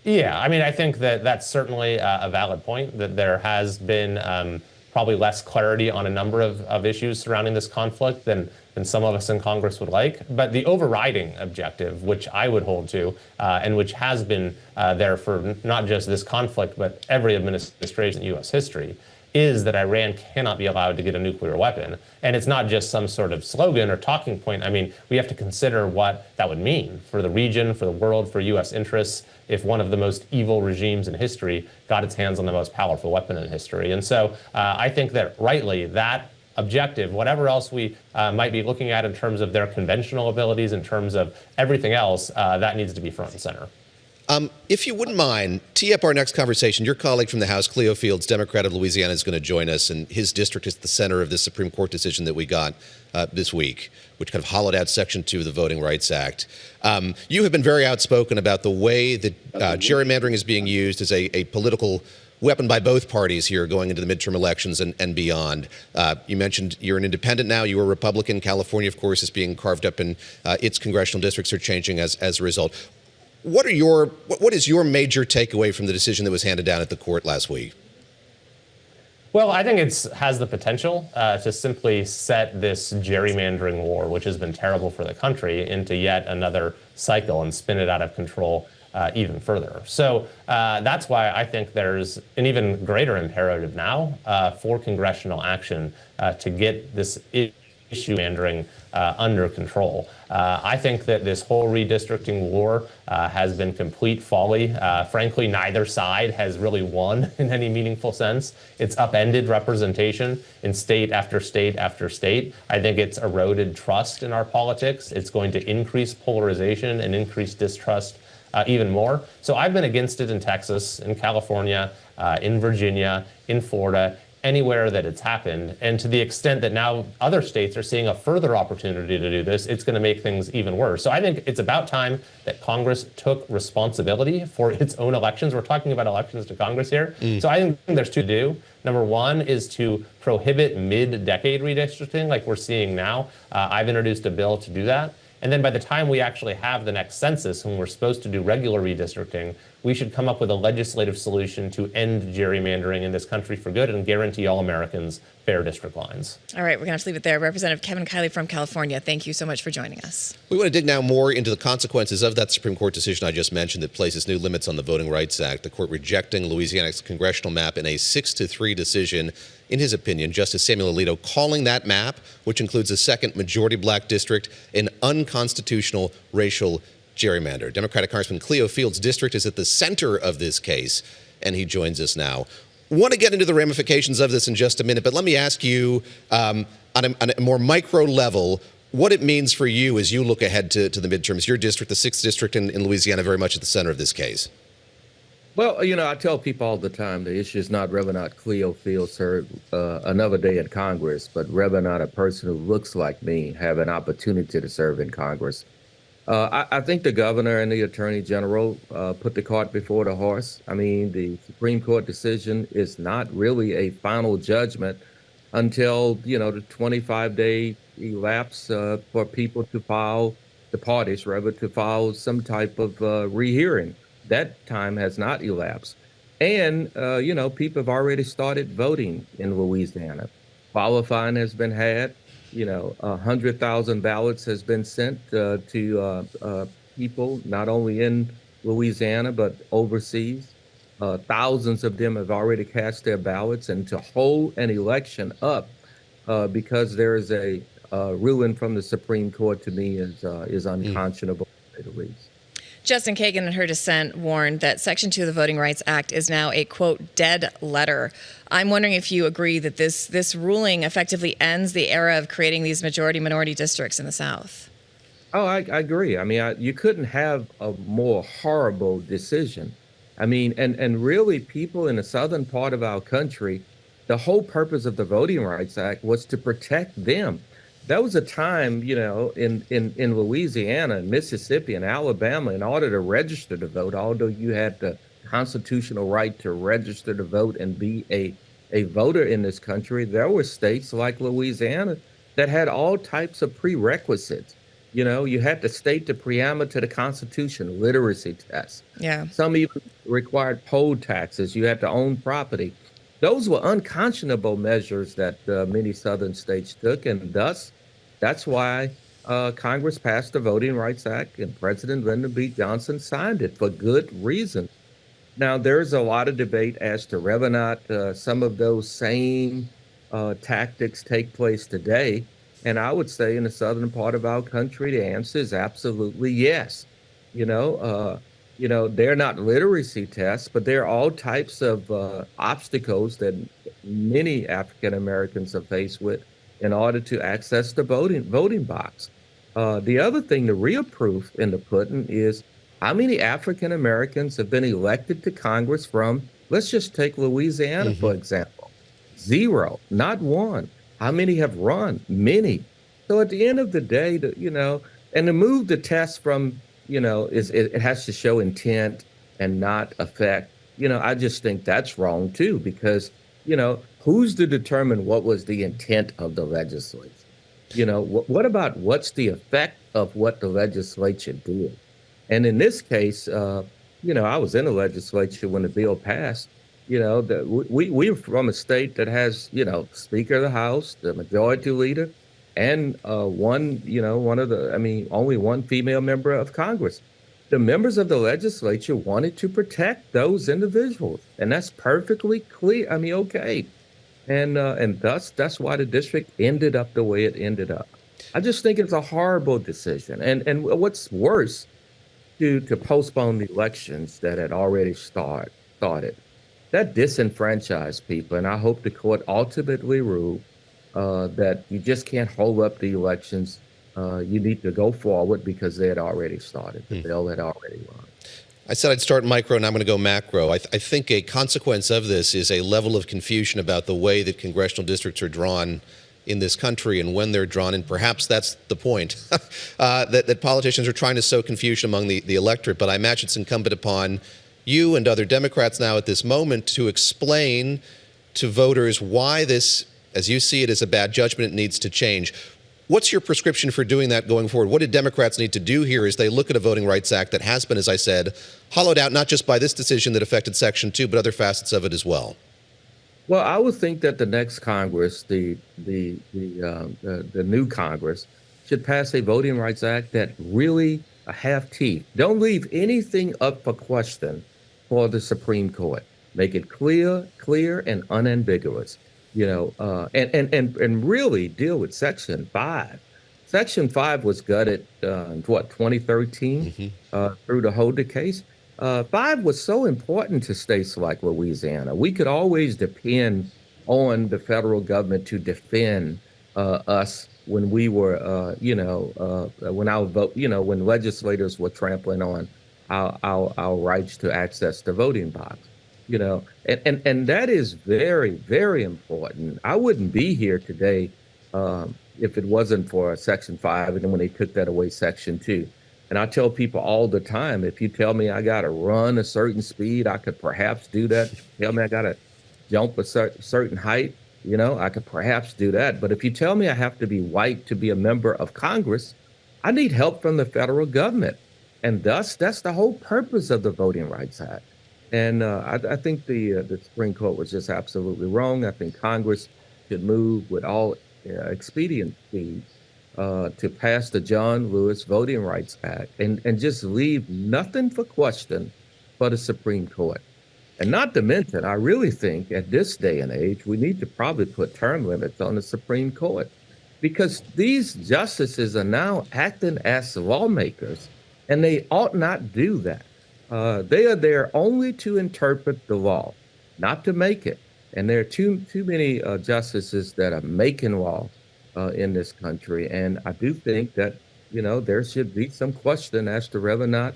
Yeah, I think that's certainly a valid point, that there has been probably less clarity on a number of issues surrounding this conflict than some of us in Congress would like. But the overriding objective, which I would hold to, and which has been there for not just this conflict, but every administration in U.S. history, is that Iran cannot be allowed to get a nuclear weapon. And it's not just some sort of slogan or talking point. We have to consider what that would mean for the region, for the world, for U.S. interests, if one of the most evil regimes in history got its hands on the most powerful weapon in history. And so I think that rightly, that objective, whatever else we might be looking at in terms of their conventional abilities, in terms of everything else, that needs to be front and center. If you wouldn't mind, tee up our next conversation. Your colleague from the House, Cleo Fields, Democrat of Louisiana, is going to join us, and his district is at the center of this Supreme Court decision that we got this week, which kind of hollowed out Section 2 of the Voting Rights Act. You have been very outspoken about the way that gerrymandering is being used as a political weapon by both parties here going into the midterm elections and beyond. You mentioned you're an independent now. You were a Republican. California, of course, is being carved up, and its congressional districts are changing as a result. What is your major takeaway from the decision that was handed down at the court last week? Well, I think it has the potential to simply set this gerrymandering war, which has been terrible for the country, into yet another cycle and spin it out of control even further. So that's why I think there's an even greater imperative now for congressional action to get this issue gerrymandering under control. I think that this whole redistricting war has been complete folly. Frankly, neither side has really won in any meaningful sense. It's upended representation in state after state after state. I think it's eroded trust in our politics. It's going to increase polarization and increase distrust even more. So I've been against it in Texas, in California, in Virginia, in Florida, anywhere that it's happened. And to the extent that now other states are seeing a further opportunity to do this, it's going to make things even worse. So I think it's about time that Congress took responsibility for its own elections. We're talking about elections to Congress here. So I think there's two to do. Number one is to prohibit mid-decade redistricting like we're seeing now. I've introduced a bill to do that. And then by the time we actually have the next census, when we're supposed to do regular redistricting, we should come up with a legislative solution to end gerrymandering in this country for good and guarantee all Americans fair district lines. All right, we're going to have to leave it there. Representative Kevin Kiley from California, thank you so much for joining us. We want to dig now more into the consequences of that Supreme Court decision I just mentioned that places new limits on the Voting Rights Act. The court rejecting Louisiana's congressional map in a 6-3 decision. In his opinion, Justice Samuel Alito calling that map, which includes a second majority black district, an unconstitutional racial gerrymander. Democratic Congressman Cleo Field's district is at the center of this case, and he joins us now. Want to get into the ramifications of this in just a minute, but let me ask you on a more micro level what it means for you as you look ahead to the midterms. Your district, the 6th district in Louisiana, very much at the center of this case. Well, I tell people all the time the issue is not whether or not Cleo Field served another day in Congress, but whether or not a person who looks like me have an opportunity to serve in Congress. I think the governor and the attorney general put the cart before the horse. I mean, the Supreme Court decision is not really a final judgment until, the 25-day elapse for people to file, the parties rather, to file some type of rehearing. That time has not elapsed. And, people have already started voting in Louisiana. Qualifying has been had. 100,000 ballots has been sent to people, not only in Louisiana, but overseas. Thousands of them have already cast their ballots. And to hold an election up because there is a ruling from the Supreme Court, to me, is unconscionable, to say the least. Justin Kagan, in her dissent, warned that Section 2 of the Voting Rights Act is now a, quote, dead letter. I'm wondering if you agree that this ruling effectively ends the era of creating these majority-minority districts in the South. Oh, I agree. I mean, you couldn't have a more horrible decision. I mean, and really people in the southern part of our country, the whole purpose of the Voting Rights Act was to protect them. There was a time, in Louisiana and Mississippi and Alabama, in order to register to vote, although you had the constitutional right to register to vote and be a voter in this country, there were states like Louisiana that had all types of prerequisites. You had to state the preamble to the Constitution, literacy tests. Yeah. Some even required poll taxes. You had to own property. Those were unconscionable measures that many southern states took, and thus that's why Congress passed the Voting Rights Act, and President Lyndon B. Johnson signed it for good reason. Now, there's a lot of debate as to whether or not some of those same tactics take place today, and I would say in the southern part of our country, the answer is absolutely yes. They're not literacy tests, but there are all types of obstacles that many African Americans are faced with in order to access the voting box. The other thing, the real proof in the pudding is how many African Americans have been elected to Congress from, let's just take Louisiana, for example. 0, not 1. How many have run? Many. So at the end of the day, and to move the test from, it has to show intent and not effect. I just think that's wrong too, because, who's to determine what was the intent of the legislature? What about what's the effect of what the legislature did? And in this case, I was in the legislature when the bill passed. We're from a state that has, Speaker of the House, the Majority Leader, and only one female member of Congress. The members of the legislature wanted to protect those individuals, and that's perfectly clear. Okay. And thus, that's why the district ended up the way it ended up. I just think it's a horrible decision. And what's worse, to postpone the elections that had already started, that disenfranchised people. And I hope the court ultimately rule that you just can't hold up the elections. You need to go forward because they had already started. The bill had already run. I said I'd start micro, and I'm going to go macro. I think a consequence of this is a level of confusion about the way that congressional districts are drawn in this country and when they're drawn, and perhaps that's the point, that politicians are trying to sow confusion among the electorate. But I imagine it's incumbent upon you and other Democrats now at this moment to explain to voters why this, as you see it, is a bad judgment. It needs to change. What's your prescription for doing that going forward? What do Democrats need to do here as they look at a Voting Rights Act that has been, as I said, hollowed out not just by this decision that affected Section 2, but other facets of it as well? Well, I would think that the next Congress, the new Congress, should pass a Voting Rights Act that really have teeth. Don't leave anything up for question for the Supreme Court. Make it clear and unambiguous. And really deal with Section 5. Section 5 was gutted in 2013 through the Holder case. 5 was so important to states like Louisiana. We could always depend on the federal government to defend us when we were, when legislators were trampling on our rights to access the voting box. And that is very, very important. I wouldn't be here today if it wasn't for Section 5, and then when they took that away, Section 2. And I tell people all the time, if you tell me I got to run a certain speed, I could perhaps do that. If you tell me I got to jump a certain height, I could perhaps do that. But if you tell me I have to be white to be a member of Congress, I need help from the federal government. And thus, that's the whole purpose of the Voting Rights Act. And I think the Supreme Court was just absolutely wrong. I think Congress should move with all expediency to pass the John Lewis Voting Rights Act and just leave nothing for question for the Supreme Court. And not to mention, I really think at this day and age, we need to probably put term limits on the Supreme Court, because these justices are now acting as lawmakers, and they ought not do that. They are there only to interpret the law, not to make it. And there are too many justices that are making law in this country. And I do think that, there should be some question as to whether or not,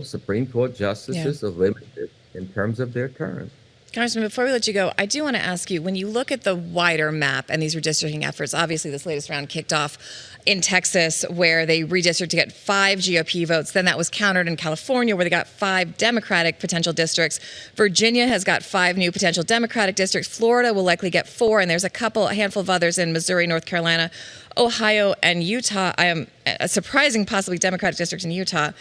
Supreme Court justices are limited in terms of their term. Congressman, before we let you go, I do want to ask you, when you look at the wider map and these redistricting efforts, obviously this latest round kicked off in Texas, where they redistricted to get 5 GOP votes. Then that was countered in California, where they got 5 Democratic potential districts. Virginia has got 5 new potential Democratic districts. Florida will likely get 4, and there's a handful of others in Missouri, North Carolina, Ohio, and Utah. I am a surprising, possibly Democratic district in Utah.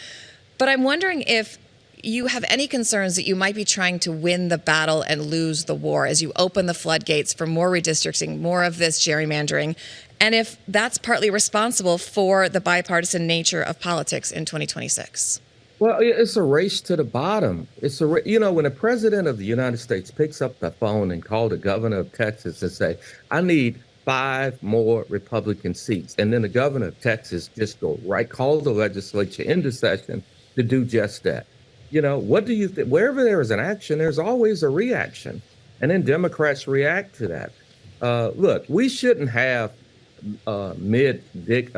But I'm wondering if you have any concerns that you might be trying to win the battle and lose the war as you open the floodgates for more redistricting, more of this gerrymandering, and if that's partly responsible for the bipartisan nature of politics in 2026? Well, it's a race to the bottom. It's when the president of the United States picks up the phone and calls the governor of Texas and say, I need 5 more Republican seats. And then the governor of Texas just call the legislature into session to do just that. What do you think? Wherever there is an action, there's always a reaction. And then Democrats react to that. Look, we shouldn't have mid-decade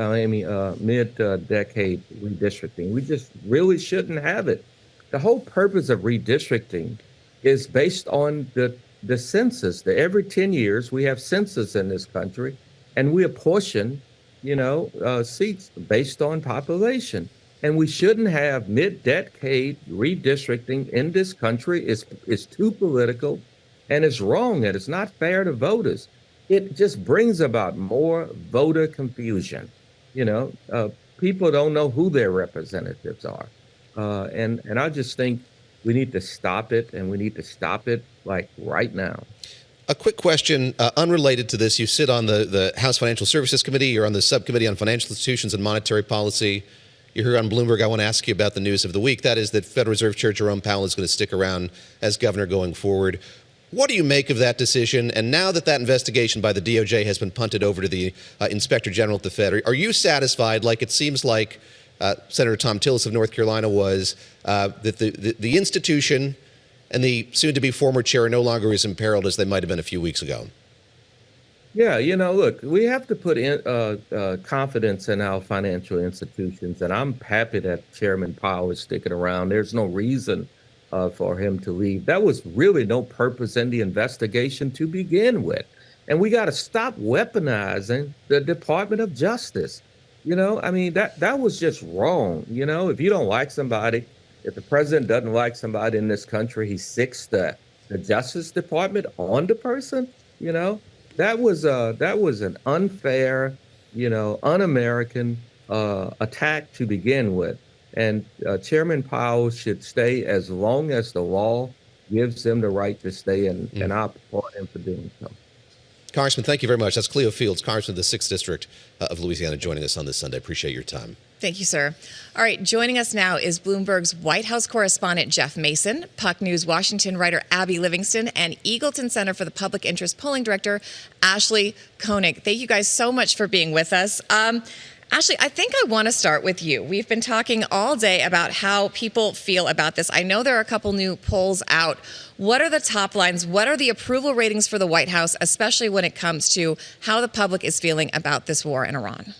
redistricting. We just really shouldn't have it. The whole purpose of redistricting is based on the census. Every 10 years, we have census in this country, and we apportion, seats based on population. And we shouldn't have mid-decade redistricting in this country. It's too political, and it's wrong, and it's not fair to voters. It just brings about more voter confusion. People don't know who their representatives are. And I just think we need to stop it, and we need to stop it like right now. A quick question, unrelated to this. You sit on the House Financial Services Committee. You're on the Subcommittee on Financial Institutions and Monetary Policy. You're here on Bloomberg. I want to ask you about the news of the week. That is that Federal Reserve Chair Jerome Powell is going to stick around as governor going forward. What do you make of that decision? And now that that investigation by the DOJ has been punted over to the Inspector General at the Fed, are you satisfied, like it seems like Senator Tom Tillis of North Carolina was, that the institution and the soon-to-be former chair are no longer as imperiled as they might have been a few weeks ago? Yeah, look, we have to put in confidence in our financial institutions, and I'm happy that Chairman Powell is sticking around. There's no reason for him to leave. That was really no purpose in the investigation to begin with. And we got to stop weaponizing the Department of Justice. That was just wrong. If you don't like somebody, if the president doesn't like somebody in this country, he sicks the Justice Department on the person. That was an unfair, un-American attack to begin with. And Chairman Powell should stay as long as the law gives him the right to stay, and I applaud him for doing so. Congressman, thank you very much. That's Cleo Fields, Congressman of the 6th District of Louisiana, joining us on this Sunday. Appreciate your time. Thank you, sir. All right, joining us now is Bloomberg's White House correspondent Jeff Mason, Puck News Washington writer Abby Livingston, and Eagleton Center for the Public Interest polling director Ashley Koning. Thank you guys so much for being with us. Ashley, I think I want to start with you. We've been talking all day about how people feel about this. I know there are a couple new polls out. What are the top lines? What are the approval ratings for the White House, especially when it comes to how the public is feeling about this war in Iran?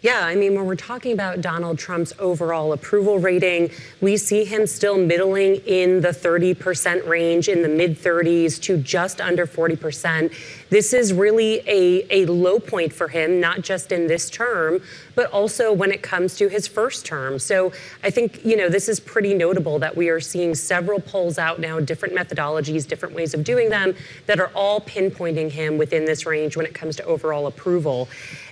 Yeah, I mean, when we're talking about Donald Trump's overall approval rating, we see him still middling in the 30% range, in the mid-30s to just under 40%. This is really a low point for him, not just in this term, but also when it comes to his first term. So I think, this is pretty notable that we are seeing several polls out now, different methodologies, different ways of doing them, that are all pinpointing him within this range when it comes to overall approval.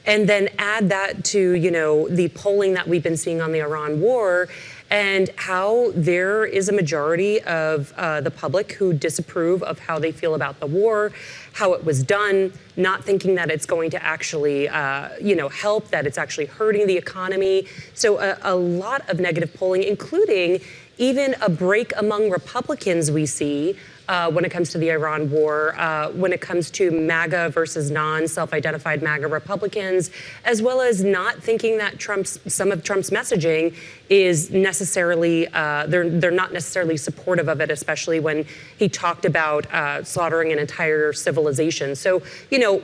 And then add that to, the polling that we've been seeing on the Iran war, and how there is a majority of the public who disapprove of how they feel about the war, how it was done, not thinking that it's going to actually, help, that it's actually hurting the economy. So a lot of negative polling, including even a break among Republicans we see when it comes to the Iran war, when it comes to MAGA versus non-self-identified MAGA Republicans, as well as not thinking that some of Trump's messaging is necessarily, they're not necessarily supportive of it, especially when he talked about slaughtering an entire civilization. So,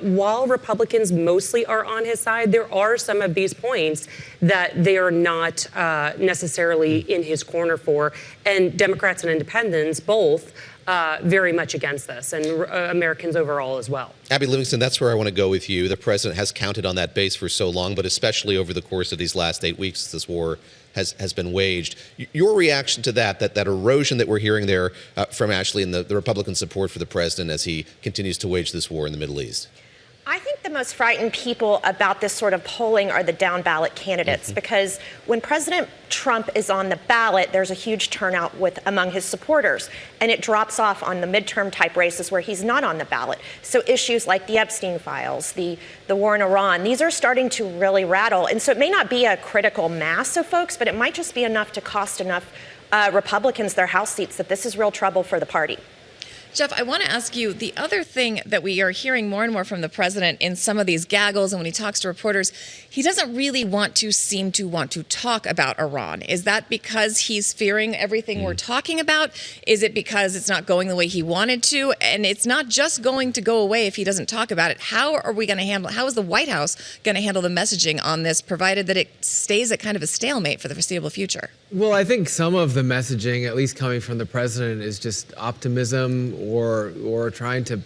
while Republicans mostly are on his side, there are some of these points that they are not necessarily in his corner for, and Democrats and independents both very much against this, and Americans overall as well. Abby Livingston, that's where I want to go with you. The president has counted on that base for so long, but especially over the course of these last 8 weeks, this war has been waged. Your reaction to that erosion that we're hearing there from Ashley and the Republican support for the president as he continues to wage this war in the Middle East? I think the most frightened people about this sort of polling are the down ballot candidates, because when President Trump is on the ballot, there's a huge turnout among his supporters, and it drops off on the midterm type races where he's not on the ballot. So issues like the Epstein files, the war in Iran, these are starting to really rattle. And so it may not be a critical mass of folks, but it might just be enough to cost enough Republicans their House seats that this is real trouble for the party. Jeff, I want to ask you, the other thing that we are hearing more and more from the president in some of these gaggles and when he talks to reporters, he doesn't really seem to want to talk about Iran. Is that because he's fearing everything we're talking about? Is it because it's not going the way he wanted to? And it's not just going to go away if he doesn't talk about it. How are we going to handle it? How is the White House going to handle the messaging on this, provided that it stays at kind of a stalemate for the foreseeable future? Well, I think some of the messaging, at least coming from the president, is just optimism or trying to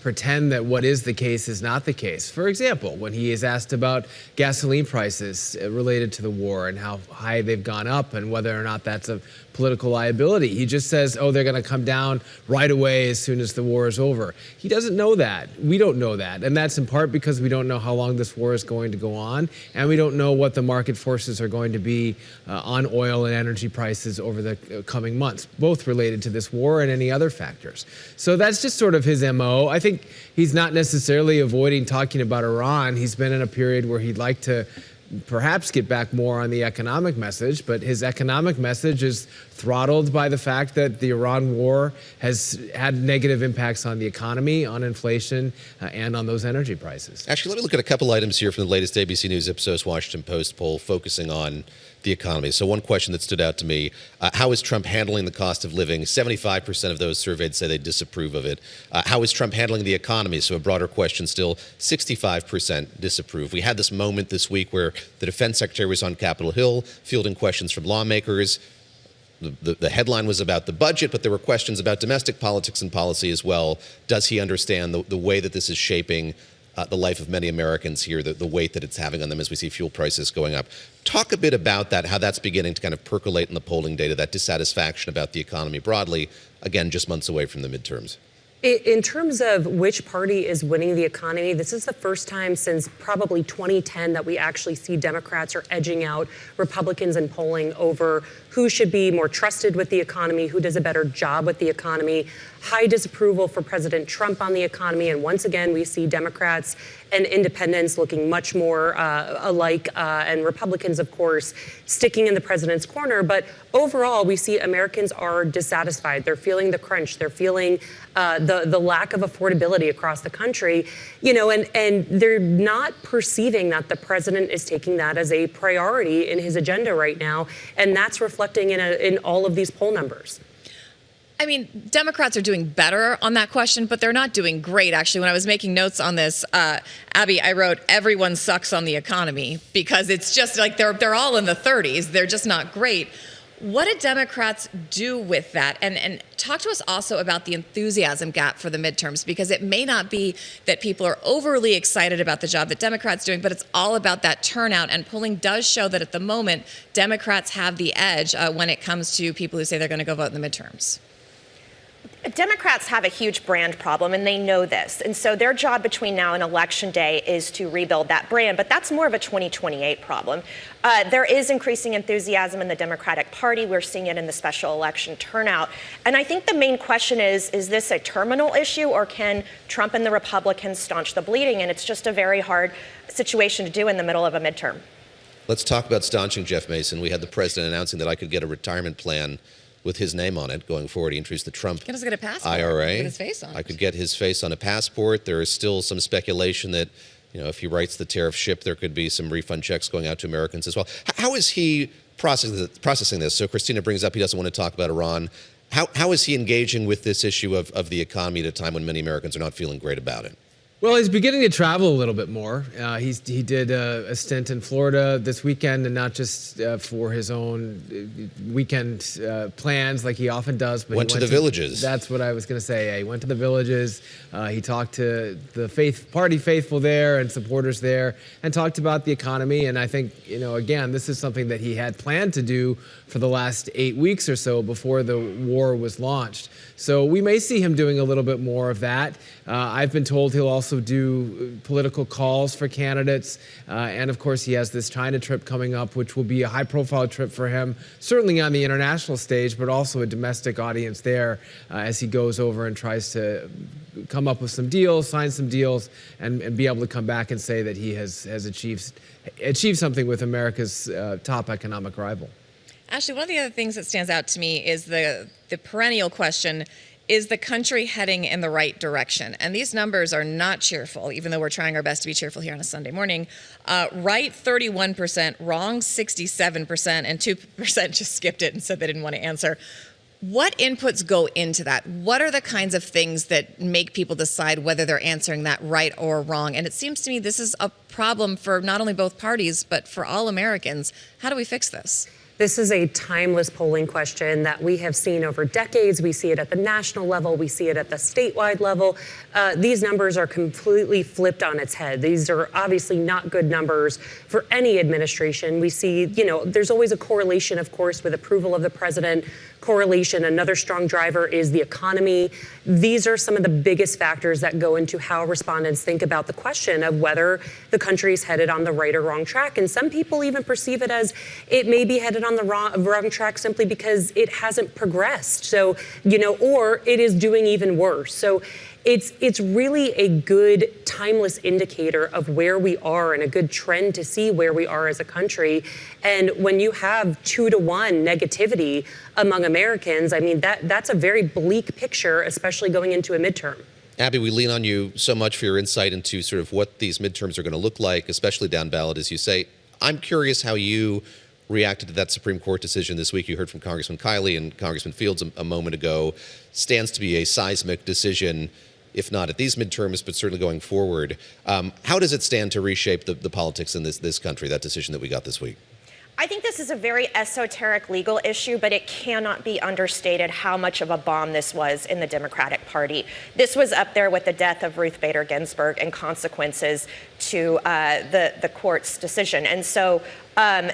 pretend that what is the case is not the case. For example, when he is asked about gasoline prices related to the war and how high they've gone up and whether or not that's a political liability, he just says, oh, they're going to come down right away as soon as the war is over. He doesn't know that. We don't know that. And that's in part because we don't know how long this war is going to go on, and we don't know what the market forces are going to be on oil and energy prices over the coming months, both related to this war and any other factors. So that's just sort of his MO. I think he's not necessarily avoiding talking about Iran. He's been in a period where he'd like to perhaps get back more on the economic message, but his economic message is throttled by the fact that the Iran war has had negative impacts on the economy, on inflation, and on those energy prices. Actually, let me look at a couple items here from the latest ABC News Ipsos Washington Post poll focusing on the economy. So one question that stood out to me, how is Trump handling the cost of living? 75% of those surveyed say they disapprove of it. How is Trump handling the economy? So a broader question still, 65% disapprove. We had this moment this week where the defense secretary was on Capitol Hill fielding questions from lawmakers. The headline was about the budget, but there were questions about domestic politics and policy as well. Does he understand the way that this is shaping the life of many Americans here, the weight that it's having on them as we see fuel prices going up? Talk a bit about that, how that's beginning to kind of percolate in the polling data, that dissatisfaction about the economy broadly, again, just months away from the midterms. In terms of which party is winning the economy, this is the first time since probably 2010 that we actually see Democrats are edging out Republicans in polling over who should be more trusted with the economy, who does a better job with the economy. High disapproval for President Trump on the economy. And once again, we see Democrats and independents looking much more alike, and Republicans, of course, sticking in the president's corner. But overall, we see Americans are dissatisfied. They're feeling the crunch. They're feeling the lack of affordability across the country, and they're not perceiving that the president is taking that as a priority in his agenda right now, and that's reflecting in all of these poll numbers. I mean, Democrats are doing better on that question, but they're not doing great. Actually, when I was making notes on this, Abby, I wrote, everyone sucks on the economy, because it's just like they're all in the 30s. They're just not great. What did Democrats do with that? And talk to us also about the enthusiasm gap for the midterms, because it may not be that people are overly excited about the job that Democrats are doing, but it's all about that turnout. And polling does show that at the moment, Democrats have the edge when it comes to people who say they're going to go vote in the midterms. Democrats have a huge brand problem, and they know this. And so their job between now and Election Day is to rebuild that brand. But that's more of a 2028 problem. There is increasing enthusiasm in the Democratic Party. We're seeing it in the special election turnout. And I think the main question is this a terminal issue, or can Trump and the Republicans staunch the bleeding? And it's just a very hard situation to do in the middle of a midterm. Let's talk about staunching, Jeff Mason. We had the president announcing that I could get a retirement plan with his name on it going forward. He introduced the Trump Get us get a passport. IRA. Get his face on it. I could get his face on a passport. There is still some speculation that, if he writes the tariff ship, there could be some refund checks going out to Americans as well. How is he processing this? So Christina brings up he doesn't want to talk about Iran. How is he engaging with this issue of the economy at a time when many Americans are not feeling great about it? Well, he's beginning to travel a little bit more. He did a stint in Florida this weekend, and not just for his own weekend plans like he often does. But went to the villages. That's what I was going to say. Yeah, he went to the villages. He talked to the party faithful there and supporters there, and talked about the economy. And I think, again, this is something that he had planned to do for the last 8 weeks or so before the war was launched. So we may see him doing a little bit more of that. I've been told he'll also do political calls for candidates. And of course, he has this China trip coming up, which will be a high-profile trip for him, certainly on the international stage, but also a domestic audience there as he goes over and tries to come up with some deals, sign some deals, and be able to come back and say that he has achieved something with America's top economic rival. Ashley, one of the other things that stands out to me is the perennial question, is the country heading in the right direction? And these numbers are not cheerful, even though we're trying our best to be cheerful here on a Sunday morning. Right, 31%, wrong, 67%, and 2% just skipped it and said they didn't want to answer. What inputs go into that? What are the kinds of things that make people decide whether they're answering that right or wrong? And it seems to me this is a problem for not only both parties, but for all Americans. How do we fix this? This is a timeless polling question that we have seen over decades. We see it at the national level. We see it at the statewide level. These numbers are completely flipped on its head. These are obviously not good numbers for any administration. We see, there's always a correlation, of course, with approval of the president. Correlation, another strong driver is the economy. These are some of the biggest factors that go into how respondents think about the question of whether the country is headed on the right or wrong track. And some people even perceive it as it may be headed on the wrong track simply because it hasn't progressed. So, or it is doing even worse. So it's really a good timeless indicator of where we are and a good trend to see where we are as a country. And when you have 2-to-1 negativity among Americans, I mean, that's a very bleak picture, especially going into a midterm. Abby, we lean on you so much for your insight into sort of what these midterms are going to look like, especially down ballot, as you say. I'm curious how you reacted to that Supreme Court decision this week. You heard from Congressman Kiley and Congressman Fields a moment ago. Stands to be a seismic decision, if not at these midterms, but certainly going forward. How does it stand to reshape the politics in this country, that decision that we got this week? I think this is a very esoteric legal issue, but it cannot be understated how much of a bomb this was in the Democratic Party. This was up there with the death of Ruth Bader Ginsburg and consequences to the court's decision. And so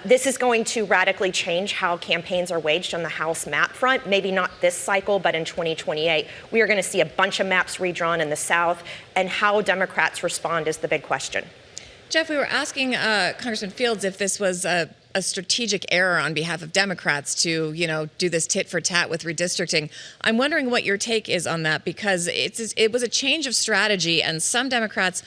this is going to radically change how campaigns are waged on the House map front. Maybe not this cycle, but in 2028. We are going to see a bunch of maps redrawn in the South, and how Democrats respond is the big question. Jeff, we were asking Congressman Fields if this was a strategic error on behalf of Democrats to, do this tit for tat with redistricting. I'm wondering what your take is on that, because it was a change of strategy, and some Democrats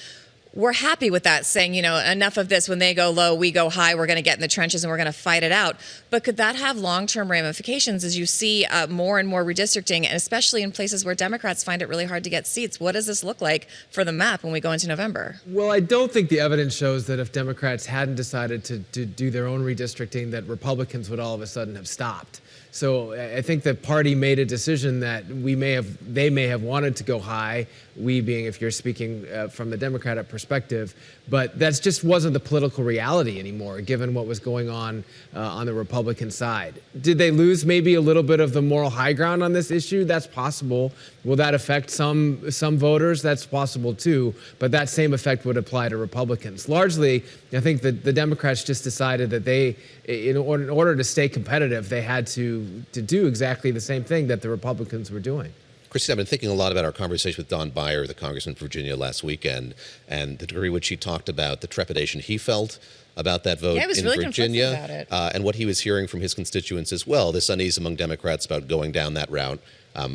were happy with that, saying, enough of this. When they go low, we go high. We're going to get in the trenches and we're going to fight it out. But could that have long-term ramifications as you see more and more redistricting, and especially in places where Democrats find it really hard to get seats? What does this look like for the map when we go into November? Well, I don't think the evidence shows that if Democrats hadn't decided to do their own redistricting, that Republicans would all of a sudden have stopped. So I think the party made a decision that they may have wanted to go high, we being, if you're speaking from the Democratic perspective, but that just wasn't the political reality anymore, given what was going on the Republican side. Did they lose maybe a little bit of the moral high ground on this issue? That's possible. Will that affect some voters? That's possible too, but that same effect would apply to Republicans. Largely, I think that the Democrats just decided that they, in order to stay competitive, they had to do exactly the same thing that the Republicans were doing. Christina, I've been thinking a lot about our conversation with Don Beyer, the congressman from Virginia, last weekend, and the degree which he talked about the trepidation he felt about that vote in really Virginia, about it. And what he was hearing from his constituents as well, this unease among Democrats about going down that route,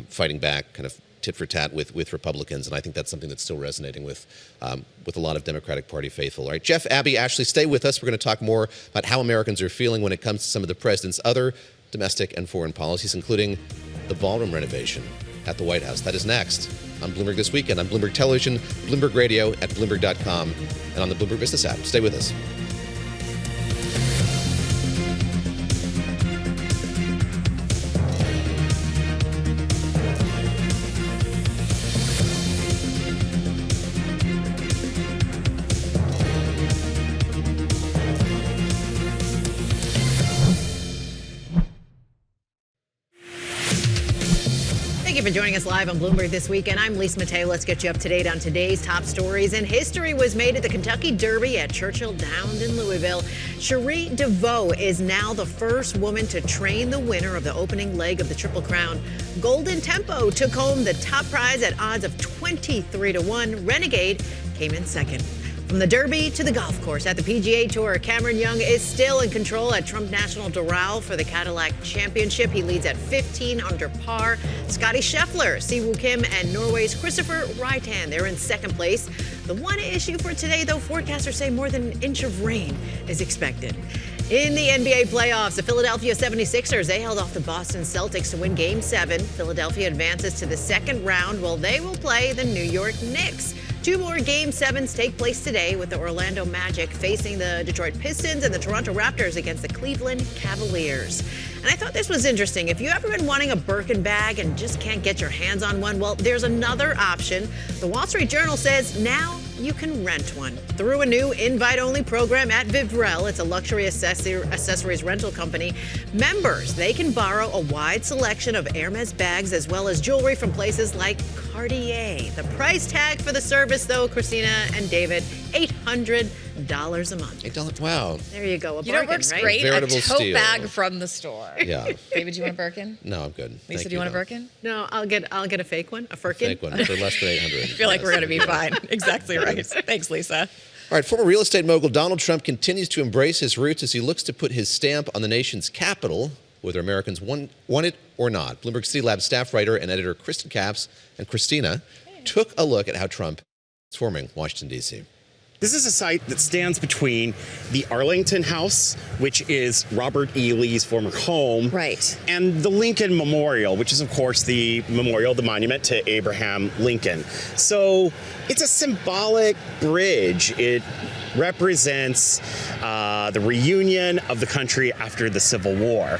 fighting back, kind of tit for tat with Republicans, and I think that's something that's still resonating with a lot of Democratic Party faithful. All right, Jeff, Abby, Ashley, stay with us. We're going to talk more about how Americans are feeling when it comes to some of the president's other domestic and foreign policies, including the ballroom renovation at the White House. That is next on Bloomberg This Weekend, on Bloomberg Television, Bloomberg Radio, at Bloomberg.com, and on the Bloomberg Business app. Stay with us. Thank you for joining us live on Bloomberg This Weekend. I'm Lisa Mateo. Let's get you up to date on today's top stories. And history was made at the Kentucky Derby at Churchill Downs in Louisville. Cherie DeVoe is now the first woman to train the winner of the opening leg of the Triple Crown. Golden Tempo took home the top prize at odds of 23-1. Renegade came in second. From the Derby to the golf course at the PGA Tour, Cameron Young is still in control at Trump National Doral for the Cadillac Championship. He leads at 15 under par. Scotty Scheffler, Siwoo Kim, and Norway's Christopher Reitan, they're in second place. The one issue for today, though, forecasters say more than an inch of rain is expected. In the NBA playoffs, the Philadelphia 76ers, they held off the Boston Celtics to win Game 7. Philadelphia advances to the second round, while they will play the New York Knicks. Two more Game 7s take place today, with the Orlando Magic facing the Detroit Pistons and the Toronto Raptors against the Cleveland Cavaliers. And I thought this was interesting. If you've ever been wanting a Birkin bag and just can't get your hands on one, well, there's another option. The Wall Street Journal says now you can rent one through a new invite-only program at Vivrel. It's a luxury accessories rental company. Members, they can borrow a wide selection of Hermes bags as well as jewelry from places like Cartier. The price tag for the service, though, Christina and David, $800 a month. $8, wow. There you go. You know what works right? great? Veritable A tote steal. bag from the store. Yeah. David, do you want a Birkin? No, I'm good. Lisa, Thank do you want a though. Birkin? No, I'll get a fake one, a firkin. Fake one for less than $800. I feel like we're going to be fine. Exactly right. Thanks, Lisa. All right, former real estate mogul Donald Trump continues to embrace his roots as he looks to put his stamp on the nation's capital, whether Americans want it or not. Bloomberg City Lab staff writer and editor Kristen Capps and Christina took a look at how Trump is forming Washington, D.C. This is a site that stands between the Arlington House, which is Robert E. Lee's former home, right, and the Lincoln Memorial, which is, of course, the memorial, the monument to Abraham Lincoln. So it's a symbolic bridge. It represents the reunion of the country after the Civil War.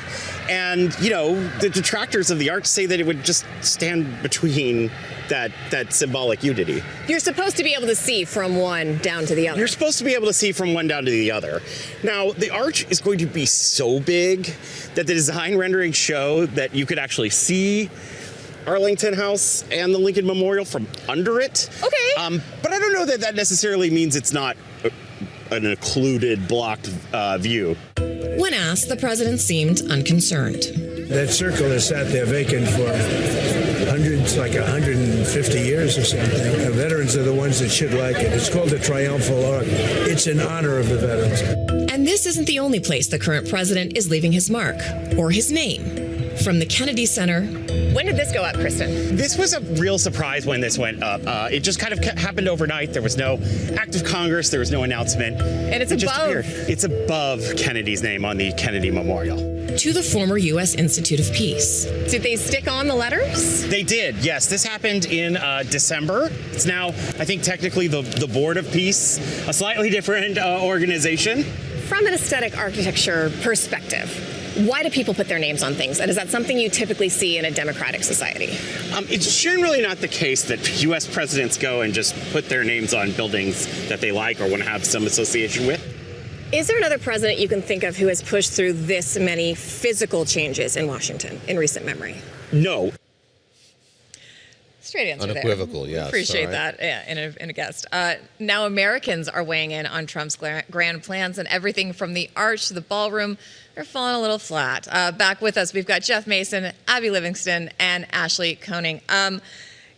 And, you know, the detractors of the arch say that it would just stand between that symbolic unity. You're supposed to be able to see from one down to the other. You're supposed to be able to see from one down to the other. Now, the arch is going to be so big that the design renderings show that you could actually see Arlington House and the Lincoln Memorial from under it. Okay. But I don't know that necessarily means it's not an occluded, blocked view. When asked, the president seemed unconcerned. That circle has sat there vacant for hundreds, like 150 years or something. The veterans are the ones that should like it. It's called the Triumphal Arch. It's in honor of the veterans. And this isn't the only place the current president is leaving his mark, or his name. From the Kennedy Center. When did this go up, Kristen? This was a real surprise when this went up. It just kind of happened overnight. There was no act of Congress. There was no announcement. And it's It just above. appeared. It's above Kennedy's name on the Kennedy Memorial. To the former U.S. Institute of Peace. Did they stick on the letters? They did, yes. This happened in December. It's now, I think, technically the Board of Peace, a slightly different organization. From an aesthetic architecture perspective, why do people put their names on things? And is that something you typically see in a democratic society? It's generally not the case that U.S. presidents go and just put their names on buildings that they like or want to have some association with. Is there another president you can think of who has pushed through this many physical changes in Washington in recent memory? No. Straight answer Unequivocal, there. yes. Appreciate All right. that in a guest. Now Americans are weighing in on Trump's grand plans, and everything from the arch to the ballroom are falling a little flat. Back with us, we've got Jeff Mason, Abby Livingston, and Ashley Koning.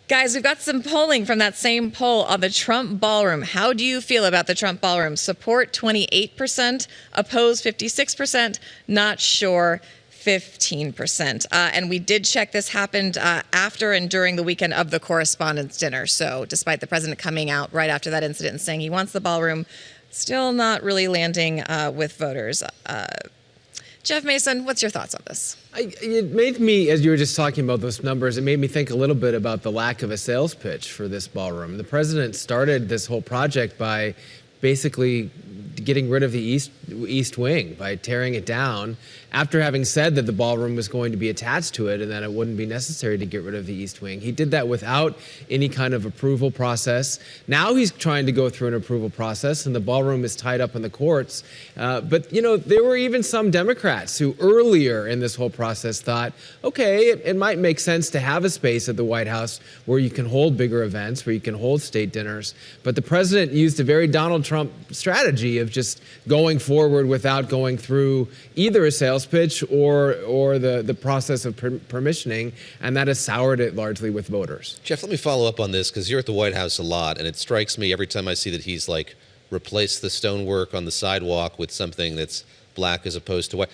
Guys, we've got some polling from that same poll on the Trump ballroom. How do you feel about the Trump ballroom? Support 28%, oppose 56%, not sure 15%. And we did check this happened after and during the weekend of the Correspondents' Dinner. So despite the president coming out right after that incident and saying he wants the ballroom, still not really landing with voters. Jeff Mason, what's your thoughts on this? It made me, as you were just talking about those numbers, it made me think a little bit about the lack of a sales pitch for this ballroom. The president started this whole project by basically getting rid of the East Wing, by tearing it down, after having said that the ballroom was going to be attached to it and that it wouldn't be necessary to get rid of the East Wing. He did that without any kind of approval process. Now he's trying to go through an approval process, and the ballroom is tied up in the courts. But, you know, there were even some Democrats who earlier in this whole process thought, okay, it might make sense to have a space at the White House where you can hold bigger events, where you can hold state dinners. But the president used a very Donald Trump strategy of just going forward without going through either a sales pitch or the process of permissioning, and that has soured it largely with voters. Jeff, let me follow up on this, because you're at the White House a lot, and it strikes me every time I see that he's like replaced the stonework on the sidewalk with something that's black as opposed to white,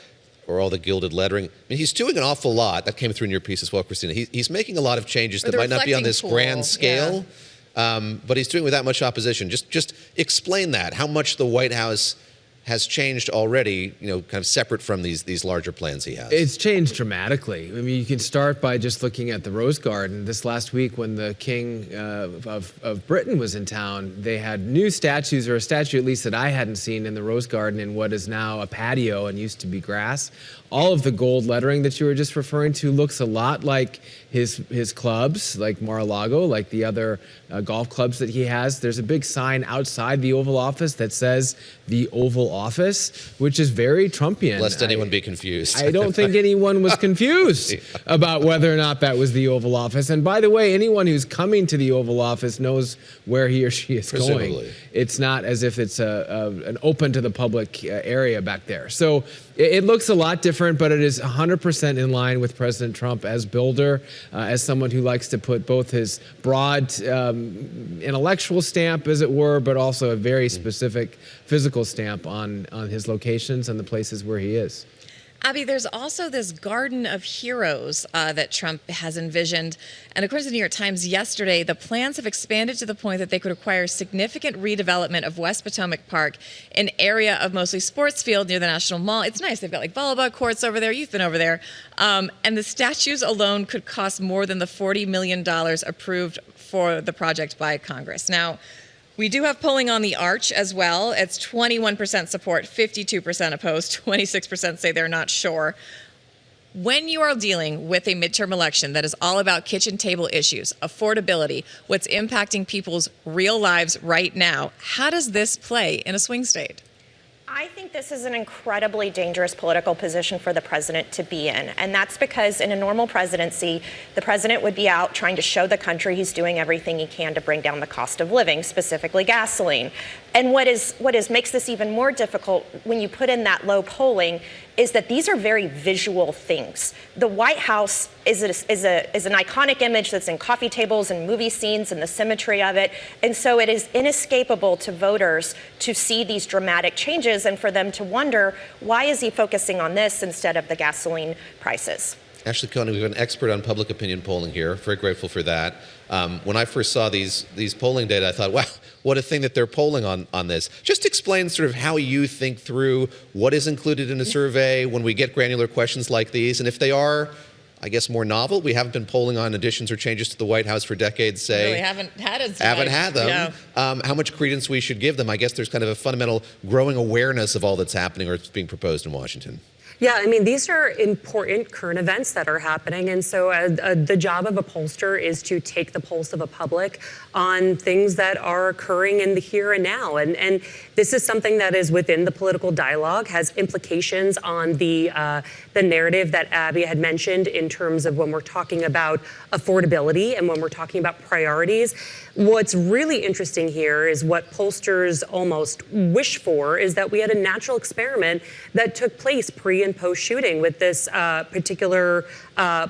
or all the gilded lettering. I mean, he's doing an awful lot. That came through in your piece as well, Christina. He's making a lot of changes that might not be on this grand scale, but he's doing it without much opposition. Just explain that, how much the White House has changed already, kind of separate from these larger plans he has? It's changed dramatically. I mean, you can start by just looking at the Rose Garden. This last week when the King of Britain was in town, they had new statues, or a statue at least that I hadn't seen in the Rose Garden in what is now a patio and used to be grass. All of the gold lettering that you were just referring to looks a lot like his clubs, like Mar-a-Lago, like the other golf clubs that he has. There's a big sign outside the Oval Office that says the Oval Office, which is very Trumpian. Lest anyone be confused. I don't think anyone was confused about whether or not that was the Oval Office. And by the way, anyone who's coming to the Oval Office knows where he or she is going. It's not as if it's an open to the public area back there. So it looks a lot different, but it is 100% in line with President Trump as builder, as someone who likes to put both his broad intellectual stamp, as it were, but also a very specific physical stamp on his locations and the places where he is. Abby, there's also this garden of heroes that Trump has envisioned. And according to the New York Times yesterday, the plans have expanded to the point that they could require significant redevelopment of West Potomac Park, an area of mostly sports field near the National Mall. It's nice. They've got like volleyball courts over there. You've been over there. And the statues alone could cost more than the $40 million approved for the project by Congress. Now, we do have polling on the Arch as well. It's 21% support, 52% opposed, 26% say they're not sure. When you are dealing with a midterm election that is all about kitchen table issues, affordability, what's impacting people's real lives right now, how does this play in a swing state? I think this is an incredibly dangerous political position for the president to be in. And that's because in a normal presidency, the president would be out trying to show the country he's doing everything he can to bring down the cost of living, specifically gasoline. And what makes this even more difficult when you put in that low polling is that these are very visual things. The White House is an iconic image that's in coffee tables and movie scenes and the symmetry of it. And so it is inescapable to voters to see these dramatic changes and for them to wonder, why is he focusing on this instead of the gasoline prices? Ashley Koning, we have an expert on public opinion polling here. Very grateful for that. When I first saw these polling data, I thought, wow, what a thing that they're polling on this. Just explain sort of how you think through what is included in a survey when we get granular questions like these, and if they are, I guess, more novel. We haven't been polling on additions or changes to the White House for decades, say. Really haven't had it. Haven't had them. No. How much credence we should give them. I guess there's kind of a fundamental growing awareness of all that's happening or it's being proposed in Washington. Yeah, I mean, these are important current events that are happening. And so the job of a pollster is to take the pulse of a public on things that are occurring in the here and now. And this is something that is within the political dialogue, has implications on the narrative that Abby had mentioned in terms of when we're talking about affordability and when we're talking about priorities. What's really interesting here is what pollsters almost wish for is that we had a natural experiment that took place pre and post shooting with this particular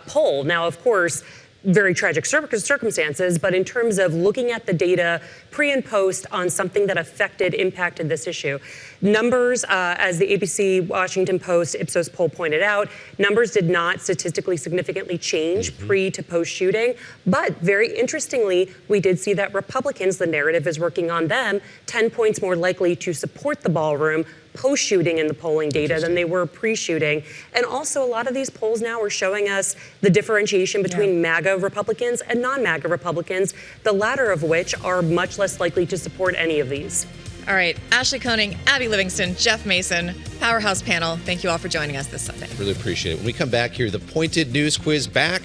poll. Now, of course, very tragic circumstances, but in terms of looking at the data pre and post on something that impacted this issue. Numbers, as the ABC Washington Post Ipsos poll pointed out, numbers did not statistically significantly change pre to post shooting, but very interestingly, we did see that Republicans, the narrative is working on them, 10 points more likely to support the ballroom post-shooting in the polling data than they were pre-shooting. And also a lot of these polls now are showing us the differentiation between MAGA Republicans and non-MAGA Republicans, the latter of which are much less likely to support any of these. All right, Ashley Koning, Abby Livingston, Jeff Mason, Powerhouse panel, thank you all for joining us this Sunday. Really appreciate it. When we come back here, the Pointed News Quiz back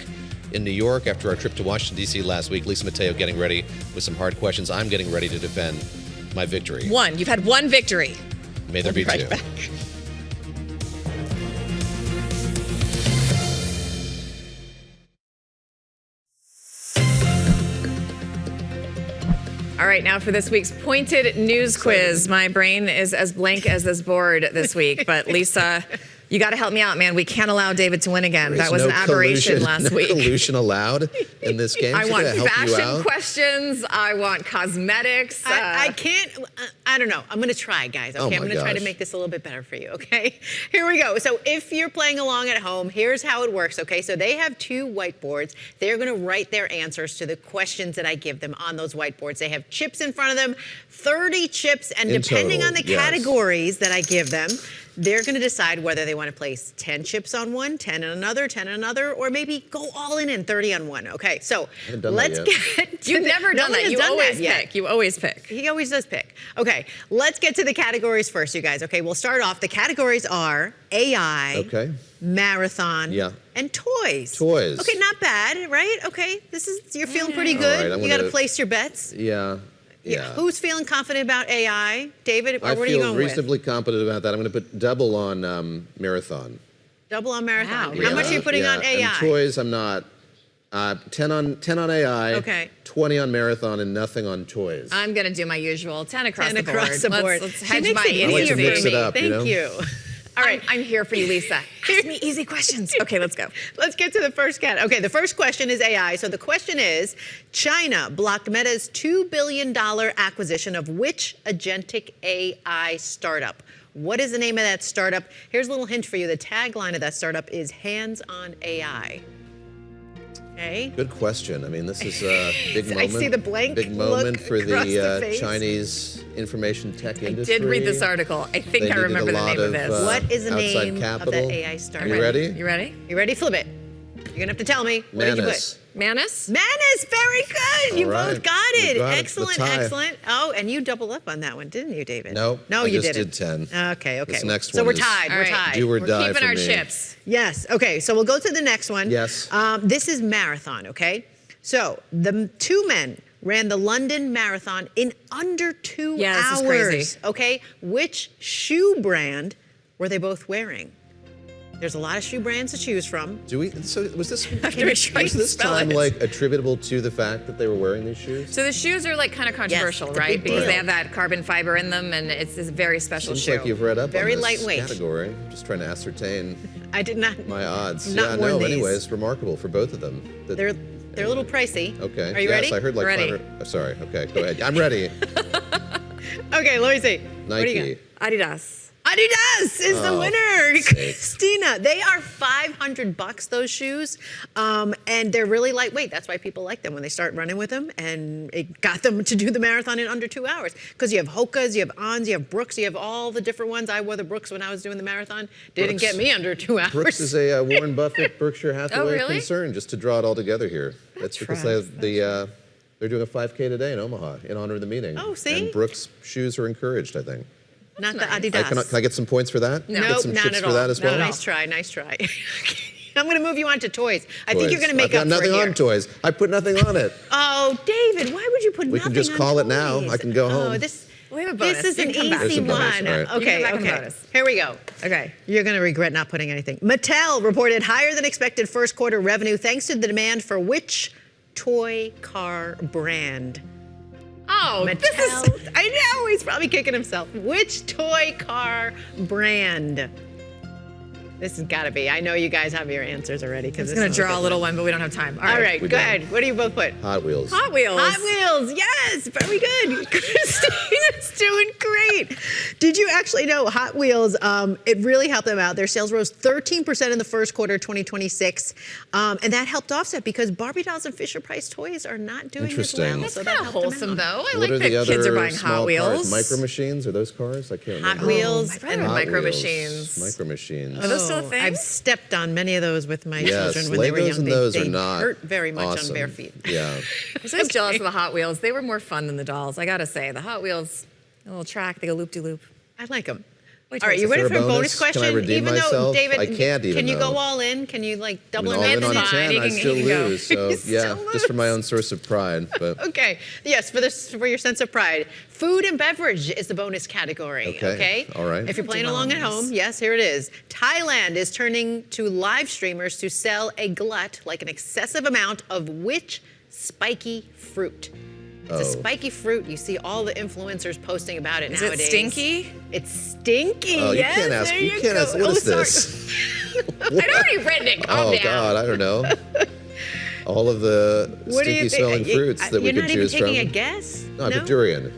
in New York after our trip to Washington, D.C. last week. Lisa Mateo getting ready with some hard questions. I'm getting ready to defend my victory. You've had one victory. May there be two. Back. All right, now for this week's Pointed News Quiz. My brain is as blank as this board this week, but Lisa, You got to help me out, man. We can't allow David to win again. That was no an aberration last no week. collusion allowed in this game. I She's want gonna help you fashion out. questions. I want cosmetics. I can't. I don't know. I'm going to try, guys. Oh Okay, I'm my going to try to gosh. make this a little bit better for you. Okay, here we go. So if you're playing along at home, here's how it works. Okay, so they have 2 whiteboards. They're going to write their answers to the questions that I give them on those whiteboards. They have chips in front of them, 30 chips, and In depending total, on the yes. categories that I give them, they're going to decide whether they want to place 10 chips on one, 10 on another, 10 on another, or maybe go all in and 30 on one. Okay, so haven't done let's that yet. get to You've the- never no done one that. has You done always that yet. pick. You always pick. He always does pick. Okay, let's get to the categories first, you guys. Okay, we'll start off. The categories are AI, Okay. marathon, Yeah. and toys. Toys. Okay, not bad, right? Okay, you're feeling pretty All good. right, You got to gonna- place your bets. Yeah. Who's feeling confident about AI? David, or I what are you feel going reasonably confident about that. I'm going to put double on marathon. with? Double on marathon. Yeah, How much are you putting on AI? And toys, I'm not. 10 on AI. Okay. 20 on marathon and nothing on toys. I'm going to do my usual 10 across 10 the board. across the board. Let's She hedge makes my it I like easier to mix for it me. up, Thank you know? you. All right. I'm here for you, Lisa. Ask me easy questions. Okay, let's go. Let's get to the first cat. Okay, the first question is AI. So the question is, China blocked Meta's $2 billion acquisition of which agentic AI startup? What is the name of that startup? Here's a little hint for you. The tagline of that startup is hands-on AI. Okay. Good question. I mean, this is a big I moment. see the blank Big moment look for across the the face. Chinese information tech I industry. did read this article. I think They I needed remember a the lot name of this. What is the outside name capital. of that AI startup? You ready? You ready? You ready? Flip it. You're going to have to tell me. What did you Manus. put? Manus? Manus, very good. You All right. both got You it. got it. Excellent, The tie. excellent. Oh, and you doubled up on that one, didn't you, David? No, No, I you just didn't. did 10. Okay, okay. This next so one we're is tied. All We're right. tied. do or We're die keeping for our me. chips. Yes. Okay. So we'll go to the next one. Yes. This is marathon. Okay. So the 2 men ran the London Marathon in under 2 Yeah, this hours. is crazy. Okay. Which shoe brand were they both wearing? There's a lot of shoe brands to choose from. Do we? So was this? After I tried was to this spell time it. like attributable to the fact that they were wearing these shoes? So the shoes are like kind of controversial, it's a right? big Because deal. they have that carbon fiber in them, and it's this very special Seems shoe. like you've read up Very on this lightweight. category. I'm just trying to ascertain I did not. my odds. Not yeah, worn no. these. Anyways, remarkable for both of them. That- They're a little pricey. okay. Are you yes, ready? I heard like Ready. 500. Oh, sorry. Okay, go ahead. I'm ready. Okay. Let me see. What do you Nike. got? Adidas. Adidas is the Oh, winner. sake. Christina, they are $500, those shoes. And they're really lightweight. That's why people like them when they start running with them. And it got them to do the marathon in under 2 hours. Because you have Hoka's, you have Ons, you have Brooks, you have all the different ones. I wore the Brooks when I was doing the marathon. Didn't Brooks. get me under 2 hours. Brooks is a Warren Buffett, Berkshire Hathaway really? concern, just to draw it all together here. That's because they have they're doing a 5K today in Omaha in honor of the meeting. Oh, see? And Brooks shoes are encouraged, I think. Not nice. the Adidas. Can I get some points for that? No, Get some not chips at for all. that as No, well? nice try, nice try. I'm going to move you on to toys. I think you're going to make I've up got for it nothing here. on toys. I put nothing on it. Oh, David, why would you put We nothing can just on call it toys? now. I can go home. Oh, this We have a bonus. is You an can come back. easy There's a bonus, one. all right. You can Okay, come back and okay. bonus. Here we go. Okay. You're going to regret not putting anything. Mattel reported higher than expected first quarter revenue thanks to the demand for which toy car brand? Oh, Mattel. this is. I know, he's probably kicking himself. Which toy car brand? This has got to be. I know you guys have your answers already. It's going to draw a little one, but we don't have time. All right, We go don't. ahead. What do you both put? Hot Wheels. Hot Wheels. Hot Wheels, yes, very good. Christina's doing great. Did you actually know Hot Wheels, it really helped them out. Their sales rose 13% in the first quarter of 2026. And that helped offset because Barbie dolls and Fisher-Price toys are not doing as Interesting. well. That's So kind that of helped them wholesome, out. though. I What like are that the other kids are buying small Hot Wheels. cars? Micro Machines? Are those cars? I can't remember. Hot Wheels. My brother had Hot Micro Wheels. Machines. Micro Machines. Are those still a thing? I've stepped on many of those with my Yes, children when they were Legos young. and They- those they are not hurt very much awesome. on bare feet. Yeah. I'm so jealous of the Hot Wheels. They were more fun than the dolls. I gotta say, the Hot Wheels, a little track, they go loop de loop. I like them. Wait All right, till you it's- ready Is for there a a bonus bonus? Can I question? redeem Even though, myself? David, I can't even can you go though. all in? Can you like I double mean, or all in nothing? on 10, He I can- still he can go. lose. So You yeah, still just for my own source of pride. But Okay. Yes, for your sense of pride. Food and beverage is the bonus category. Okay. All right. If you're playing Do well along on at home, these. yes, here it is. Thailand is turning to live streamers to sell a glut, like an excessive amount of which spiky fruit? It's a spiky fruit. You see all the influencers posting about it nowadays. Is it stinky? It's stinky. Oh, you yes, can't ask. there You can't go. ask. What is this? I'd already written it. Calm down. God, I don't know. All of the What do you stinky smelling think? fruits that we could choose from. You're not even taking a guess? No, I put durian.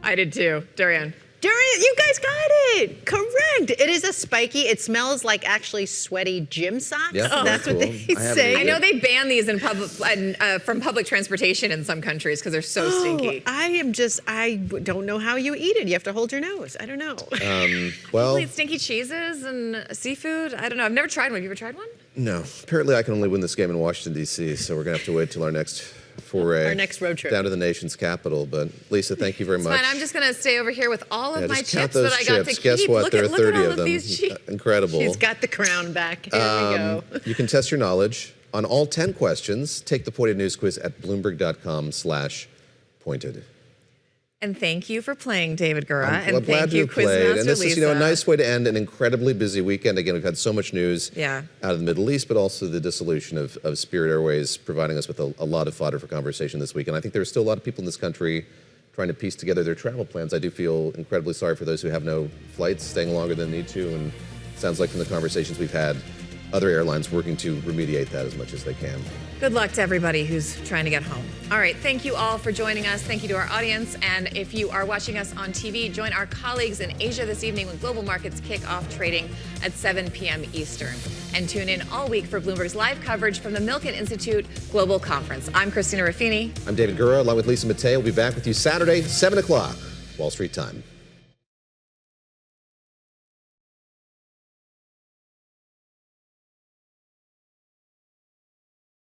I did too. Durian. Durian, you guys got it. Correct. It is a spiky. It smells like actually sweaty gym socks. Yeah, That's cool. what they say. I know they ban these in public from public transportation in some countries because they're so stinky. I don't know how you eat it. You have to hold your nose. I don't know. Well, People eat stinky cheeses and seafood. I don't know. I've never tried one. Have you ever tried one? no. Apparently, I can only win this game in Washington, D.C., so we're going to have to wait till our next foray. Our next road trip. Down to the nation's capital. But, Lisa, thank you very much. Fine. I'm just going to stay over here with all of Yeah, my just count chips that those I got to chips. keep. Guess what? Look There are at 30 all of of them. these chips. Incredible. She's got the crown back. Here we go. You can test your knowledge on all 10 questions. Take the Pointed News quiz at Bloomberg.com/pointed. And thank you for playing, David Gura. I'm And glad thank you you, played. Quizmaster And this Lisa. is, a nice way to end an incredibly busy weekend. Again, we've had so much news Yeah. out of the Middle East, but also the dissolution of Spirit Airways providing us with a lot of fodder for conversation this week. And I think there's still a lot of people in this country trying to piece together their travel plans. I do feel incredibly sorry for those who have no flights, staying longer than they need to. And it sounds like from the conversations we've had, other airlines working to remediate that as much as they can. Good luck to everybody who's trying to get home. All right, thank you all for joining us. Thank you to our audience. And if you are watching us on TV, join our colleagues in Asia this evening when global markets kick off trading at 7 p.m. Eastern. And tune in all week for Bloomberg's live coverage from the Milken Institute Global Conference. I'm Christina Ruffini. I'm David Gura, along with Lisa Mateo. We'll be back with you Saturday, 7 o'clock, Wall Street time.